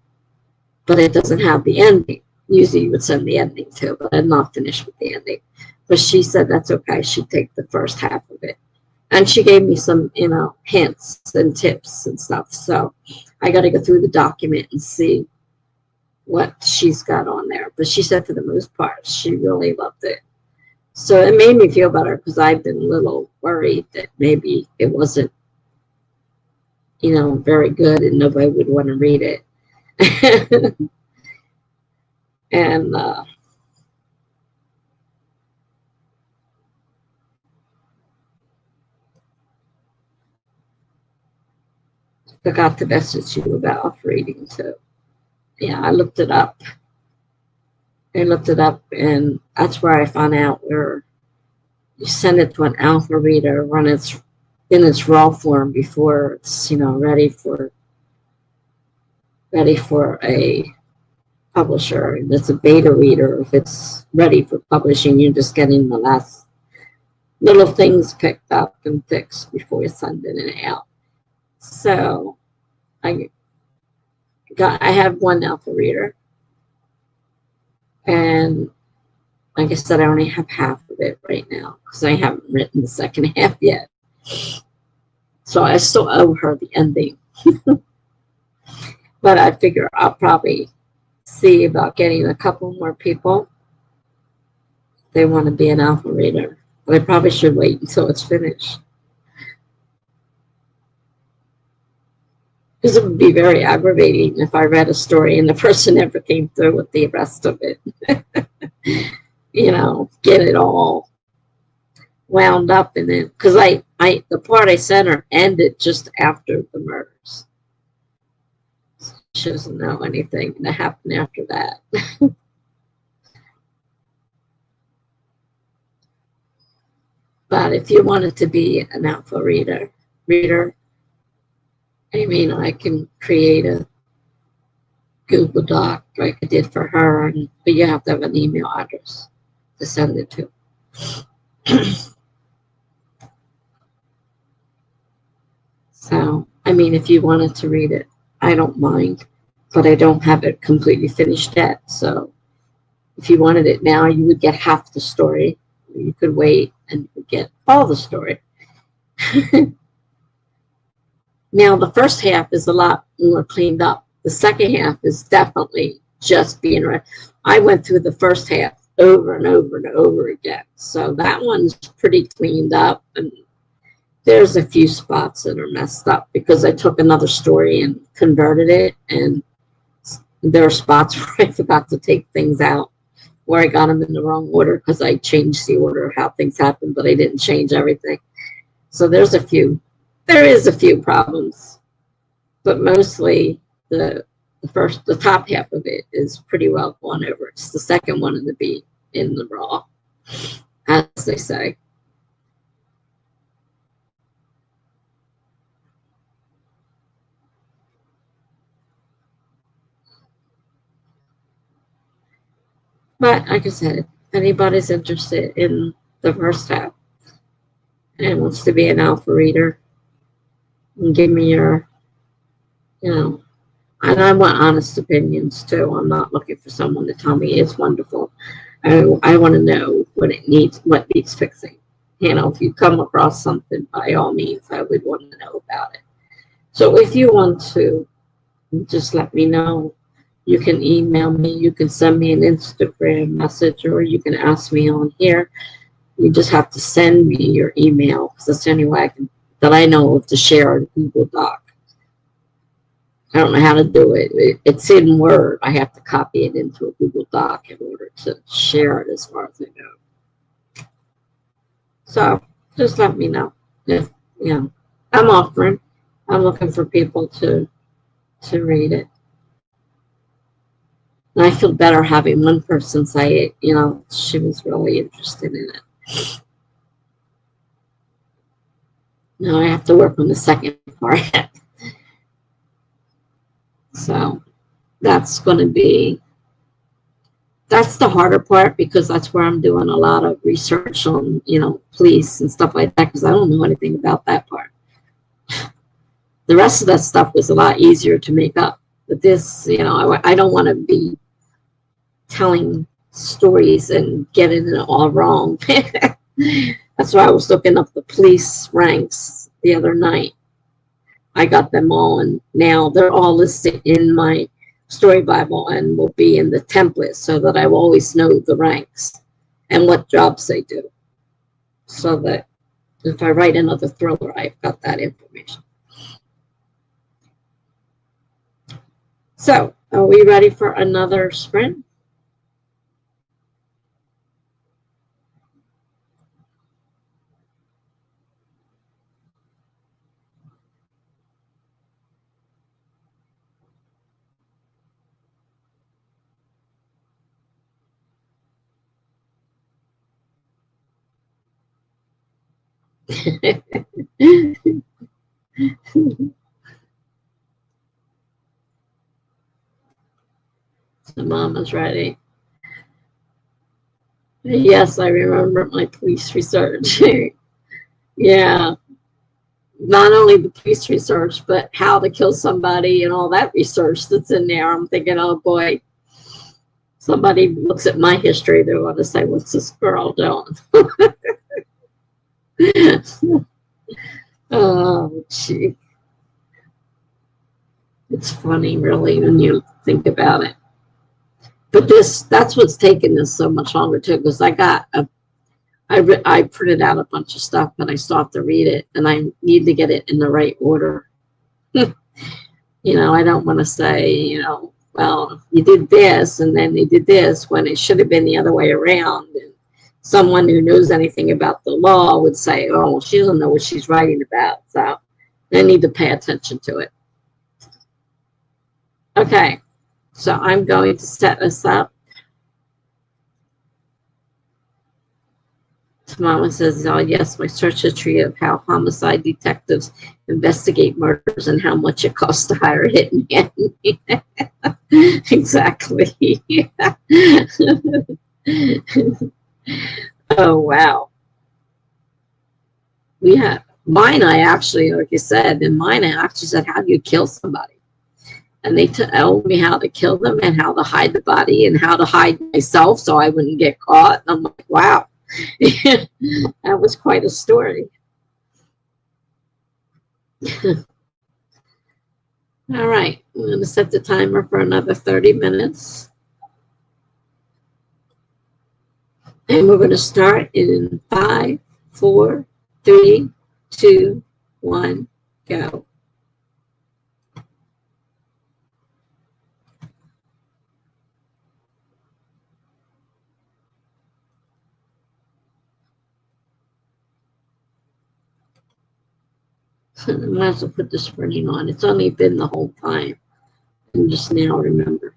but it doesn't have the ending. Usually you would send the ending too, but I'm not finished with the ending. But she said that's okay. She'd take the first half of it. And she gave me some, hints and tips and stuff. So I got to go through the document and see what she's got on there. But she said for the most part, she really loved it. So it made me feel better because I've been a little worried that maybe it wasn't, very good and nobody would want to read it. And forgot to message you about reading too. Yeah, I looked it up. And that's where I found out where you send it to an alpha reader when it's in its raw form before it's ready for a publisher. It's a beta reader. If it's ready for publishing, you're just getting the last little things picked up and fixed before you're sending it out. So I have one alpha reader, and like I said, I only have half of it right now because I haven't written the second half yet. So I still owe her the ending. But I figure I'll probably see about getting a couple more people. They want to be an alpha reader. But I probably should wait until it's finished. Because it would be very aggravating if I read a story and the person never came through with the rest of it. Get it all wound up in it. Because the part I sent her ended just after the murders. She doesn't know anything that happened after that. But if you wanted to be an alpha reader, I mean, I can create a Google Doc like I did for her, but you have to have an email address to send it to. So, I mean, if you wanted to read it, I don't mind, but I don't have it completely finished yet. So if you wanted it now, you would get half the story. You could wait and you would get all the story. Now, the first half is a lot more cleaned up. The second half is definitely just being read. I went through the first half over and over and over again. So that one's pretty cleaned up. And there's a few spots that are messed up because I took another story and converted it. And there are spots where I forgot to take things out, where I got them in the wrong order because I changed the order of how things happened, but I didn't change everything. So there is a few problems, but mostly the top half of it is pretty well gone over. It's the second one in the raw, as they say. But like I said, if anybody's interested in the first half and wants to be an alpha reader, and give me your, and I want honest opinions too. I'm not looking for someone to tell me it's wonderful. I want to know what needs fixing. If you come across something, by all means, I would want to know about it. So if you want to, just let me know. You can email me, you can send me an Instagram message, or you can ask me on here. You just have to send me your email, because that's the only way that I know of to share a Google Doc. I don't know how to do it. It's in Word. I have to copy it into a Google Doc in order to share it, as far as I know. So just let me know. If I'm offering. I'm looking for people to read it. And I feel better having one person say it. She was really interested in it. Now I have to work on the second part. So that's the harder part, because that's where I'm doing a lot of research on, police and stuff like that, because I don't know anything about that part. The rest of that stuff was a lot easier to make up. But this, I don't want to be telling stories and getting it all wrong. That's why I was looking up the police ranks the other night. I got them all, and now they're all listed in my story Bible and will be in the template, so that I will always know the ranks and what jobs they do, so that if I write another thriller, I've got that information. So, are we ready for another sprint? The mama's ready. Yes, I remember my police research. Yeah. Not only the police research, but how to kill somebody and all that research that's in there. I'm thinking, oh boy, somebody looks at my history, they want to say, what's this girl doing? Oh, gee. It's funny, really, when you think about it. But that's what's taken this so much longer, too, because I printed out a bunch of stuff, and I still have to read it, and I need to get it in the right order. I don't want to say, well, you did this, and then you did this, when it should have been the other way around. And someone who knows anything about the law would say, oh, well, she doesn't know what she's writing about. So they need to pay attention to it. Okay, so I'm going to set us up. Mama says, oh, yes, my search history of how homicide detectives investigate murders and how much it costs to hire a hitman. Exactly. Oh, wow. We have mine. I actually, like you said, in mine, I actually said, how do you kill somebody? And they told me how to kill them and how to hide the body and how to hide myself so I wouldn't get caught. And I'm like, wow, that was quite a story. All right, I'm going to set the timer for another 30 minutes. And we're going to start in 5, 4, 3, 2, 1, go. I might as well put the sprinting on. It's only been the whole time. And just now remember.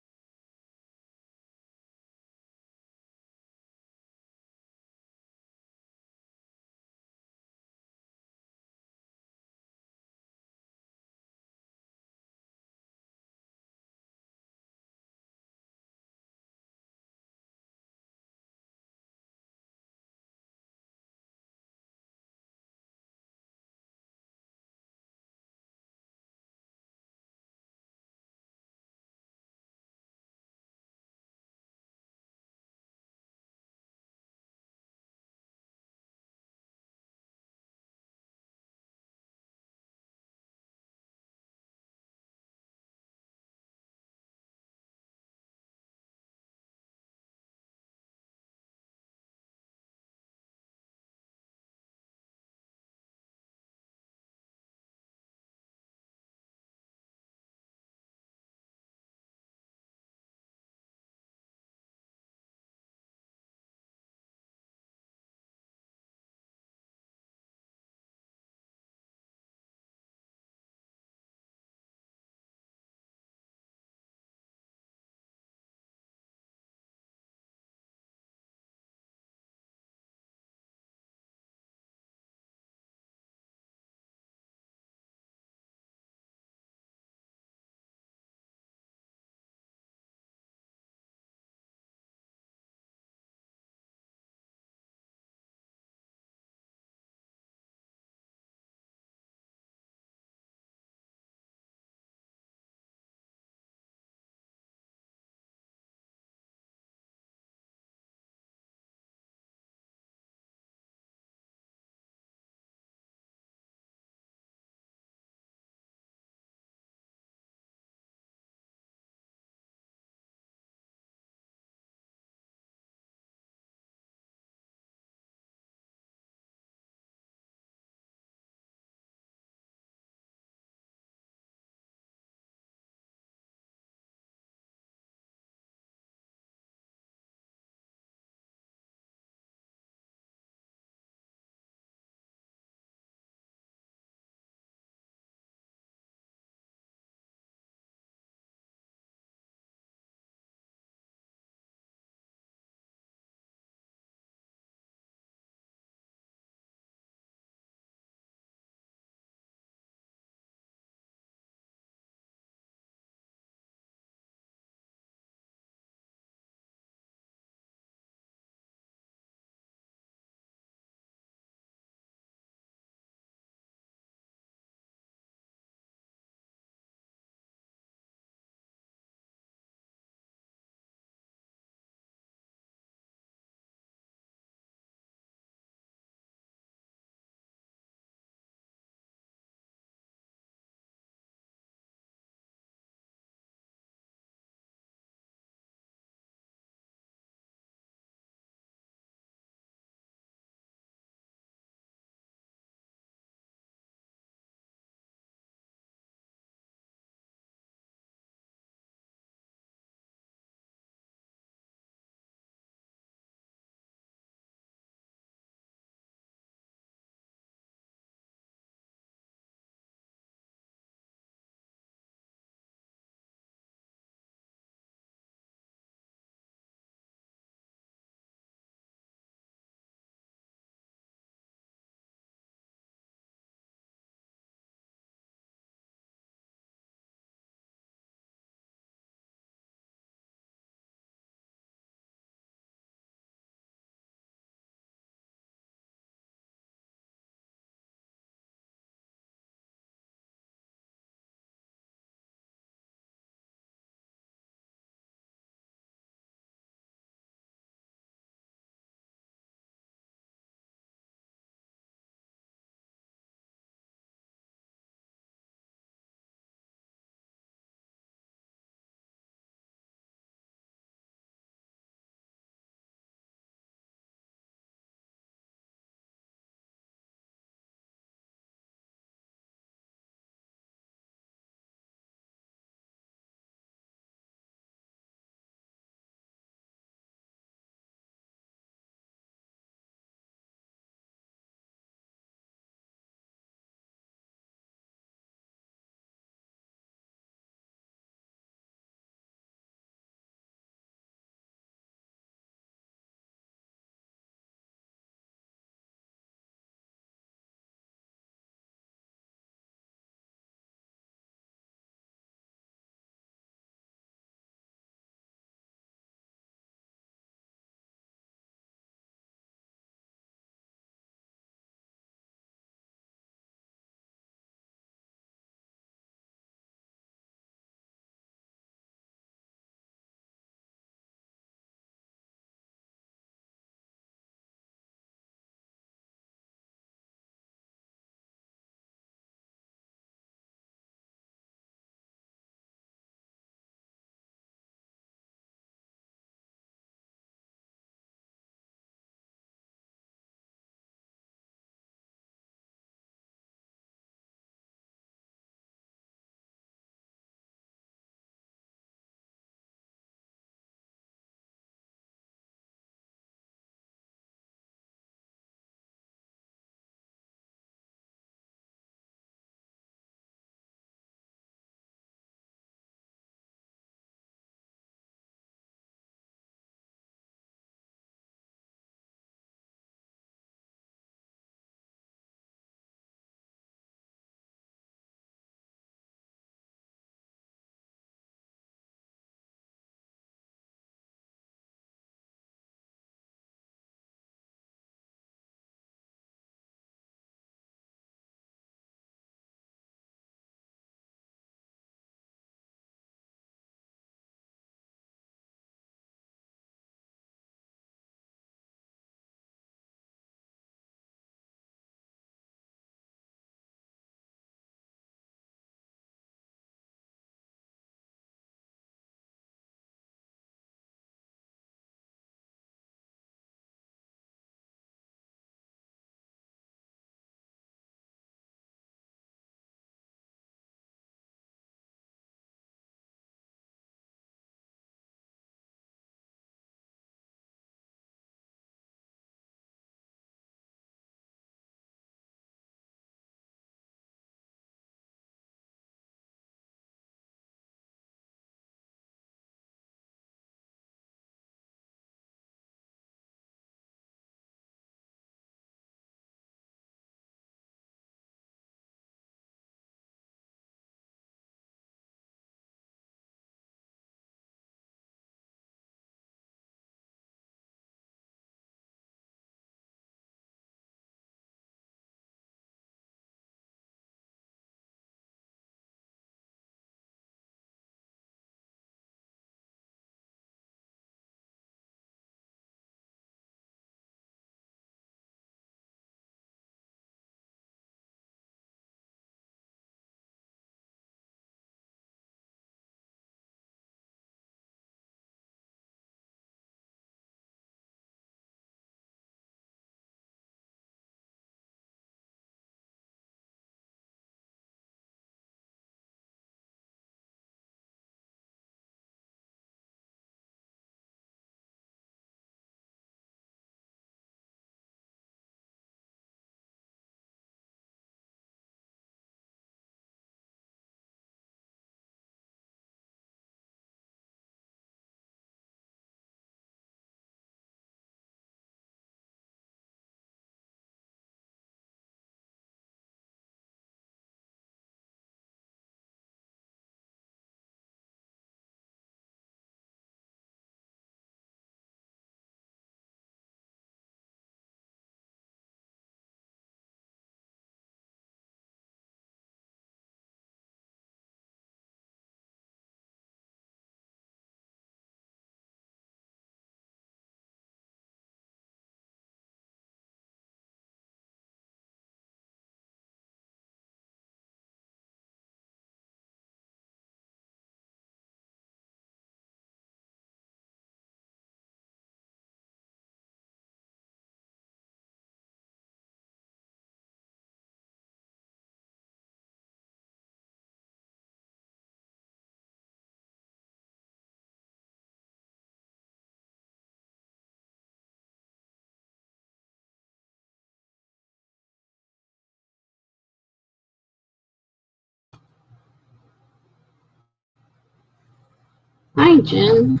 Hi, Jen.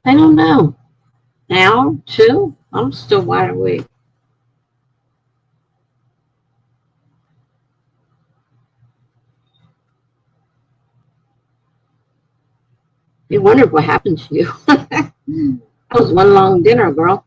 I don't know. Now, too? I'm still wide awake. You wondered what happened to you. That was one long dinner, girl.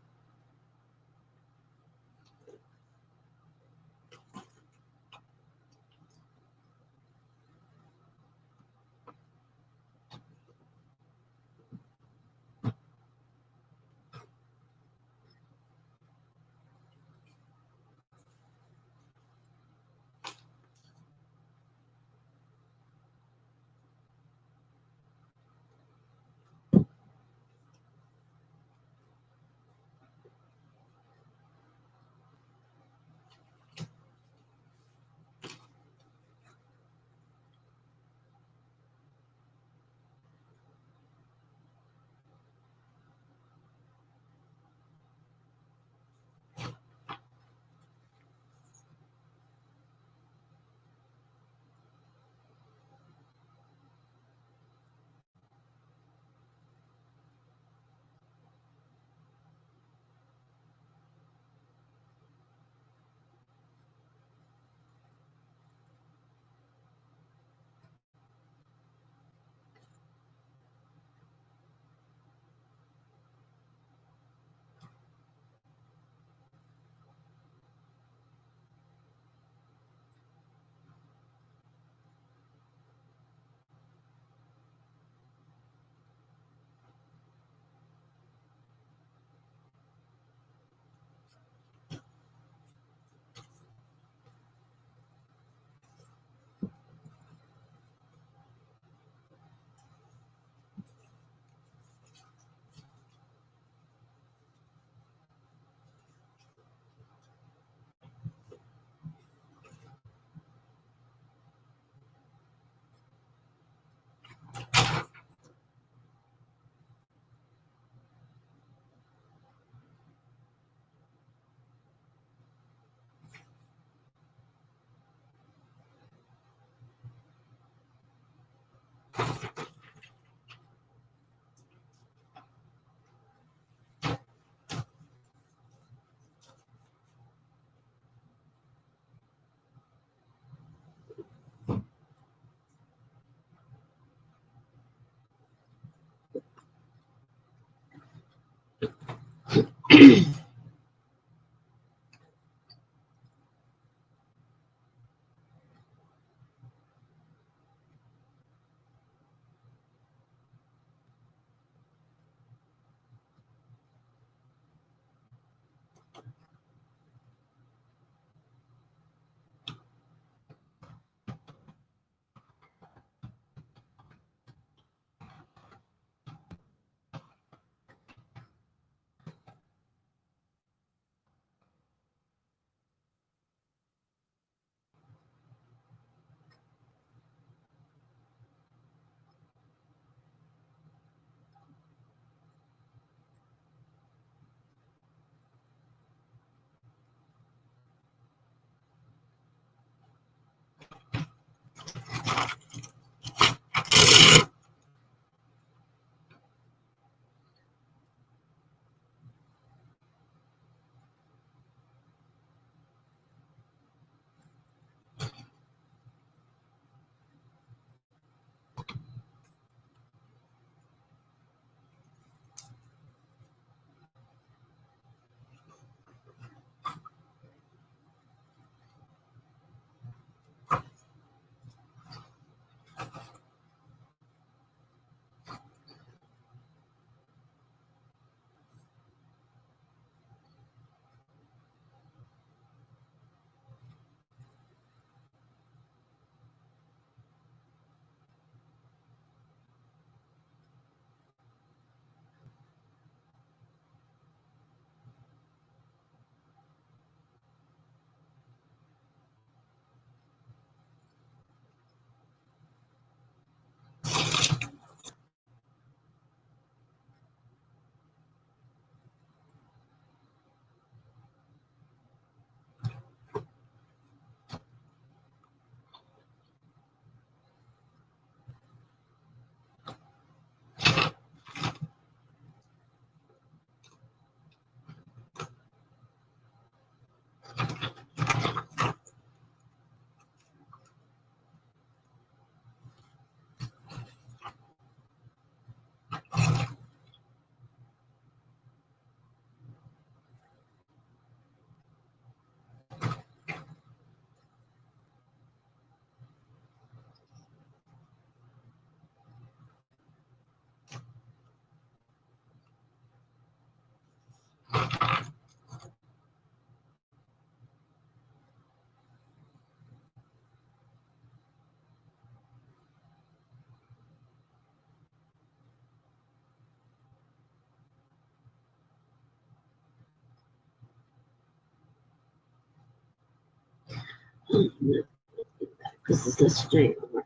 This is the straight one.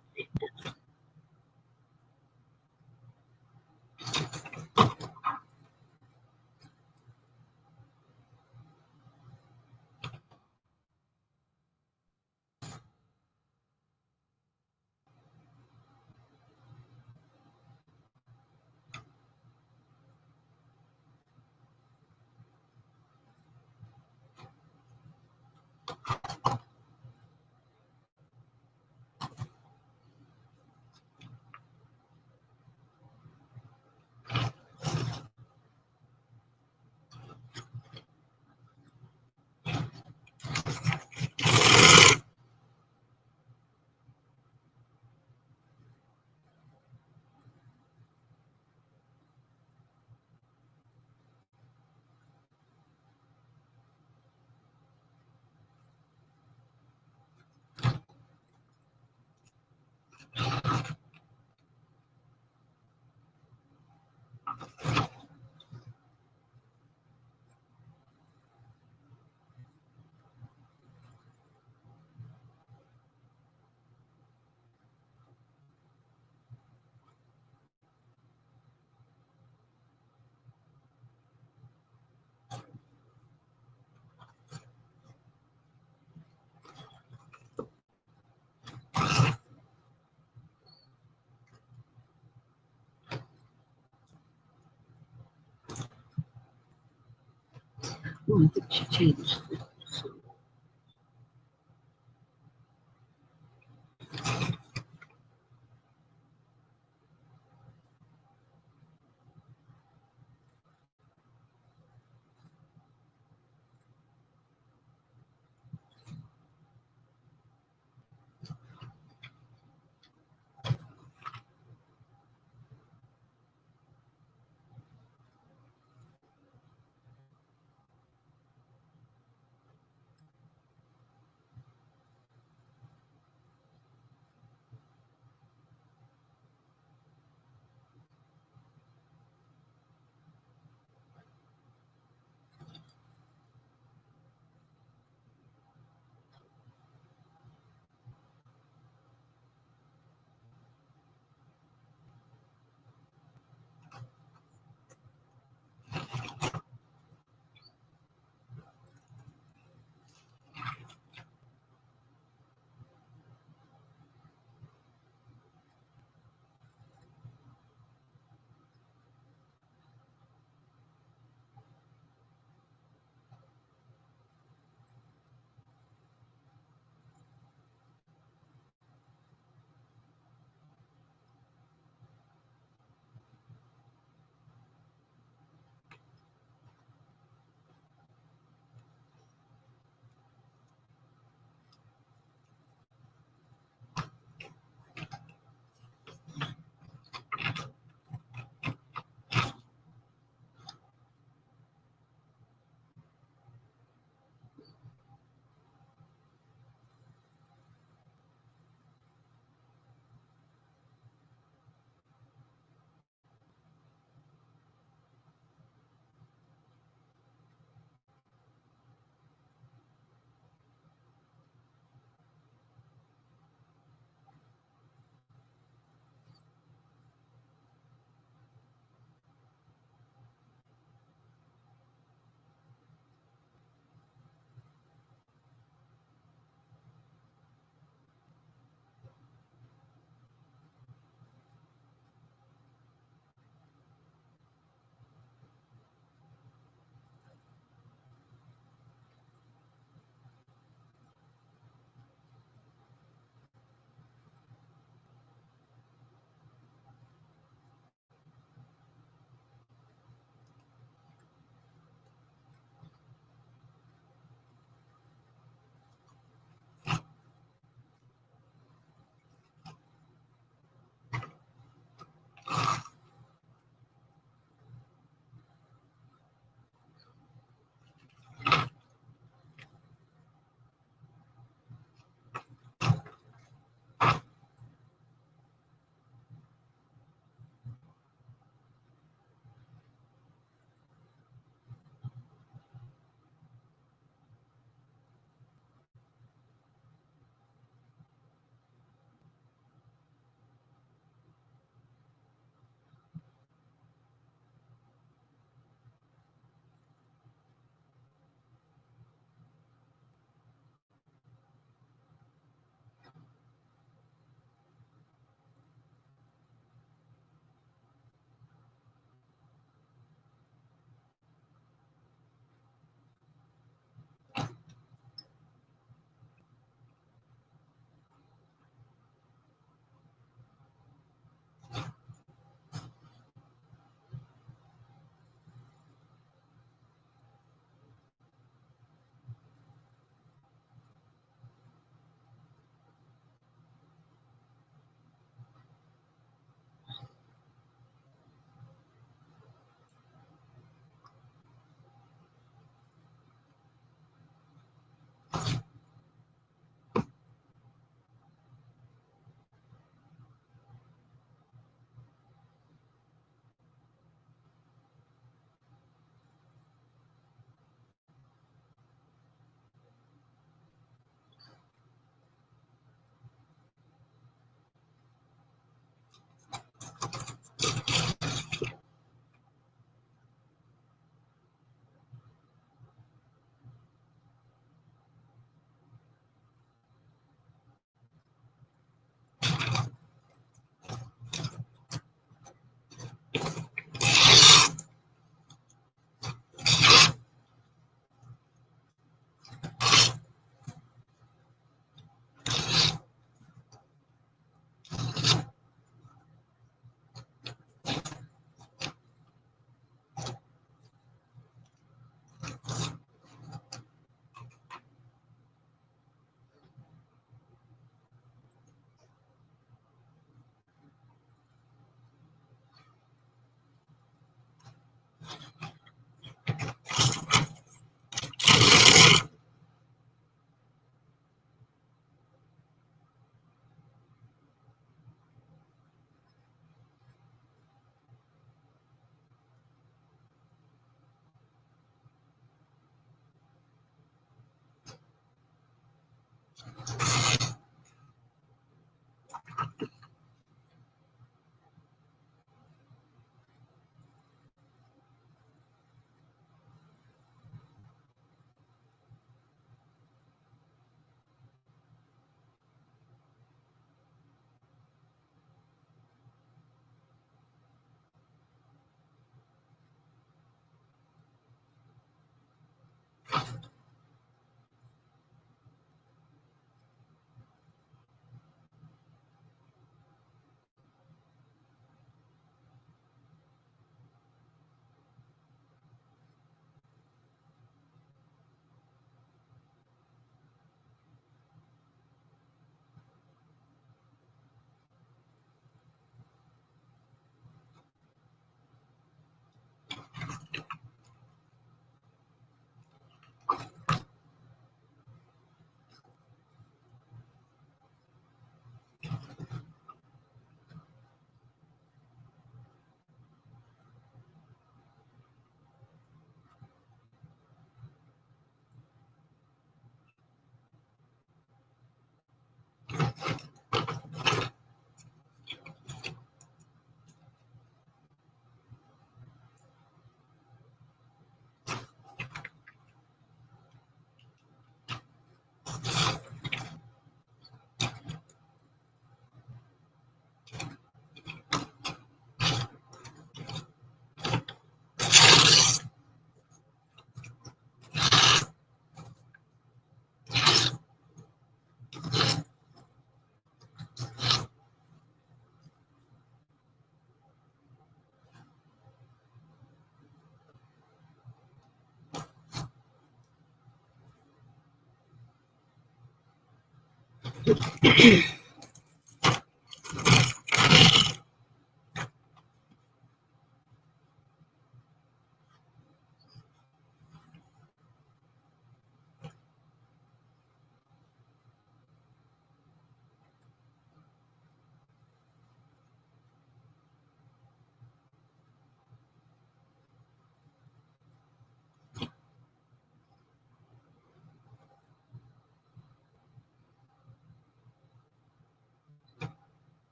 Oh, I think she changed it.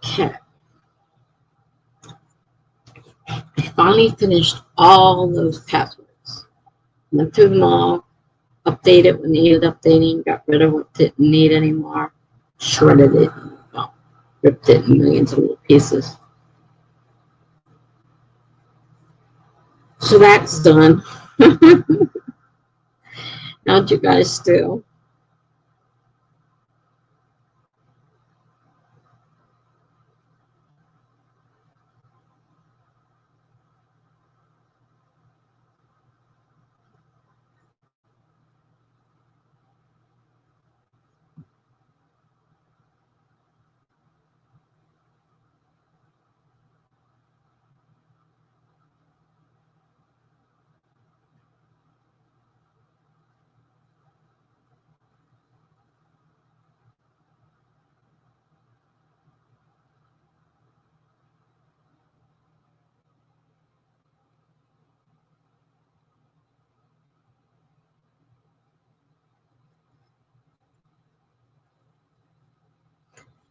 Okay. I finally finished all those passwords. Went through them all, updated what needed updating, got rid of what didn't need anymore, shredded it, well, ripped it in millions of little pieces. So that's done. How'd you guys do?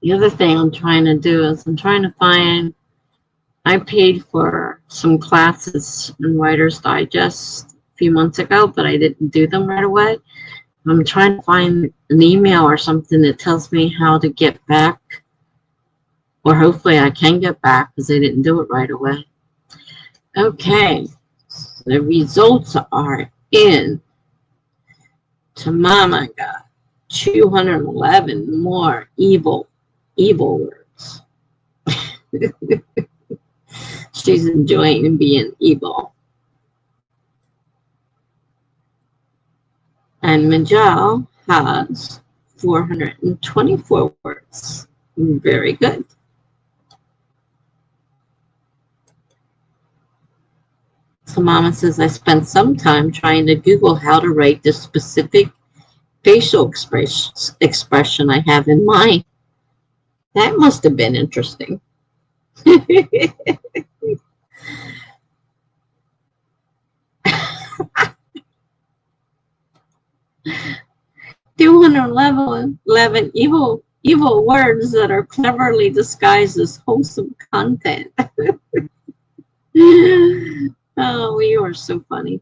The other thing I'm trying to do is I'm trying to find, I paid for some classes in Writer's Digest a few months ago, but I didn't do them right away. I'm trying to find an email or something that tells me how to get back, or hopefully I can get back because they didn't do it right away. Okay, so the results are in. To Mama got 211 more evil words. She's enjoying being evil. And Majal has 424 words. Very good. So Mama says, I spent some time trying to Google how to write the specific facial expression I have in mind. That must have been interesting. 211 evil words that are cleverly disguised as wholesome content. Oh, you are so funny.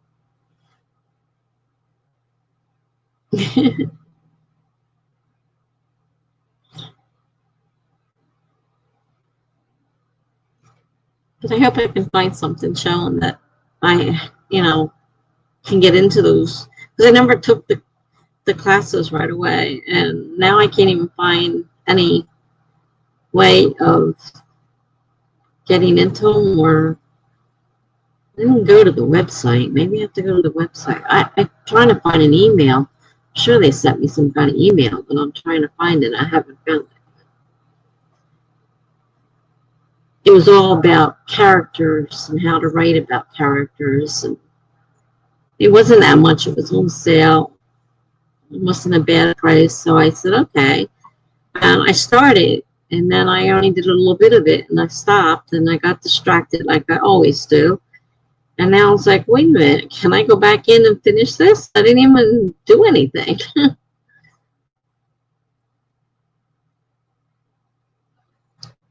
But I hope I can find something showing that I, can get into those. Because I never took the classes right away. And now I can't even find any way of getting into them, or I didn't go to the website. Maybe I have to go to the website. I'm trying to find an email. I'm sure they sent me some kind of email, but I'm trying to find it. I haven't found it. It was all about characters and how to write about characters. And it wasn't that much. It was on sale. It wasn't a bad price. So I said, okay. And I started, and then I only did a little bit of it, and I stopped, and I got distracted like I always do. And now it's like, wait a minute, can I go back in and finish this? I didn't even do anything.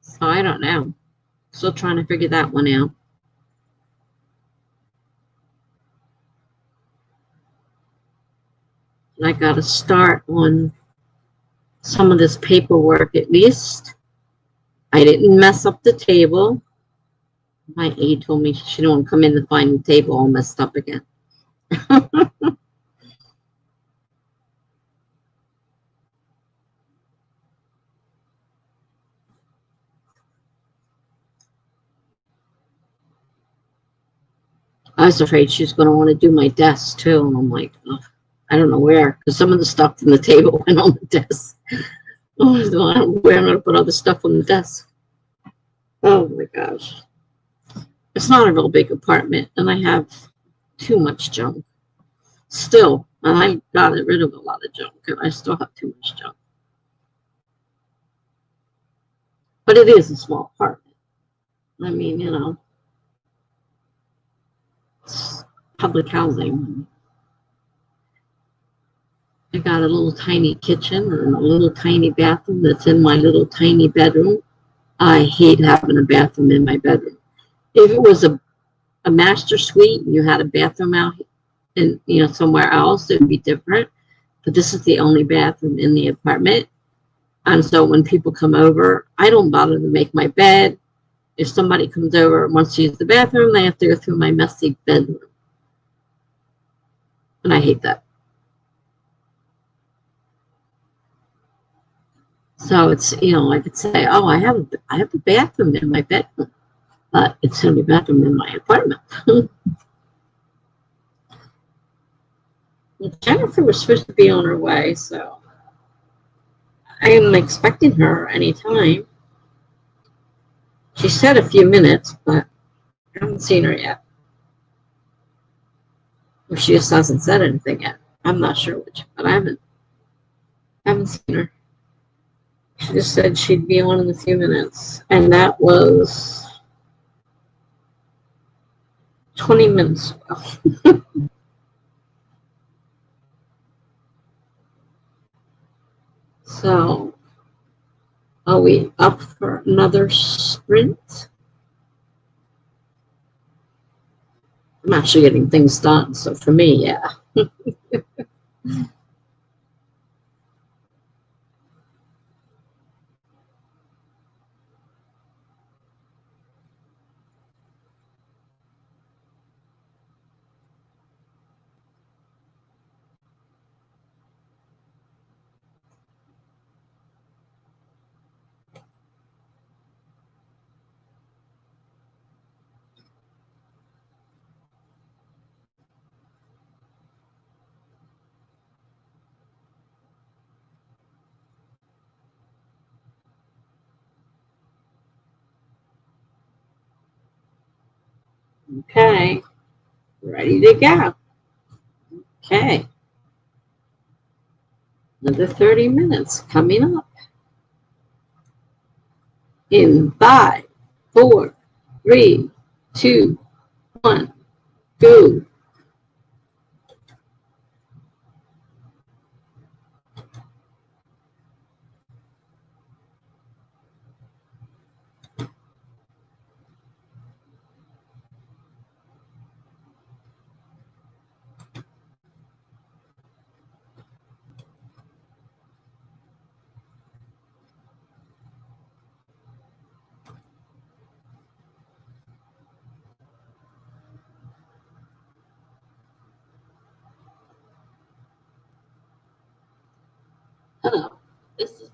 So I don't know. Still trying to figure that one out. And I got to start on some of this paperwork at least. I didn't mess up the table. My aide told me she didn't want to come in and find the table all messed up again. I was afraid she was going to want to do my desk too. And I'm like, oh, I don't know where, because some of the stuff in the table went on the desk. Oh, I don't know where I'm going to put all the stuff on the desk. Oh my gosh. It's not a real big apartment, and I have too much junk. Still, and I got rid of a lot of junk, and I still have too much junk. But it is a small apartment. I mean, it's public housing. I got a little tiny kitchen and a little tiny bathroom that's in my little tiny bedroom. I hate having a bathroom in my bedroom. If it was a master suite and you had a bathroom out in, somewhere else, it would be different. But this is the only bathroom in the apartment. And so when people come over, I don't bother to make my bed. If somebody comes over and wants to use the bathroom, they have to go through my messy bedroom. And I hate that. So it's, I could say, oh, I have a bathroom in my bedroom, but it's the only bathroom in my apartment. Jennifer was supposed to be on her way, so I am expecting her anytime. She said a few minutes, but I haven't seen her yet. Or she just hasn't said anything yet. I'm not sure which, but I haven't seen her. She just said she'd be on in a few minutes, and that was 20 minutes ago. So, are we up for another sprint? I'm actually getting things done, so for me, yeah. Okay, ready to go. Okay, another 30 minutes coming up. In 5, 4, 3, 2, 1, go. Oh, this is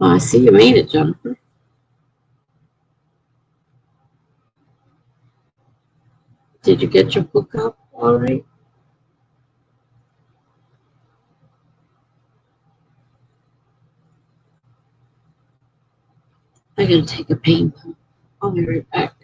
Oh, I see you made it, Jennifer. Did you get your book up all right? I'm going to take a pain pill. I'll be right back.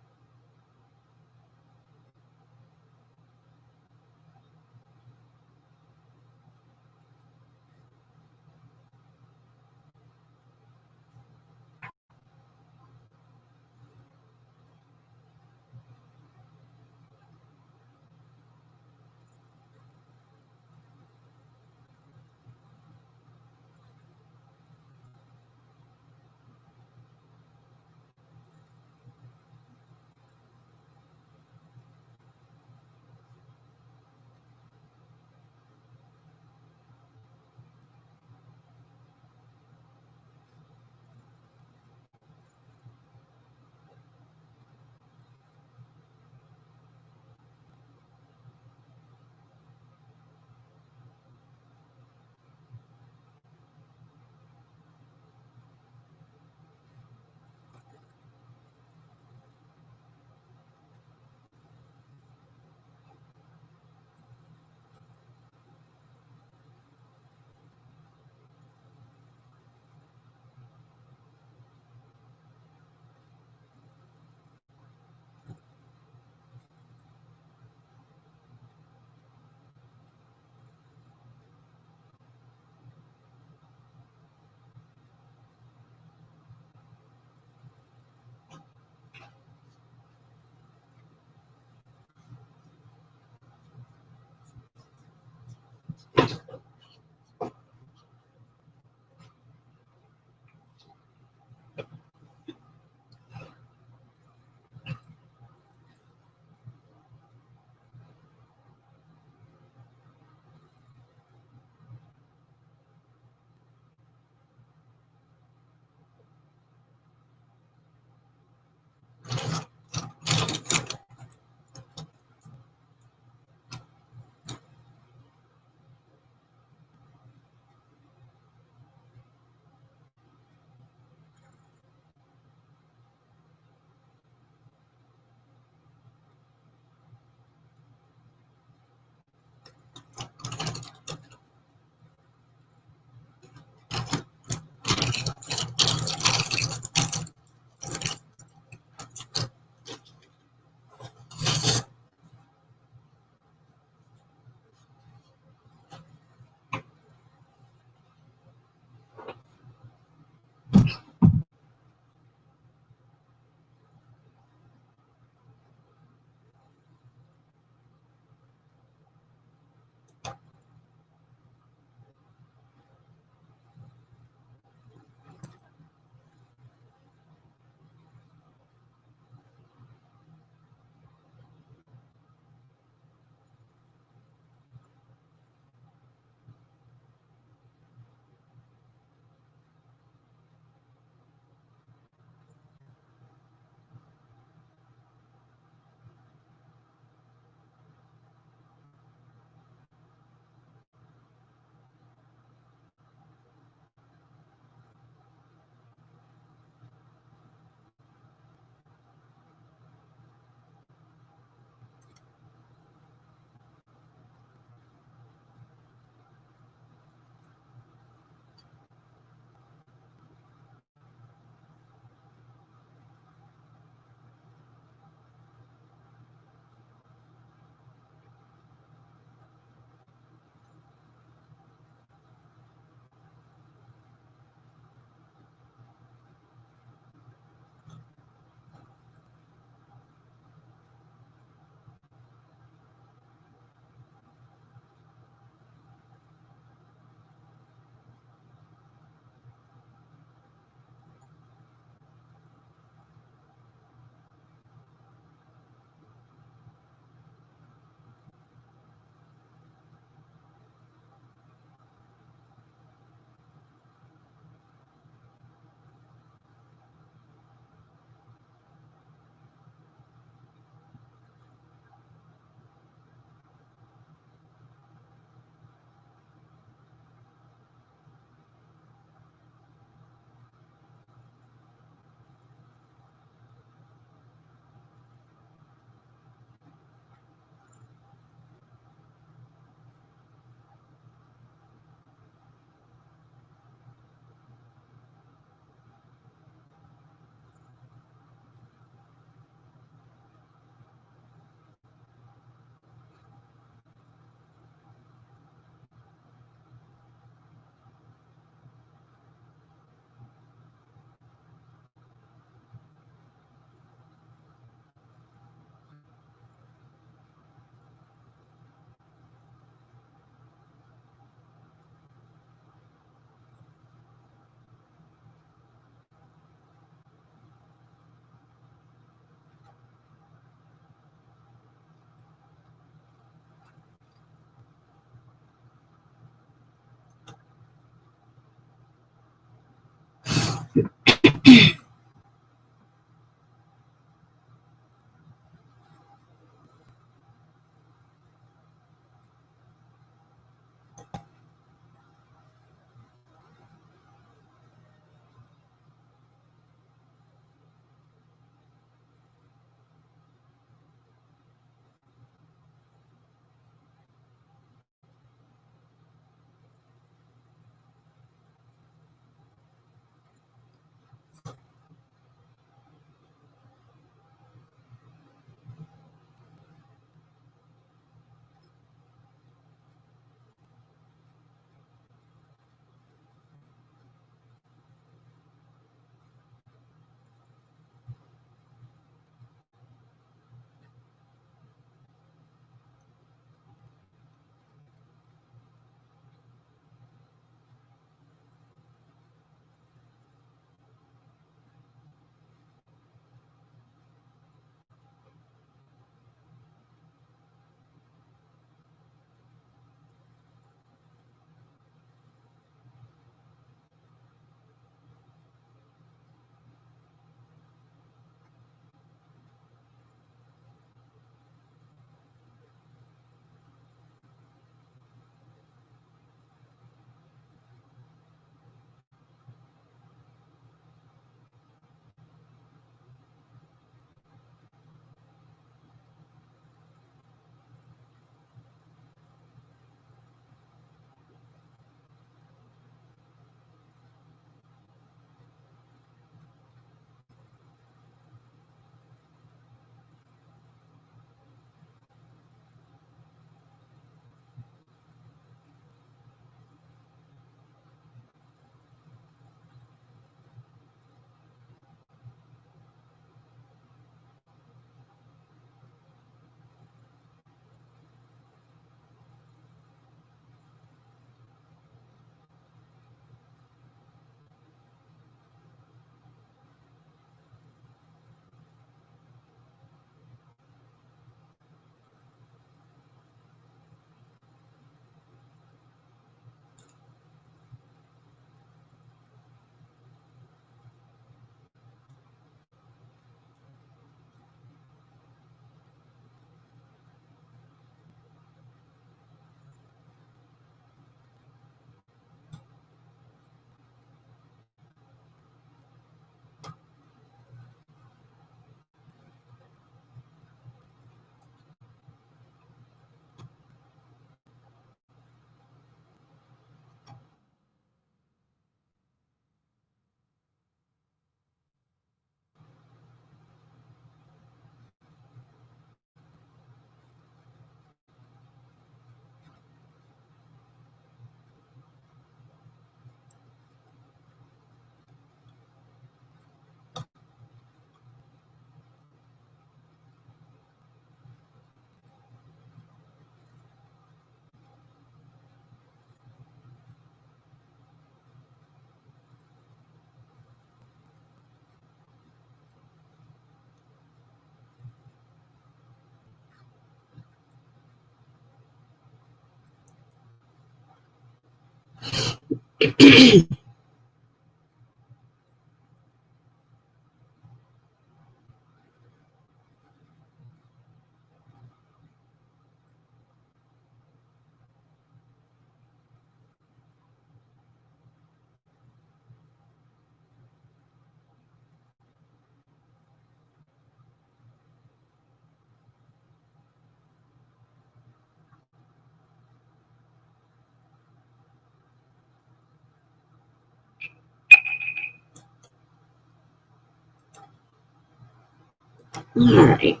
All right.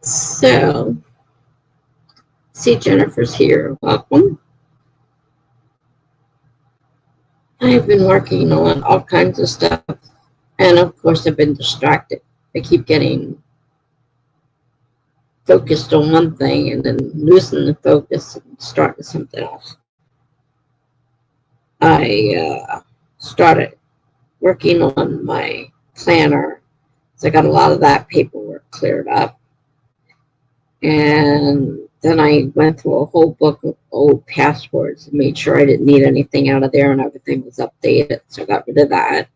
So, see, Jennifer's here. Welcome. I've been working on all kinds of stuff. And of course, I've been distracted. I keep getting focused on one thing and then losing the focus and starting something else. I started working on my planner. So I got a lot of that paperwork cleared up. And then I went through a whole book of old passwords and made sure I didn't need anything out of there and everything was updated. So I got rid of that.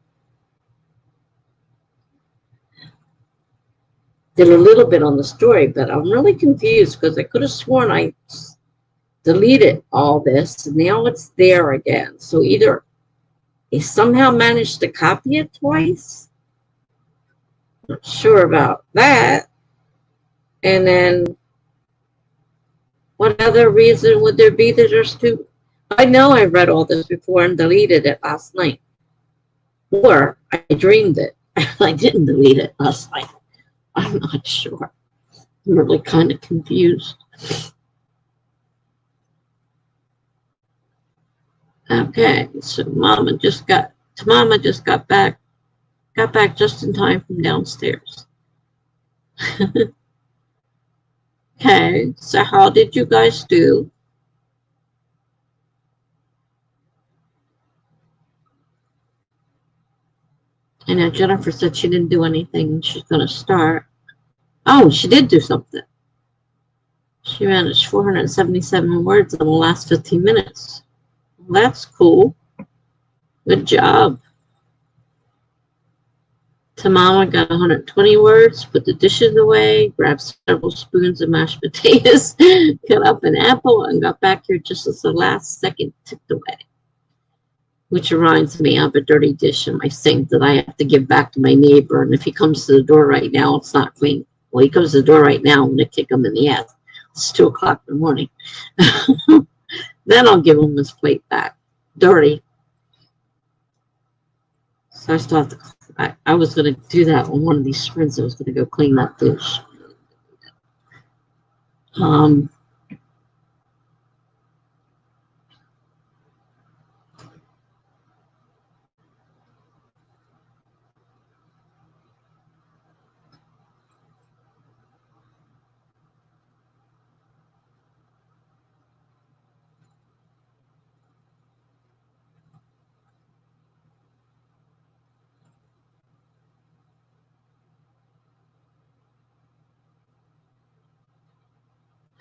Did a little bit on the story, but I'm really confused because I could have sworn I deleted all this and now it's there again. So either he somehow managed to copy it twice. Not sure about that. And then what other reason would there be that there's two? I know I read all this before and deleted it last night. Or I dreamed it. I didn't delete it last night. I'm not sure. I'm really kind of confused. Okay, so Mama just got back. Got back just in time from downstairs. Okay, so how did you guys do? I know Jennifer said she didn't do anything. She's going to start. Oh, she did do something. She managed 477 words in the last 15 minutes. Well, that's cool. Good job. Tamama got 120 words, put the dishes away, grabbed several spoons of mashed potatoes, cut up an apple, and got back here just as the last second ticked away. Which reminds me of a dirty dish in my sink that I have to give back to my neighbor. And if he comes to the door right now, it's not clean. Well, he comes to the door right now, I'm going to kick him in the ass. It's 2 o'clock in the morning. Then I'll give him his plate back. Dirty. So I still have to, I was going to do that on one of these sprints. I was going to go clean that dish.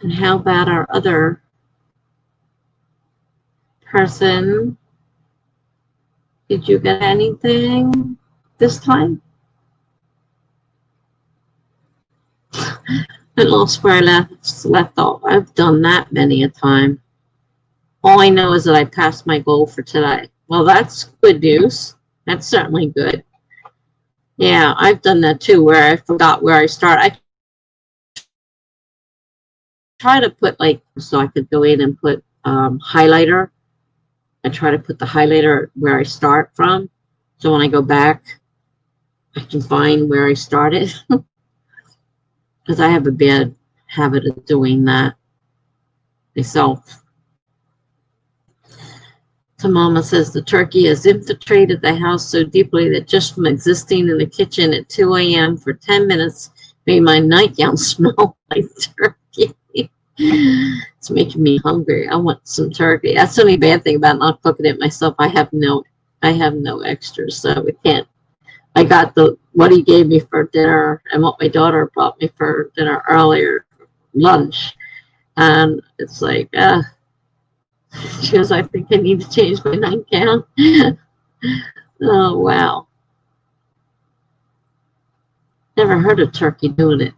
And how about our other person? Did you get anything this time? I lost where I left off. I've done that many a time. All I know is that I passed my goal for today. Well, that's good news. That's certainly good. Yeah, I've done that too, where I forgot where I start. I try to put so I could go in and put highlighter. I try to put the highlighter where I start from. So when I go back, I can find where I started. Because I have a bad habit of doing that myself. Tamama says the turkey has infiltrated the house so deeply that just from existing in the kitchen at 2 a.m. for 10 minutes made my nightgown smell like turkey. It's making me hungry. I want some turkey. That's the only bad thing about not cooking it myself. I have no extras, so we can't. I got what he gave me for dinner and what my daughter brought me for dinner earlier, lunch, and it's like, she goes, I think I need to change my nightgown. Oh wow! Never heard of turkey doing it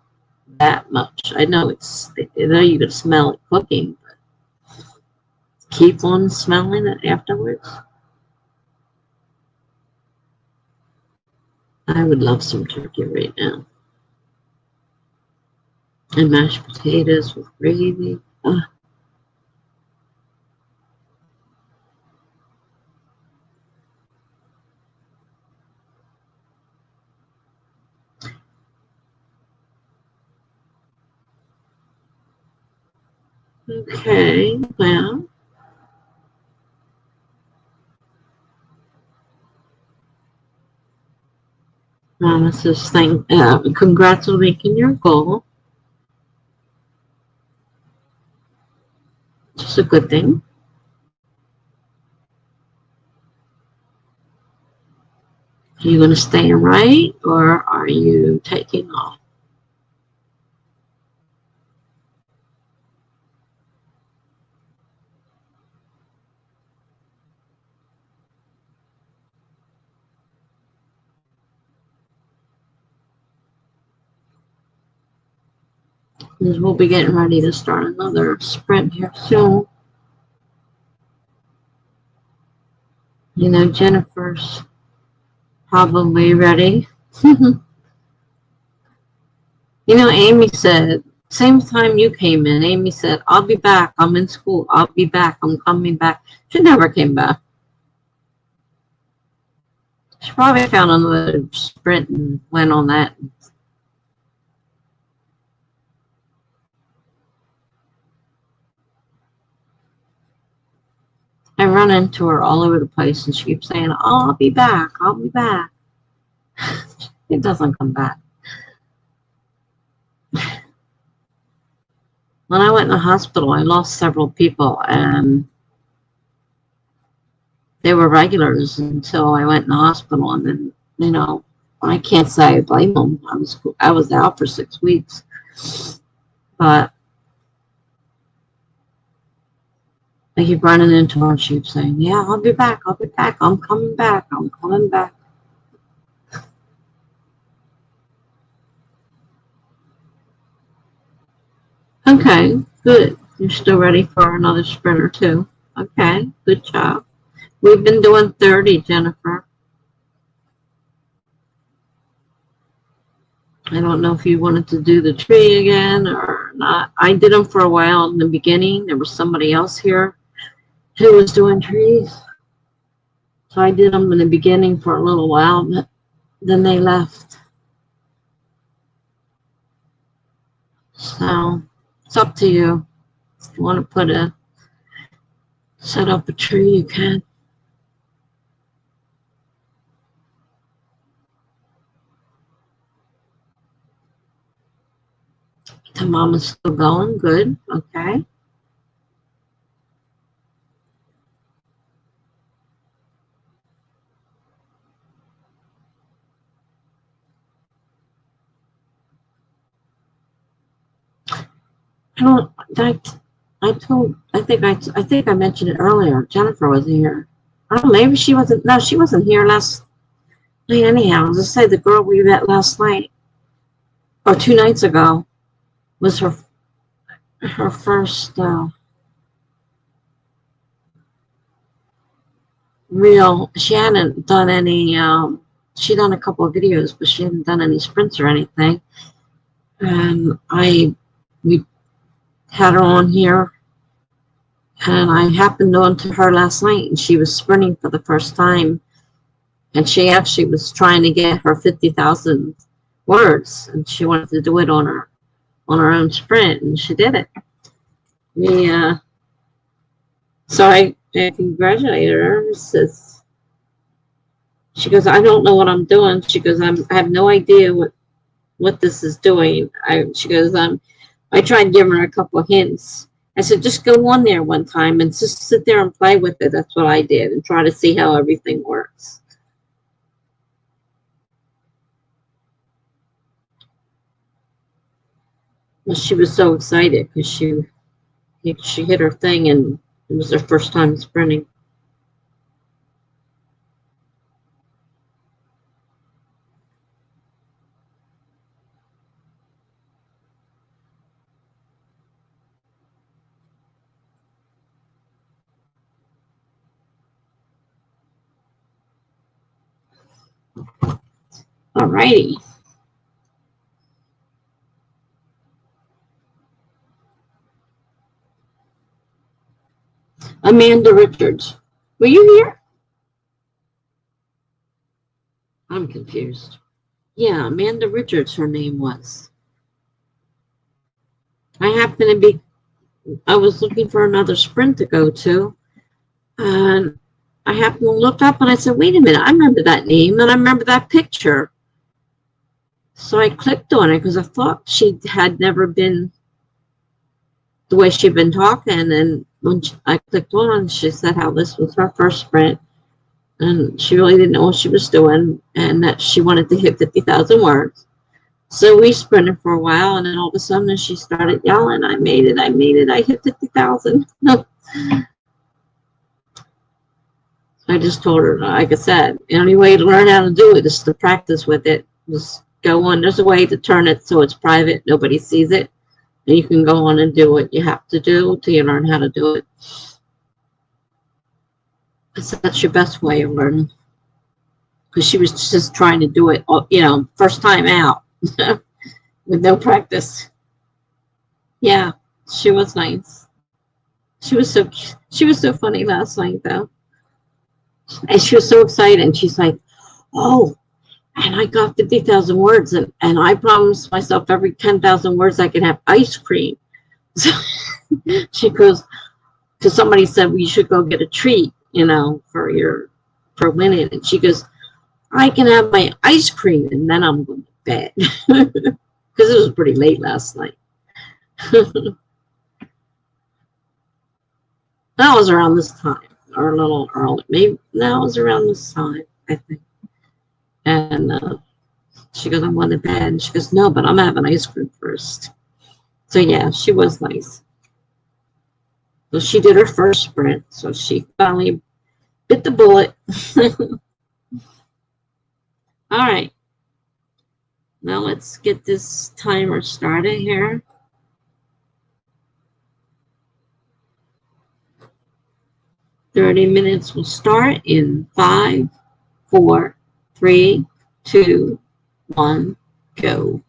that much. I know you can smell it cooking, but keep on smelling it afterwards. I would love some turkey right now. And mashed potatoes with gravy. Okay, well. Mama says, congrats on making your goal. It's a good thing. Are you going to stay and write, or are you taking off? Because we'll be getting ready to start another sprint here soon. You know, Jennifer's probably ready. You know, Amy said, same time you came in, Amy said, I'll be back. I'm in school. I'll be back. I'm coming back. She never came back. She probably found another sprint and went on that. I run into her all over the place, and she keeps saying, oh, I'll be back. I'll be back. It doesn't come back. When I went in the hospital, I lost several people, and they were regulars until I went in the hospital. And then, you know, I can't say I blame them. I was out for 6 weeks. But I keep running into her, and she keeps saying, yeah, I'll be back. I'll be back. I'm coming back. I'm coming back. Okay, good. You're still ready for another sprint or two. Okay, good job. We've been doing 30, Jennifer. I don't know if you wanted to do the tree again or not. I did them for a while in the beginning. There was somebody else here who was doing trees. So I did them in the beginning for a little while, but then they left. So it's up to you. If you want to set up a tree, you can. The mama's still going. Good. Okay. I think I mentioned it earlier. Jennifer was here. Oh, maybe she wasn't. No, she wasn't here last night anyhow. I was just say the girl we met last night or 2 nights ago was her first real. She hadn't done any. She done a couple of videos, but she hadn't done any sprints or anything. And we had her on here. And I happened on to her last night, and she was sprinting for the first time. And she actually was trying to get her 50,000 words, and she wanted to do it on her own sprint, and she did it. Yeah. So I congratulated her. She goes, I don't know what I'm doing. She goes, I have no idea what this is doing. She goes, I tried giving her a couple of hints. I said, just go on there one time and just sit there and play with it. That's what I did, and try to see how everything works. Well, she was so excited because she hit her thing, and it was her first time sprinting. All righty. Amanda Richards. Were you here? I'm confused. Yeah, Amanda Richards, her name was. I was looking for another sprint to go to, and I happened to look up, and I said, wait a minute, I remember that name, and I remember that picture. So I clicked on it because I thought she had never been the way she'd been talking, and when I clicked on, she said how this was her first sprint, and she really didn't know what she was doing, and that she wanted to hit 50,000 words. So we sprinted for a while, and then all of a sudden she started yelling, I made it, I hit 50,000. I just told her, like I said, the only way to learn how to do it is to practice with it. Just go on. There's a way to turn it so it's private, nobody sees it, And you can go on and do what you have to do till you learn how to do it. Because that's your best way of learning. Because she was just trying to do it, you know, first time out with no practice. Yeah, she was nice. She was so funny last night though. And she was so excited. And she's like, oh, and I got 50,000 words. And I promised myself every 10,000 words I could have ice cream. So she goes, because somebody said we should go get a treat, you know, for winning. And she goes, I can have my ice cream and then I'm going to bed. Because it was pretty late last night. That was around this time, or a little early. Maybe that was around this time, I think. And she goes, I'm going to bed. And she goes, no, but I'm having ice cream first. So yeah, she was nice. So she did her first sprint. So she finally bit the bullet. All right. Now let's get this timer started here. .30 minutes will start in 5, 4, 3, 2, 1, go.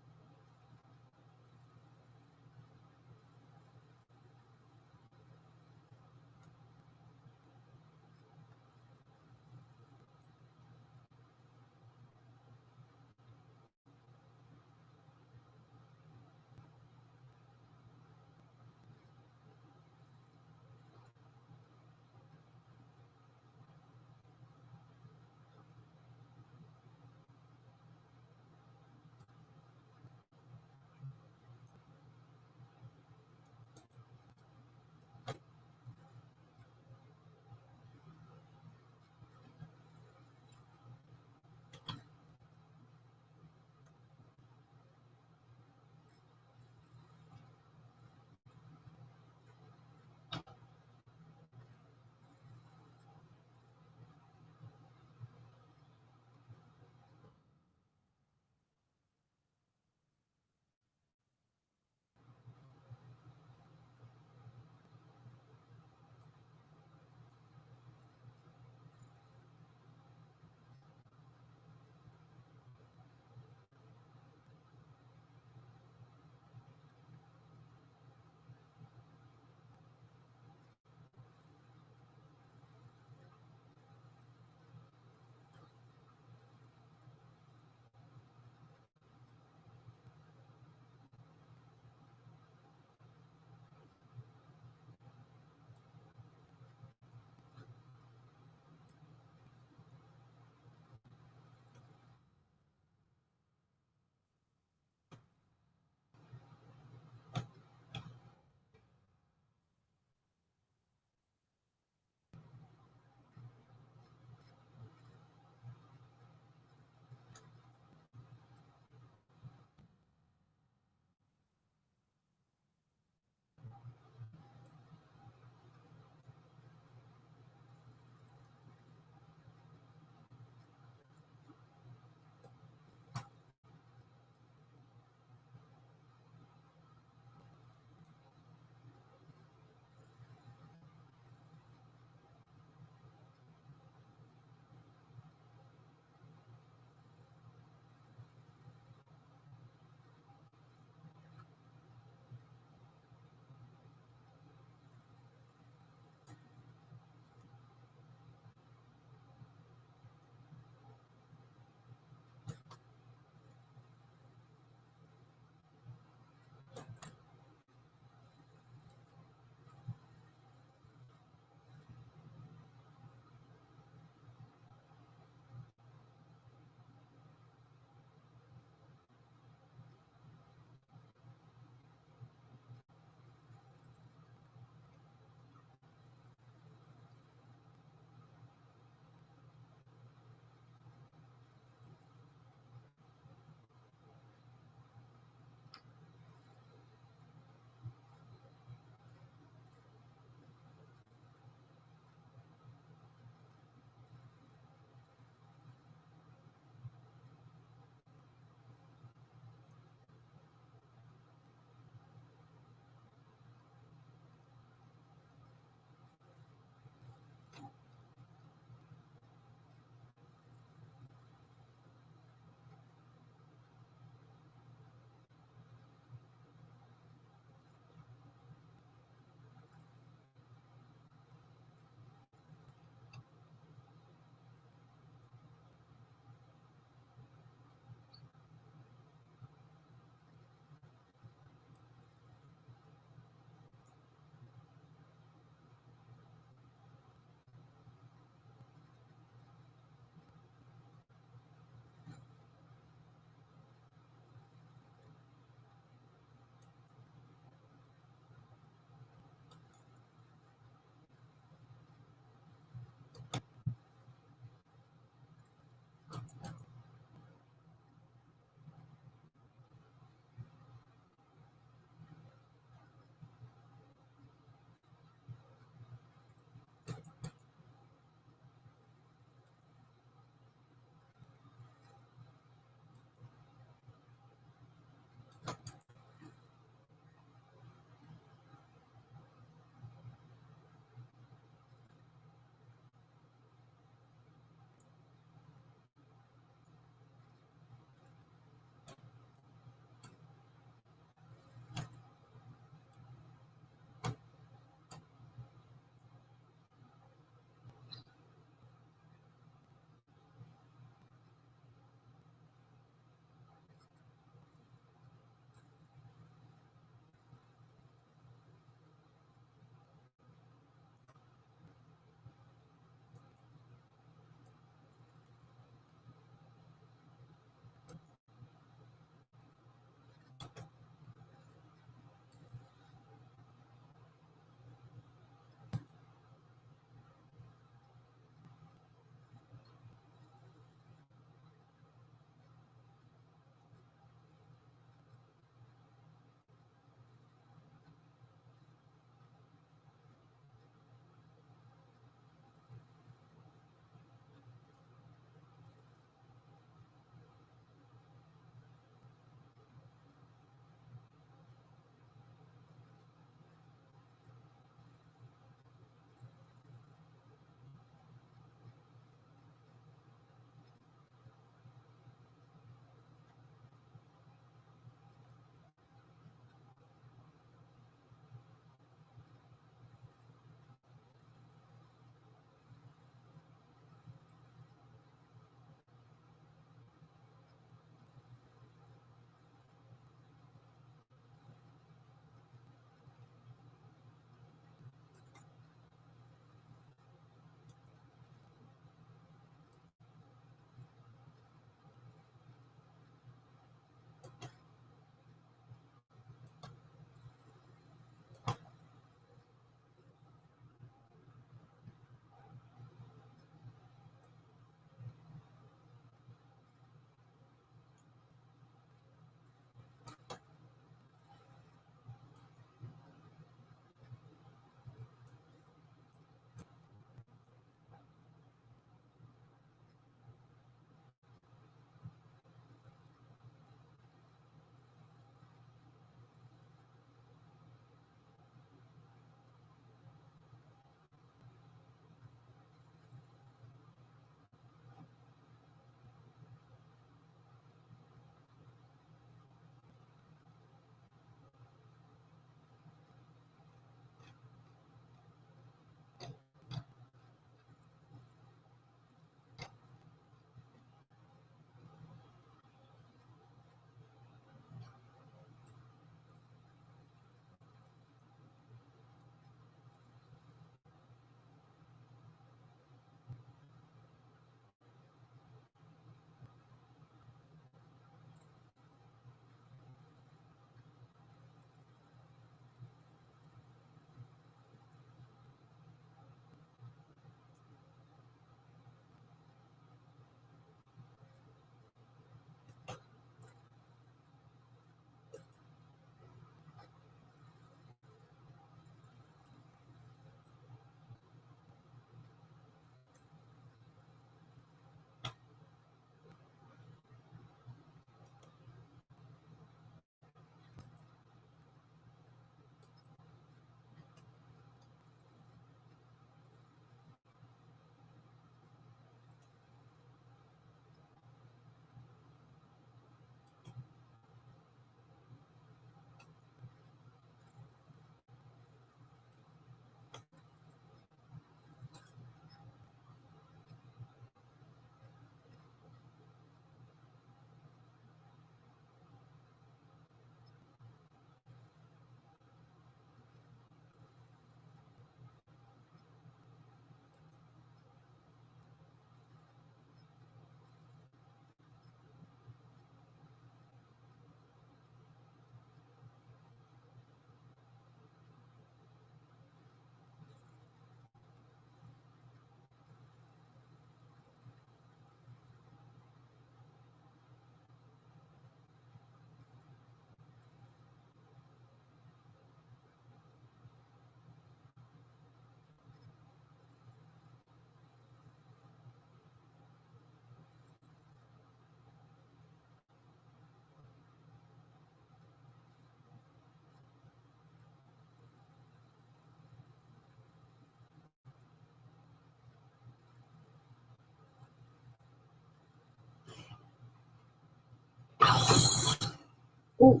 Ooh.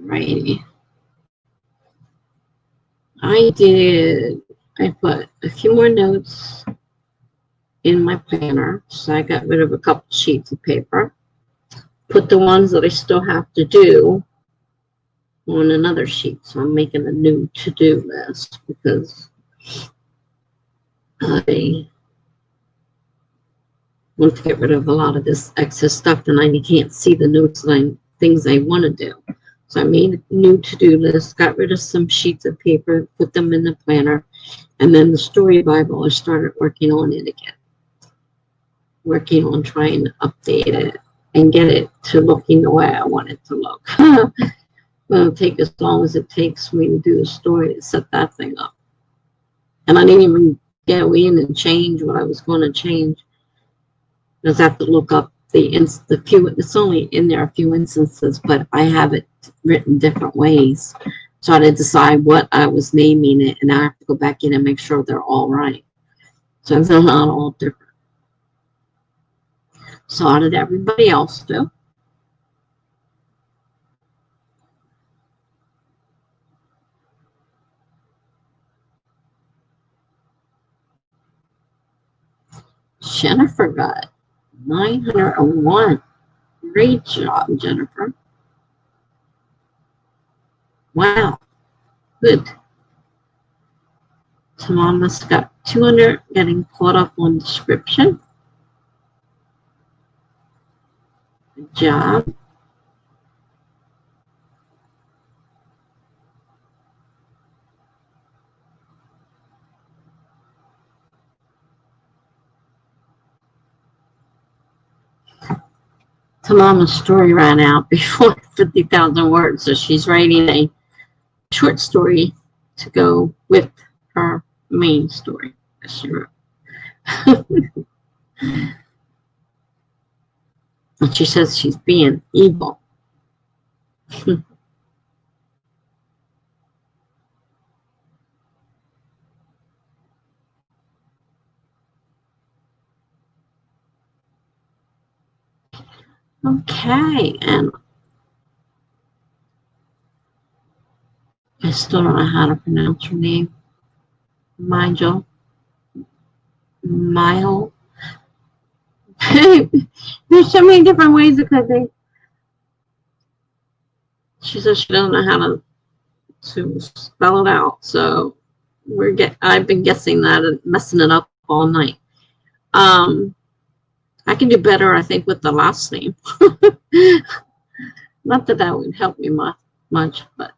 Righty. I put a few more notes in my planner. So I got rid of a couple sheets of paper. Put the ones that I still have to do on another sheet. So I'm making a new to-do list because I want to get rid of a lot of this excess stuff, and I can't see the notes and things I want to do. So I made a new to-do list, got rid of some sheets of paper, put them in the planner, and then the story Bible, I started working on it again. Working on trying to update it and get it to looking the way I want it to look. It'll take as long as it takes for me to do the story to set that thing up. And I didn't even go in and change what I was going to change. Because I have to look up the few, it's only in there a few instances, but I have it written different ways. So I had to decide what I was naming it, and I have to go back in and make sure they're all right. So it's not all different. So how did everybody else do? Jennifer got 901. Great job, Jennifer. Wow, good. Tamama's got 200, getting caught up on description. Good job. Tamama's story ran out before 50,000 words, so she's writing a short story to go with her main story that she wrote. And she says she's being evil. Okay, and I still don't know how to pronounce her name. Mile. There's so many different ways it could be. She says she doesn't know how to spell it out, so I've been guessing that and messing it up all night. I can do better, I think, with the last name. Not that that would help me much, but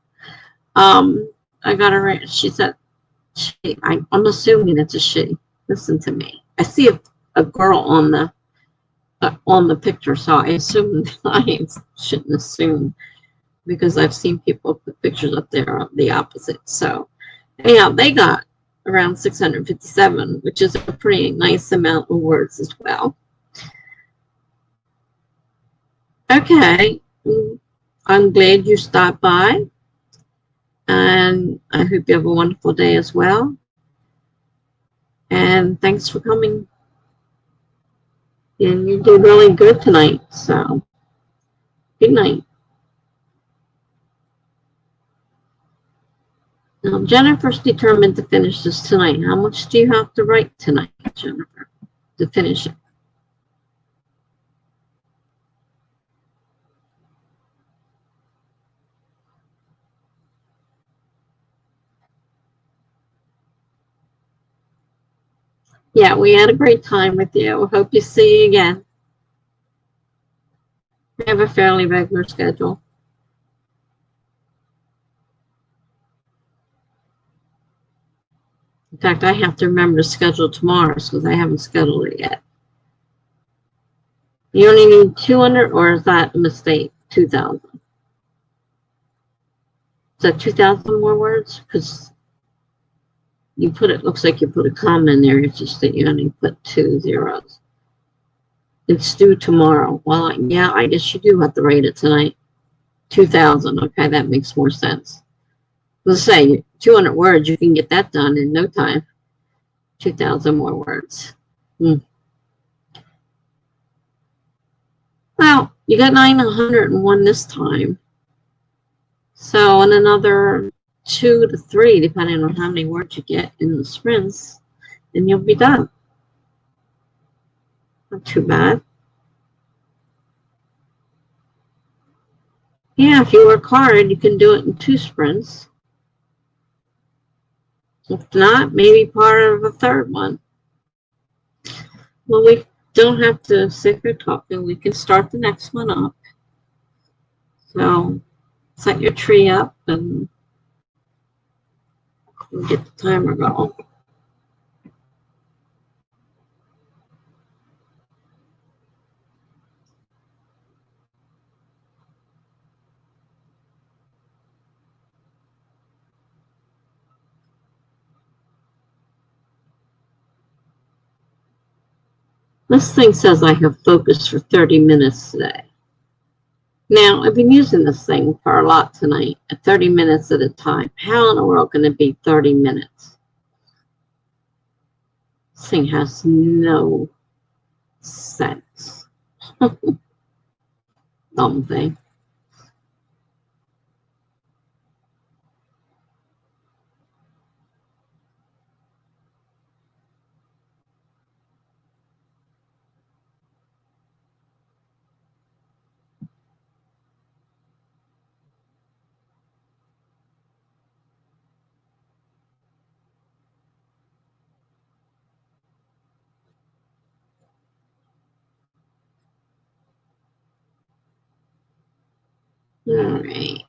I got her right. She said, I'm assuming it's a she. Listen to me. I see a girl on the picture, so I assume I shouldn't assume because I've seen people put pictures up there of the opposite. So, anyhow, they got around 657, which is a pretty nice amount of words as well. Okay, I'm glad you stopped by, and I hope you have a wonderful day as well. And thanks for coming. And you did really good tonight, so good night. Now, Jennifer's determined to finish this tonight. How much do you have to write tonight, Jennifer, to finish it? Yeah, we had a great time with you. Hope you see you again. We have a fairly regular schedule. In fact, I have to remember to schedule tomorrow's because I haven't scheduled it yet. You only need 200, or is that a mistake? 2,000. Is that 2,000 more words? Because you put it, looks like you put a comma in there. It's just that you only put 2 zeros. It's due tomorrow. Well, yeah, I guess you do have to write it tonight. 2,000. Okay, that makes more sense. Let's say 200 words, you can get that done in no time. 2,000 more words. Well, you got 901 this time. So in another 2 to 3, depending on how many words you get in the sprints, and you'll be done. Not too bad. Yeah, if you work hard, you can do it in 2 sprints. If not, maybe part of a third one. Well, we don't have to sit here talking. We can start the next one up. So set your tree up and get the timer going. This thing says I have focus for 30 minutes today. Now, I've been using this thing for a lot tonight, at 30 minutes at a time. How in the world can it be 30 minutes? This thing has no sense. Dumb thing. All right.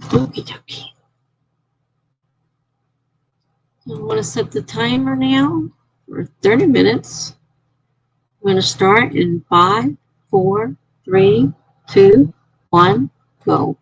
Okie dokie. I want to set the timer now for 30 minutes. I'm going to start in 5, 4, 3, 2, 1, go.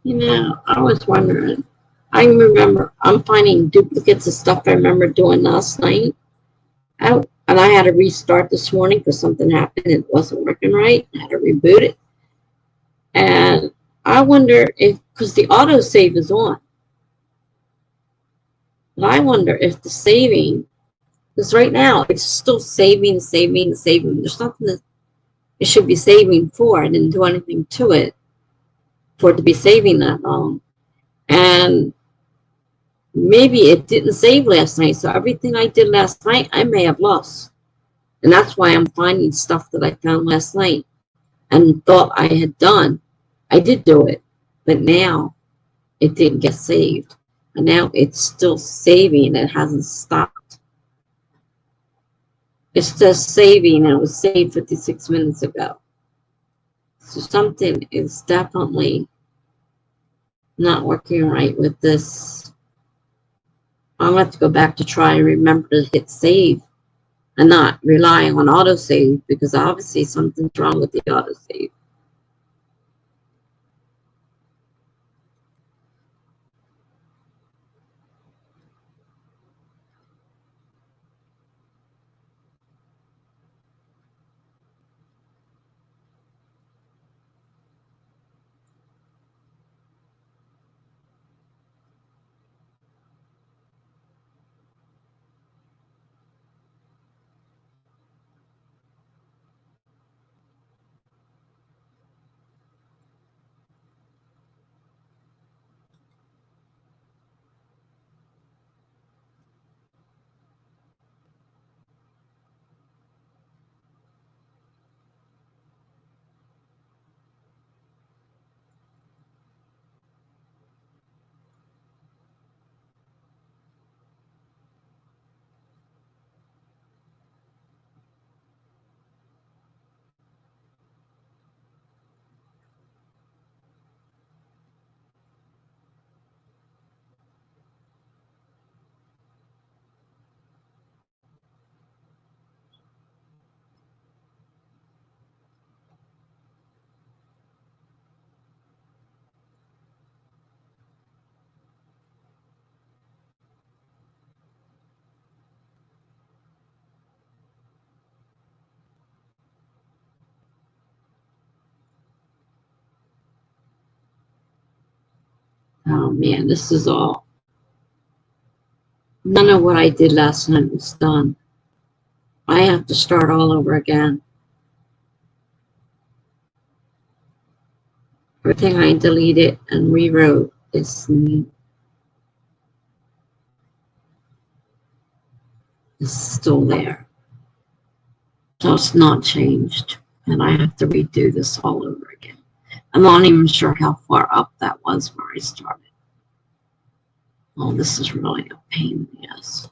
I was wondering. I remember I'm finding duplicates of stuff I remember doing last night. And I had to restart this morning because something happened. It wasn't working right. I had to reboot it. And I wonder if, because the autosave is on, but I wonder if the saving, because right now it's still saving, saving, saving. There's nothing that it should be saving for. I didn't do anything to it for it to be saving that long. And maybe it didn't save last night. So everything I did last night, I may have lost. And that's why I'm finding stuff that I found last night and thought I had done. I did do it, but now it didn't get saved. And now it's still saving. It hasn't stopped. It's just saving, and it was saved 56 minutes ago. So something is definitely not working right with this. I'm going to have to go back to try and remember to hit save and not relying on autosave, because obviously something's wrong with the autosave. Oh man, this is all. None of what I did last night was done. I have to start all over again. Everything I deleted and rewrote is still there. So it's not changed. And I have to redo this all over again. I'm not even sure how far up that was where I started. Oh, this is really a pain in the ass.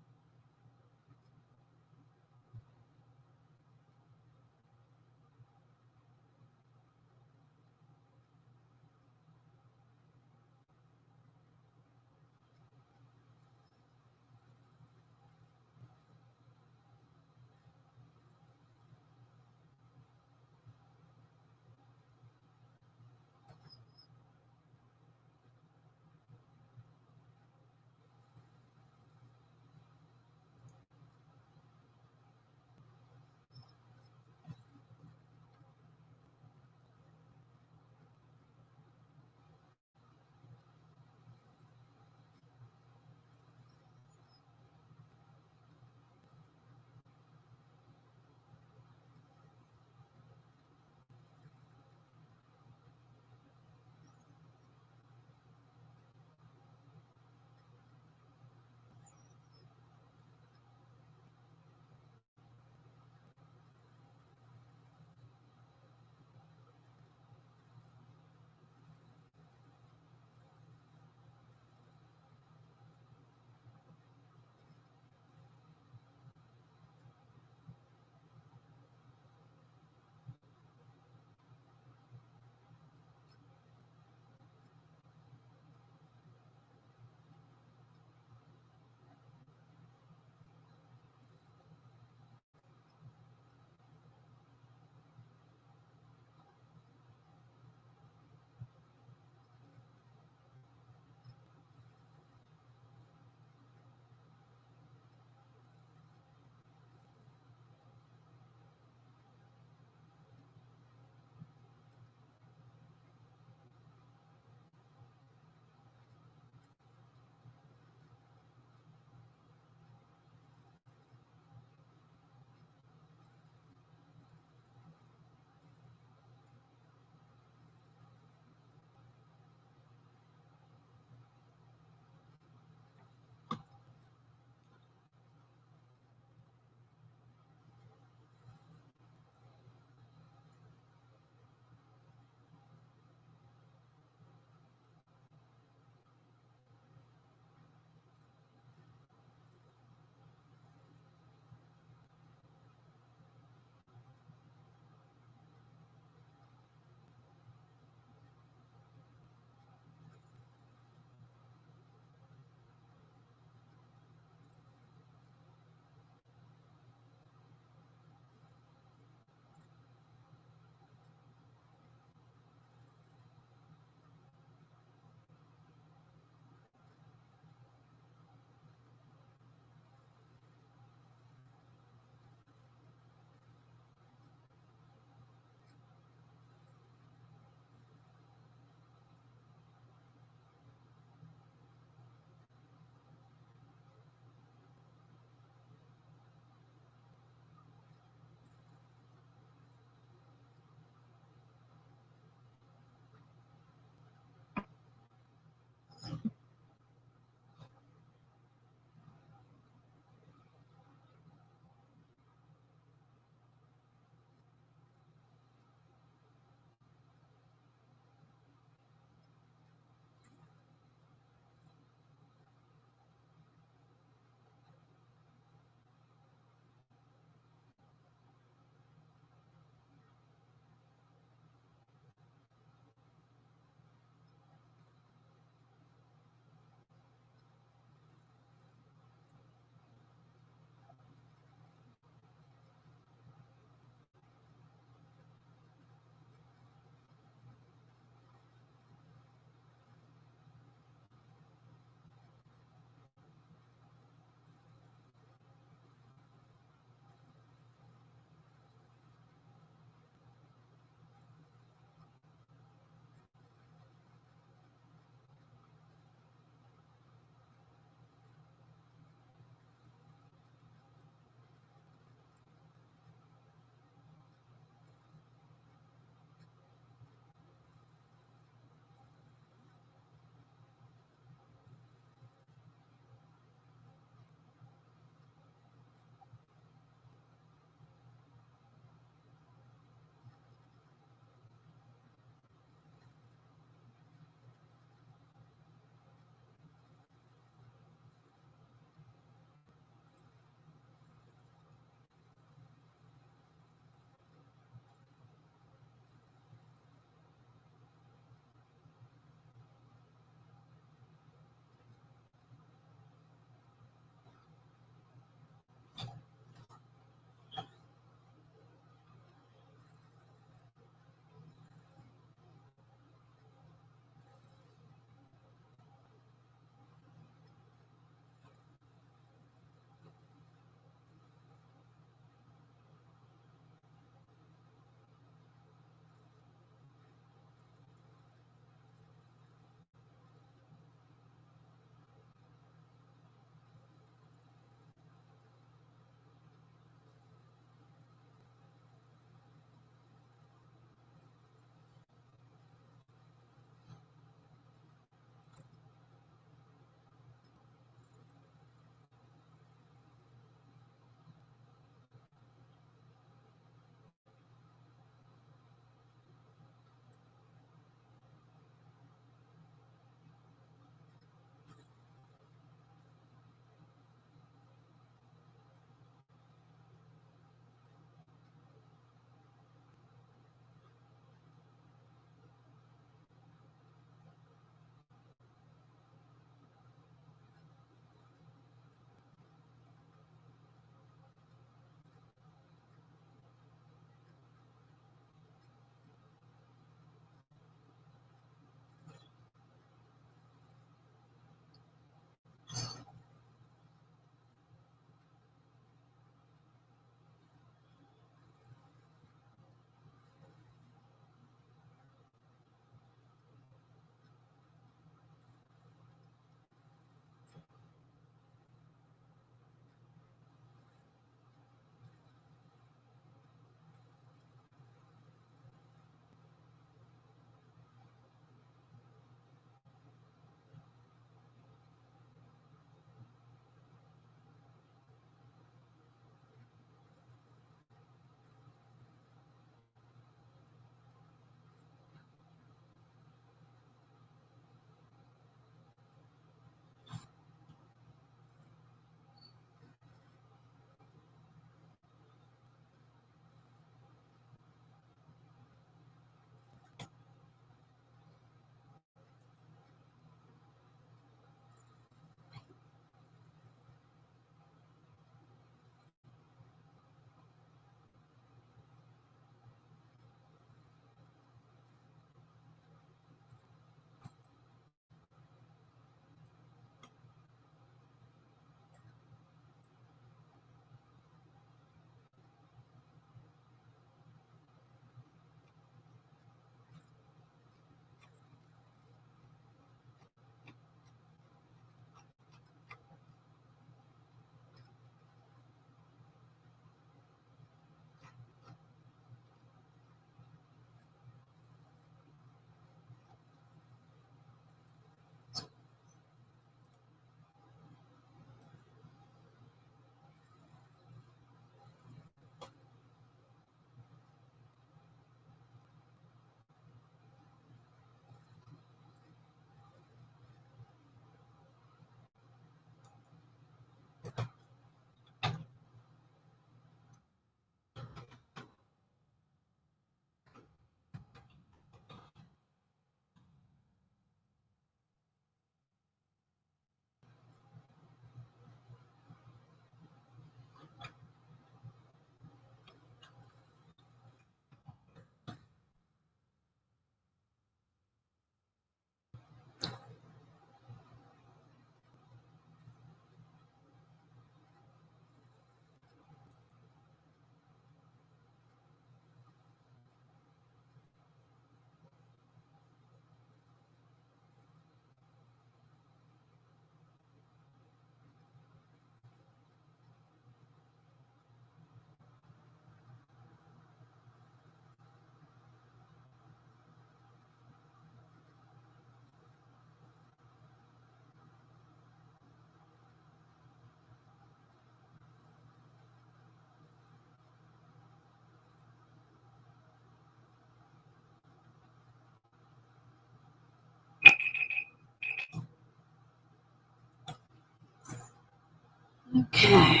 Okay.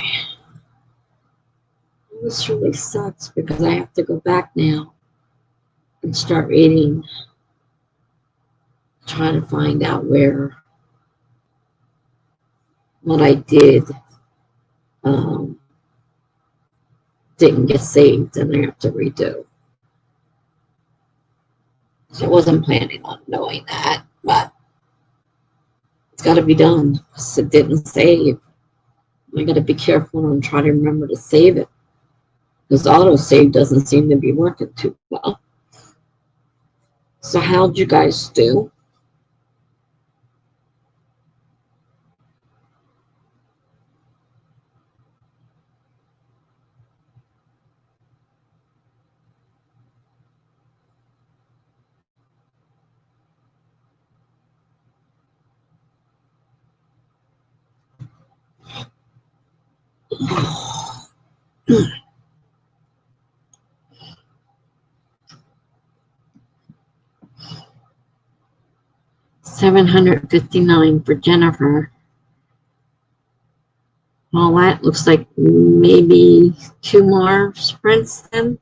This really sucks because I have to go back now and start reading, trying to find out where what I did um, didn't get saved and I have to redo. So I wasn't planning on knowing that, but it's got to be done because it didn't save. I got to be careful and try to remember to save it because autosave doesn't seem to be working too well. So how'd you guys do? $759 for Jennifer. Well, that looks like maybe 2 more sprints then,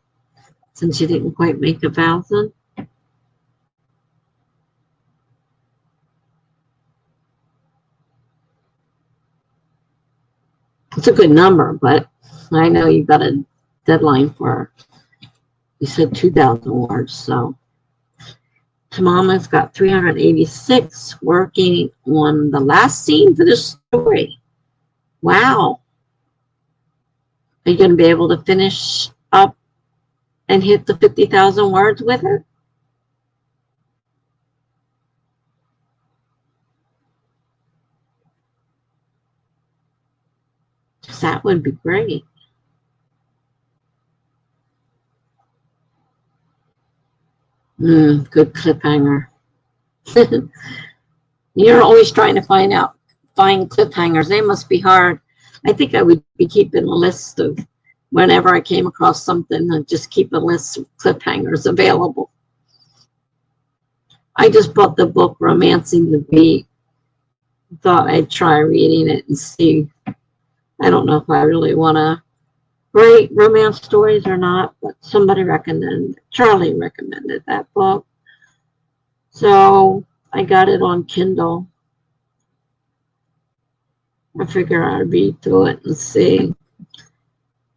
since you didn't quite make 1,000. It's a good number, but I know you got a deadline for, you said 2,000 words, so. Tamama's got 386 working on the last scene for this story. Wow. Are you going to be able to finish up and hit the 50,000 words with it? That would be great. Good cliffhanger. You're always trying to find cliffhangers. They must be hard. I think I would be keeping a list of whenever I came across something, I'd just keep a list of cliffhangers available. I just bought the book Romancing the Beat. Thought I'd try reading it and see. I don't know if I really want to write romance stories or not, but Charlie recommended that book. So I got it on Kindle. I figure I'd read through it and see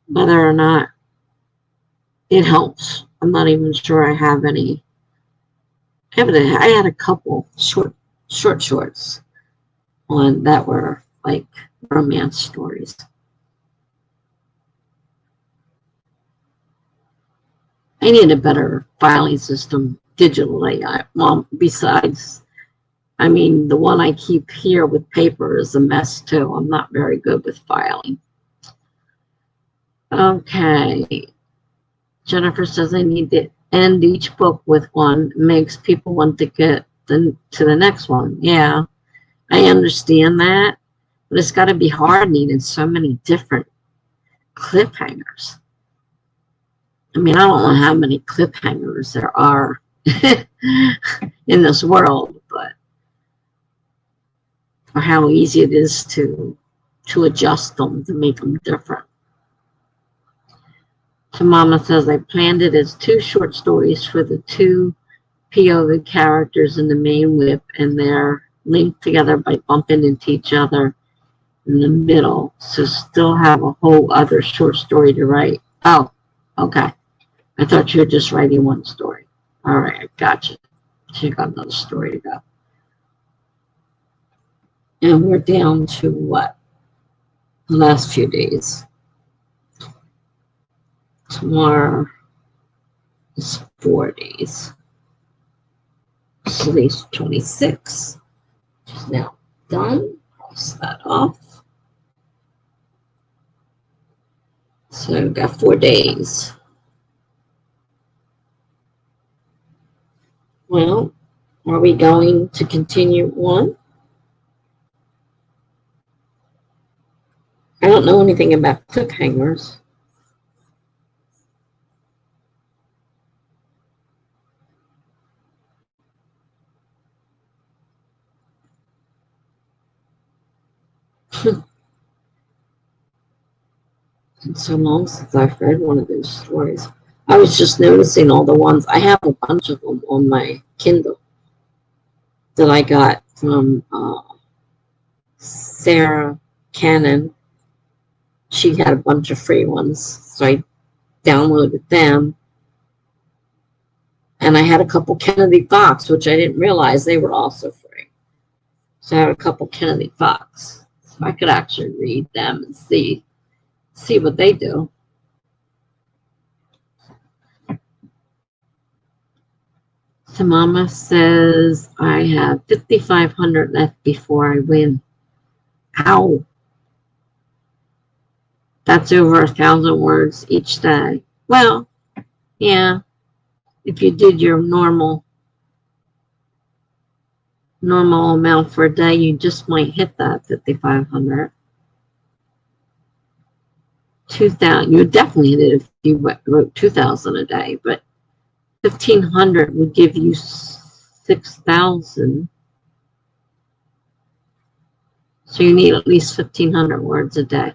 whether or not it helps. I'm not even sure I have any. I had a couple shorts on that were like romance stories. I need a better filing system digitally. Besides, I mean, the one I keep here with paper is a mess too. I'm not very good with filing. Okay. Jennifer says I need to end each book with one. It makes people want to get to the next one. Yeah, I understand that. But it's got to be hard needing so many different cliffhangers. I mean, I don't know how many cliffhangers there are in this world, but or how easy it is to adjust them to make them different. So Mama says I planned it as 2 short stories for the 2 POV characters in the main whip, and they're linked together by bumping into each other in the middle, so still have a whole other short story to write. Oh, okay. I thought you were just writing one story. All right, I gotcha. So you got another story to go. And we're down to what? The last few days. Tomorrow is 4 days. So today's 26. Just now done. Cross that off. So we've got 4 days. Well, are we going to continue on? I don't know anything about cliffhangers. It's so long since I've read one of those stories. I was just noticing all the ones. I have a bunch of them on my Kindle that I got from Sarah Cannon. She had a bunch of free ones, so I downloaded them. And I had a couple Kennedy Fox, which I didn't realize they were also free. So I had a couple Kennedy Fox. So I could actually read them and see what they do. So Mama says I have 5,500 left before I win. Ow. That's over 1,000 words each day. Well, yeah, if you did your normal amount for a day, you just might hit that 5,500. 2,000, you would definitely hit it if you wrote 2,000 a day, but 1,500 would give you 6,000. So you need at least 1,500 words a day.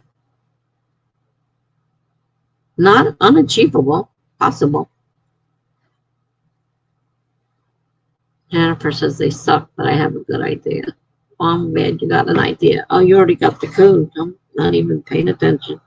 Not unachievable, possible. Jennifer says they suck, but I have a good idea. Oh, I'm glad you got an idea. Oh, you already got the code. I'm not even paying attention.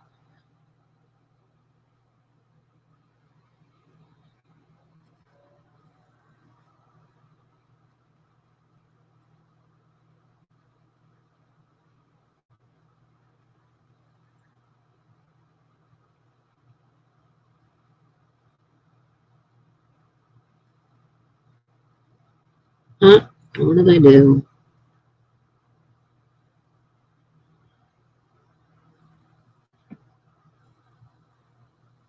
Huh? What did I do?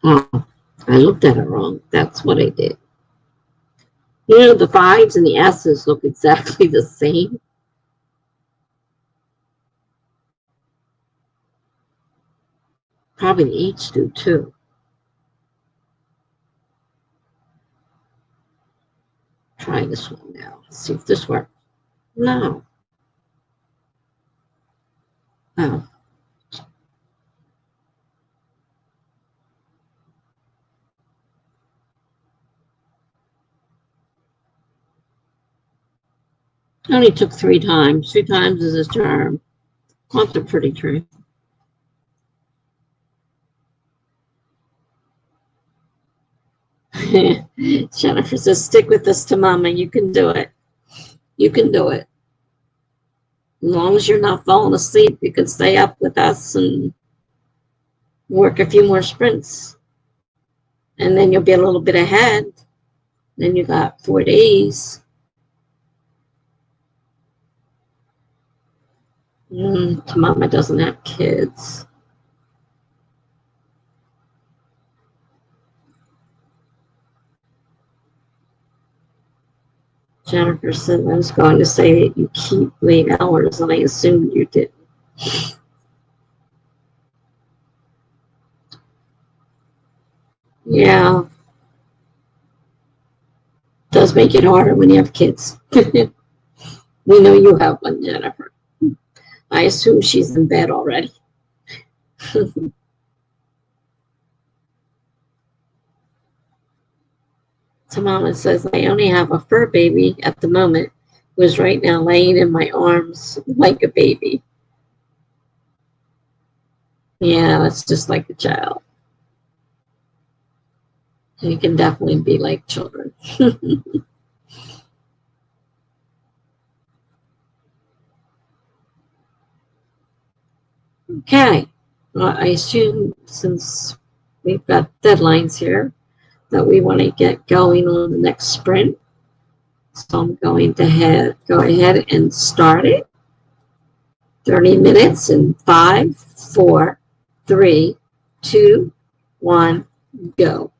Oh, I looked at it wrong. That's what I did. You know, the 5s and the S's look exactly the same. Probably the H do too. Try this one now. Let's see if this works. No. Oh. It only took 3 times. 3 times is a charm. That's a pretty tree. Jennifer says, stick with this to Mama. You can do it. You can do it. As long as you're not falling asleep, you can stay up with us and work a few more sprints. And then you'll be a little bit ahead. Then you got 4 days. Mama doesn't have kids. Jennifer said, I was going to say that you keep late hours, and I assumed you did. Yeah. It does make it harder when you have kids. We know you have one, Jennifer. I assume she's in bed already. Tamama says, I only have a fur baby at the moment, who is right now laying in my arms like a baby. Yeah, that's just like a child. You can definitely be like children. Okay. Well, I assume since we've got deadlines here that we want to get going on the next sprint. So I'm going to go ahead and start it. 30 minutes in 5, 4, 3, 2, 1, go.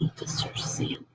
Officer Sam.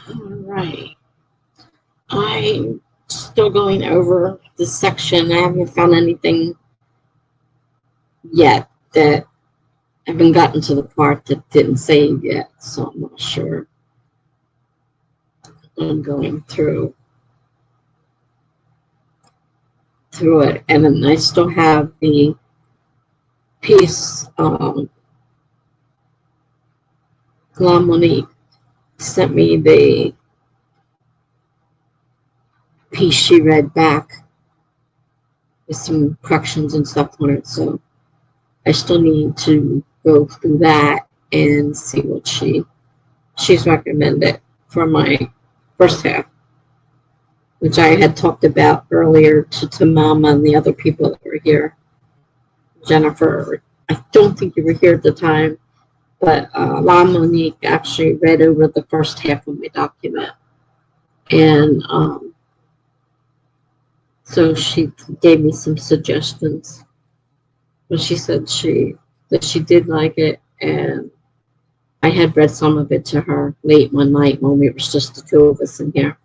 All right. I'm still going over this section. I haven't found anything yet that I haven't gotten to the part that didn't save yet, so I'm not sure. I'm going through it, and then I still have the piece. Monique sent me the piece she read back with some corrections and stuff on it, so I still need to go through that and see what she's recommended for my first half, which I had talked about earlier to Mama and the other people that were here. Jennifer, I don't think you were here at the time, but La Monique actually read over the first half of my document. And so she gave me some suggestions. But she said that she did like it, and I had read some of it to her late one night when we were just the two of us in here.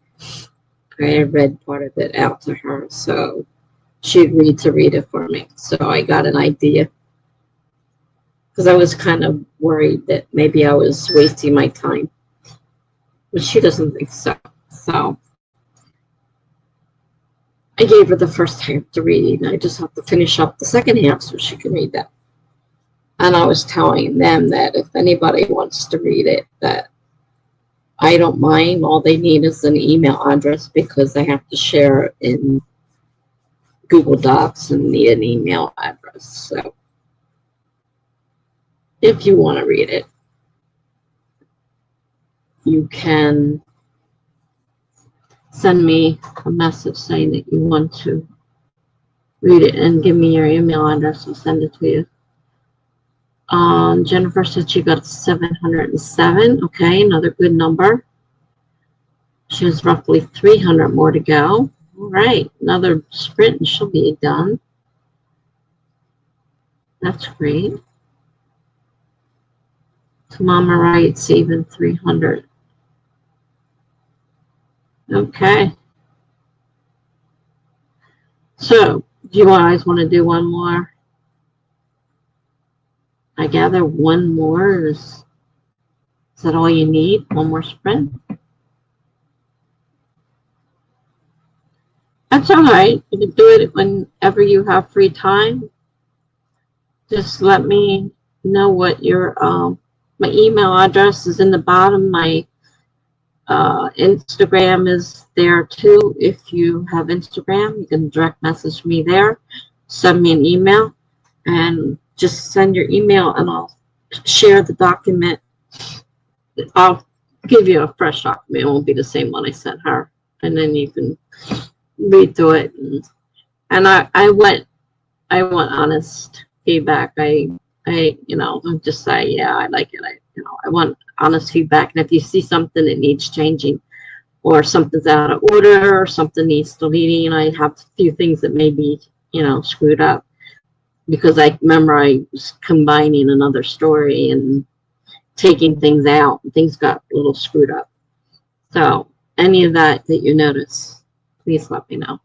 I had read part of it out to her, so she agreed to read it for me. So I got an idea, because I was kind of worried that maybe I was wasting my time, but she doesn't think so. So I gave her the first half to read, and I just have to finish up the second half so she can read that. And I was telling them that if anybody wants to read it, that I don't mind. All they need is an email address, because I have to share it in Google Docs and need an email address. So if you want to read it, you can send me a message saying that you want to read it and give me your email address. I'll send it to you. Jennifer said she got 707. Okay, another good number. She has roughly 300 more to go. All right, another sprint and she'll be done. That's great. So Mama writes even 300. Okay. So, do you guys want to do one more? I gather one more is that all you need? One more sprint? That's all right. You can do it whenever you have free time. Just let me know what your my email address is in the bottom. My Instagram is there too. If you have Instagram, you can direct message me there. Send me an email and just send your email and I'll share the document. I'll give you a fresh document. It won't be the same one I sent her. And then you can read through it. And I want honest feedback. Don't just say, yeah, I like it. I want honest feedback. And if you see something that needs changing or something's out of order or something needs deleting, I have a few things that may be, screwed up because I remember I was combining another story and taking things out and things got a little screwed up. So any of that you notice, please let me know.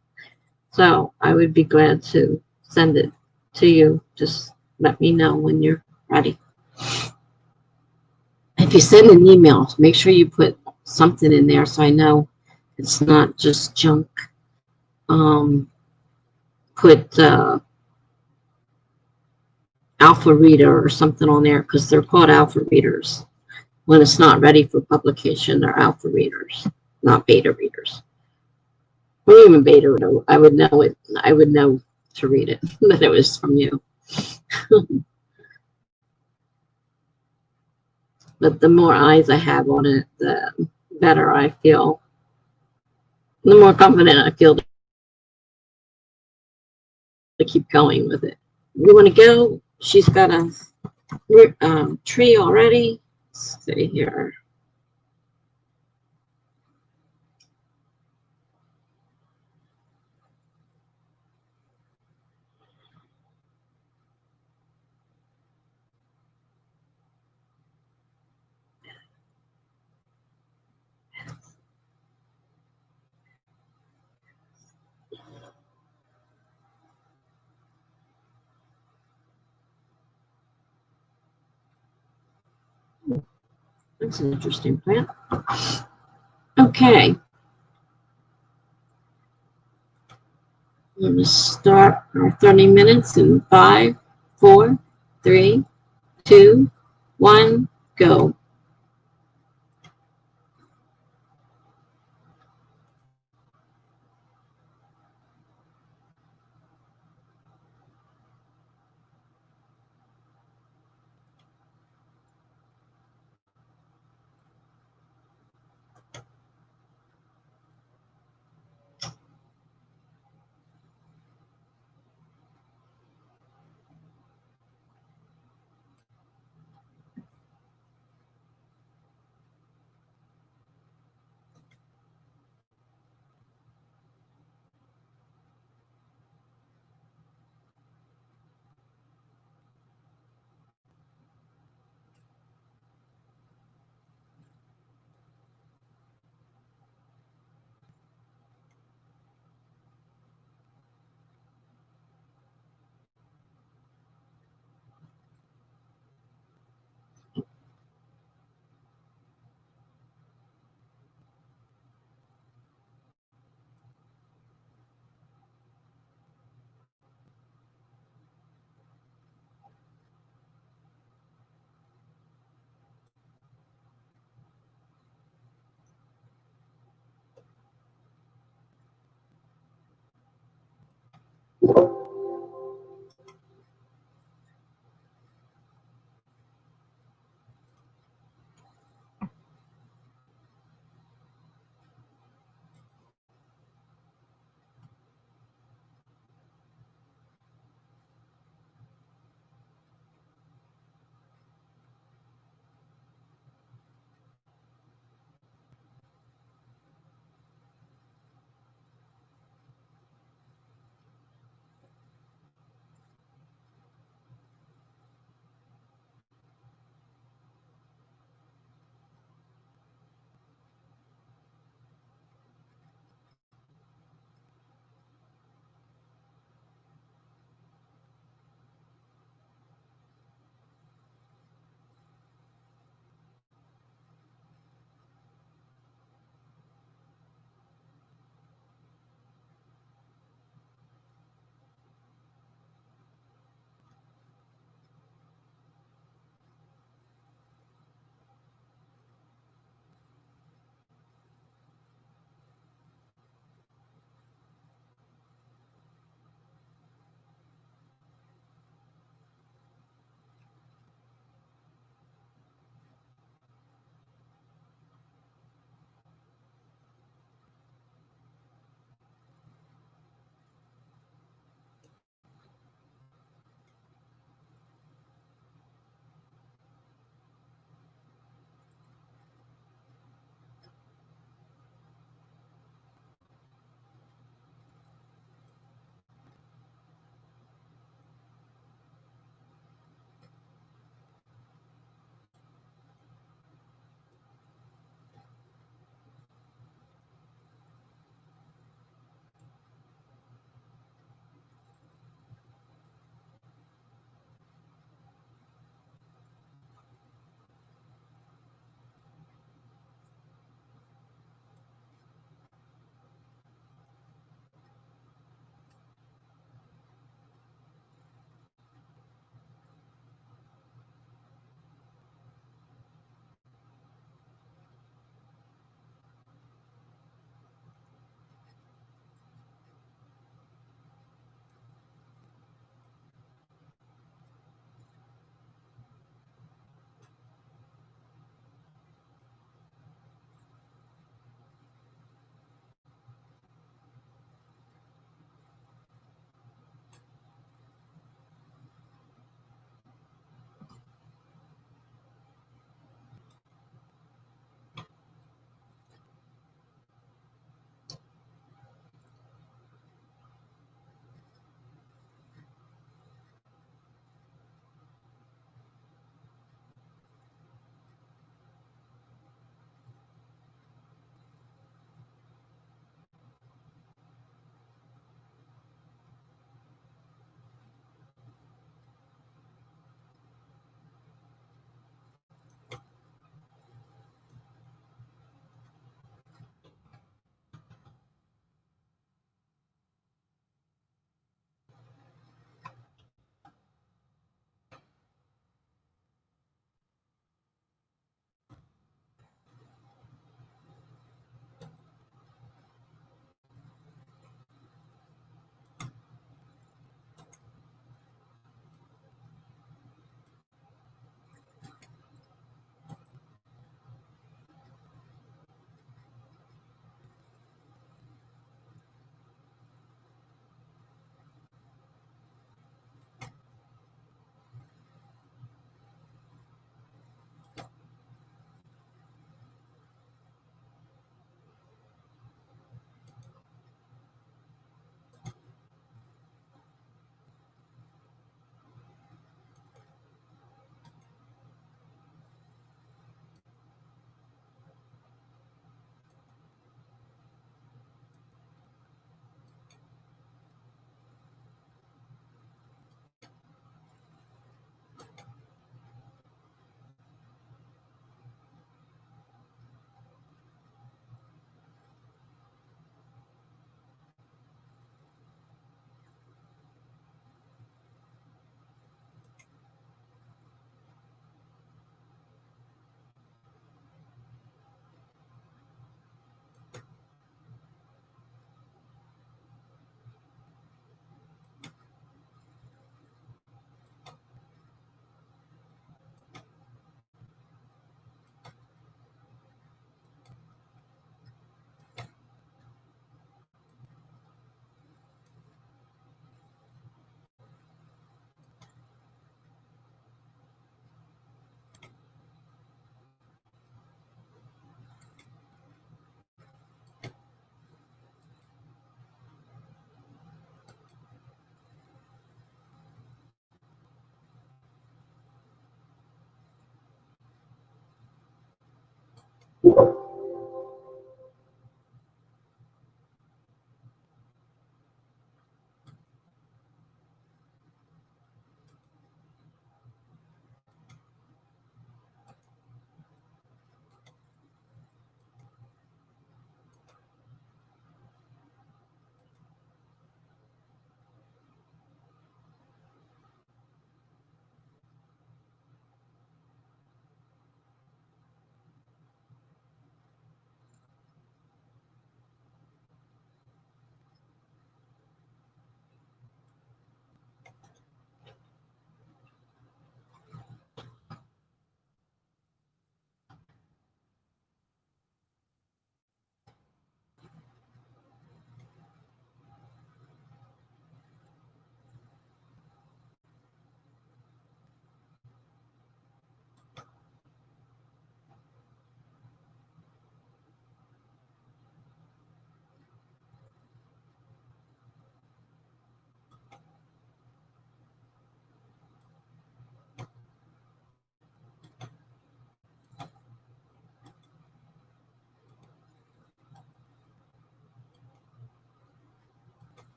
So I would be glad to send it to you. Just let me know when you're ready. If you send an email, make sure you put something in there so I know it's not just junk. Put alpha reader or something on there because they're called alpha readers. When it's not ready for publication, they're alpha readers, not beta readers. Or even beta reader, I would know it. I would know to read it that it was from you. But the more eyes I have on it, the better I feel. The more confident I feel to keep going with it. You want to go? She's got a tree already. Let's see here. That's an interesting plant. Okay. We're going to start our 30 minutes in 5, 4, 3, 2, 1, go.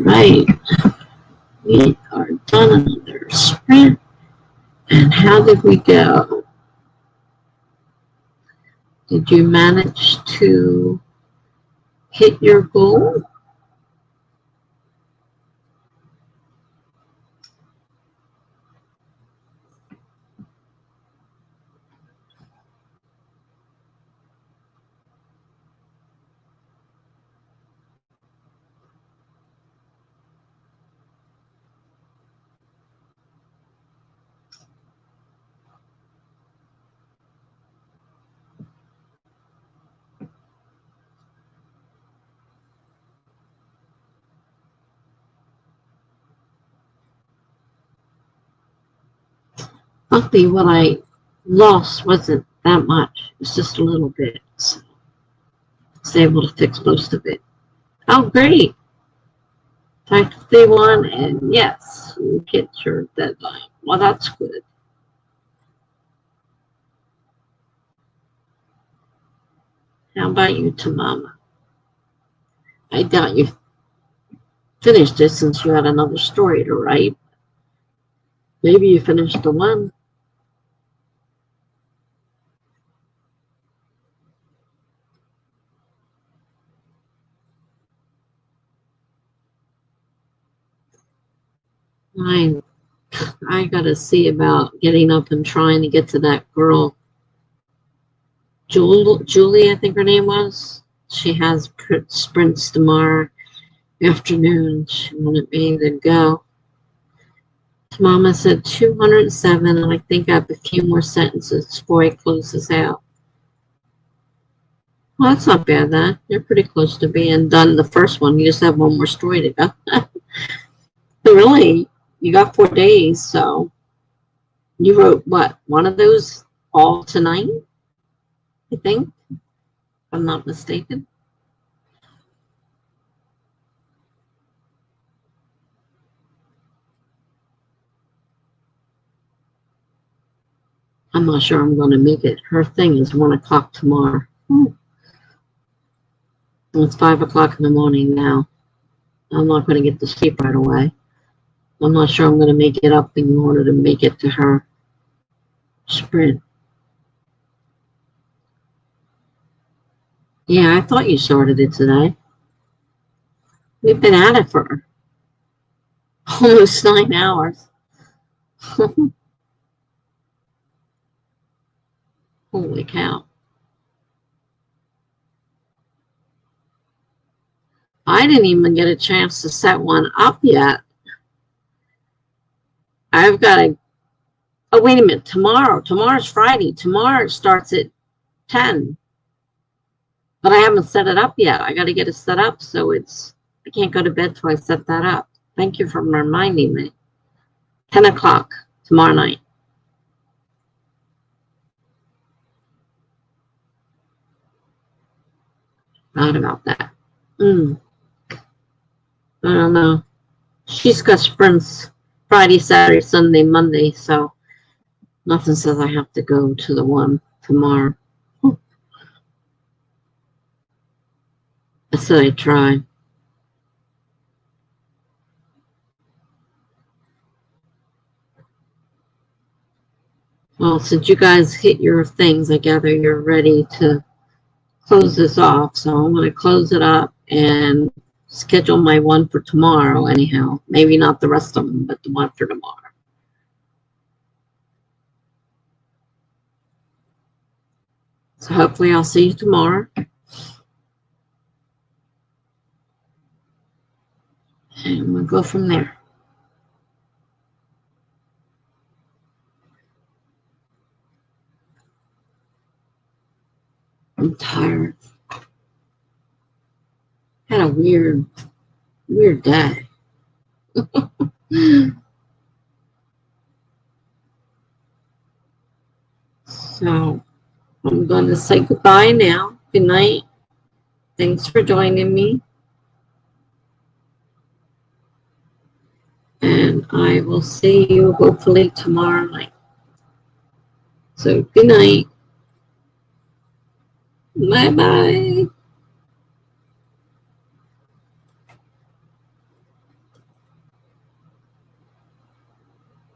right. We are done another sprint. And how did we go? Did you manage to hit your goal? Luckily, what I lost wasn't that much. It's just a little bit. So I was able to fix most of it. Oh, great. Type 51, and yes, you get your deadline. Well, that's good. How about you, Tamama? I doubt you finished it since you had another story to write. Maybe you finished the one. I gotta see about getting up and trying to get to that girl, Julie, I think her name was. She has sprints tomorrow afternoon. She wanted me to go. Mama said 207, and I think I have a few more sentences before I close this out. Well, that's not bad, then. You're pretty close to being done the first one. You just have one more story to go. So really, you got 4 days, so you wrote, what, one of those all tonight, I think, if I'm not mistaken. I'm not sure I'm going to make it. Her thing is 1 o'clock tomorrow. It's 5 o'clock in the morning now. I'm not going to get to sleep right away. I'm not sure I'm going to make it up in order to make it to her sprint. Yeah, I thought you started it today. We've been at it for almost 9 hours. Holy cow. I didn't even get a chance to set one up yet. I've got to, oh, wait a minute, tomorrow's Friday. Tomorrow starts at 10. But I haven't set it up yet. I got to get it set up, so I can't go to bed till I set that up. Thank you for reminding me. 10 o'clock tomorrow night. Thought about that. I don't know. She's got sprints Friday, Saturday, Sunday, Monday, so nothing says I have to go to the one tomorrow. I said I'd try. Well, since you guys hit your things, I gather you're ready to close this off. So I'm going to close it up and schedule my one for tomorrow anyhow. Maybe not the rest of them, but the one for tomorrow. So hopefully I'll see you tomorrow. And we'll go from there. I'm tired. Had a weird day. So I'm going to say goodbye now. Good night. Thanks for joining me. And I will see you hopefully tomorrow night. So good night. Bye-bye.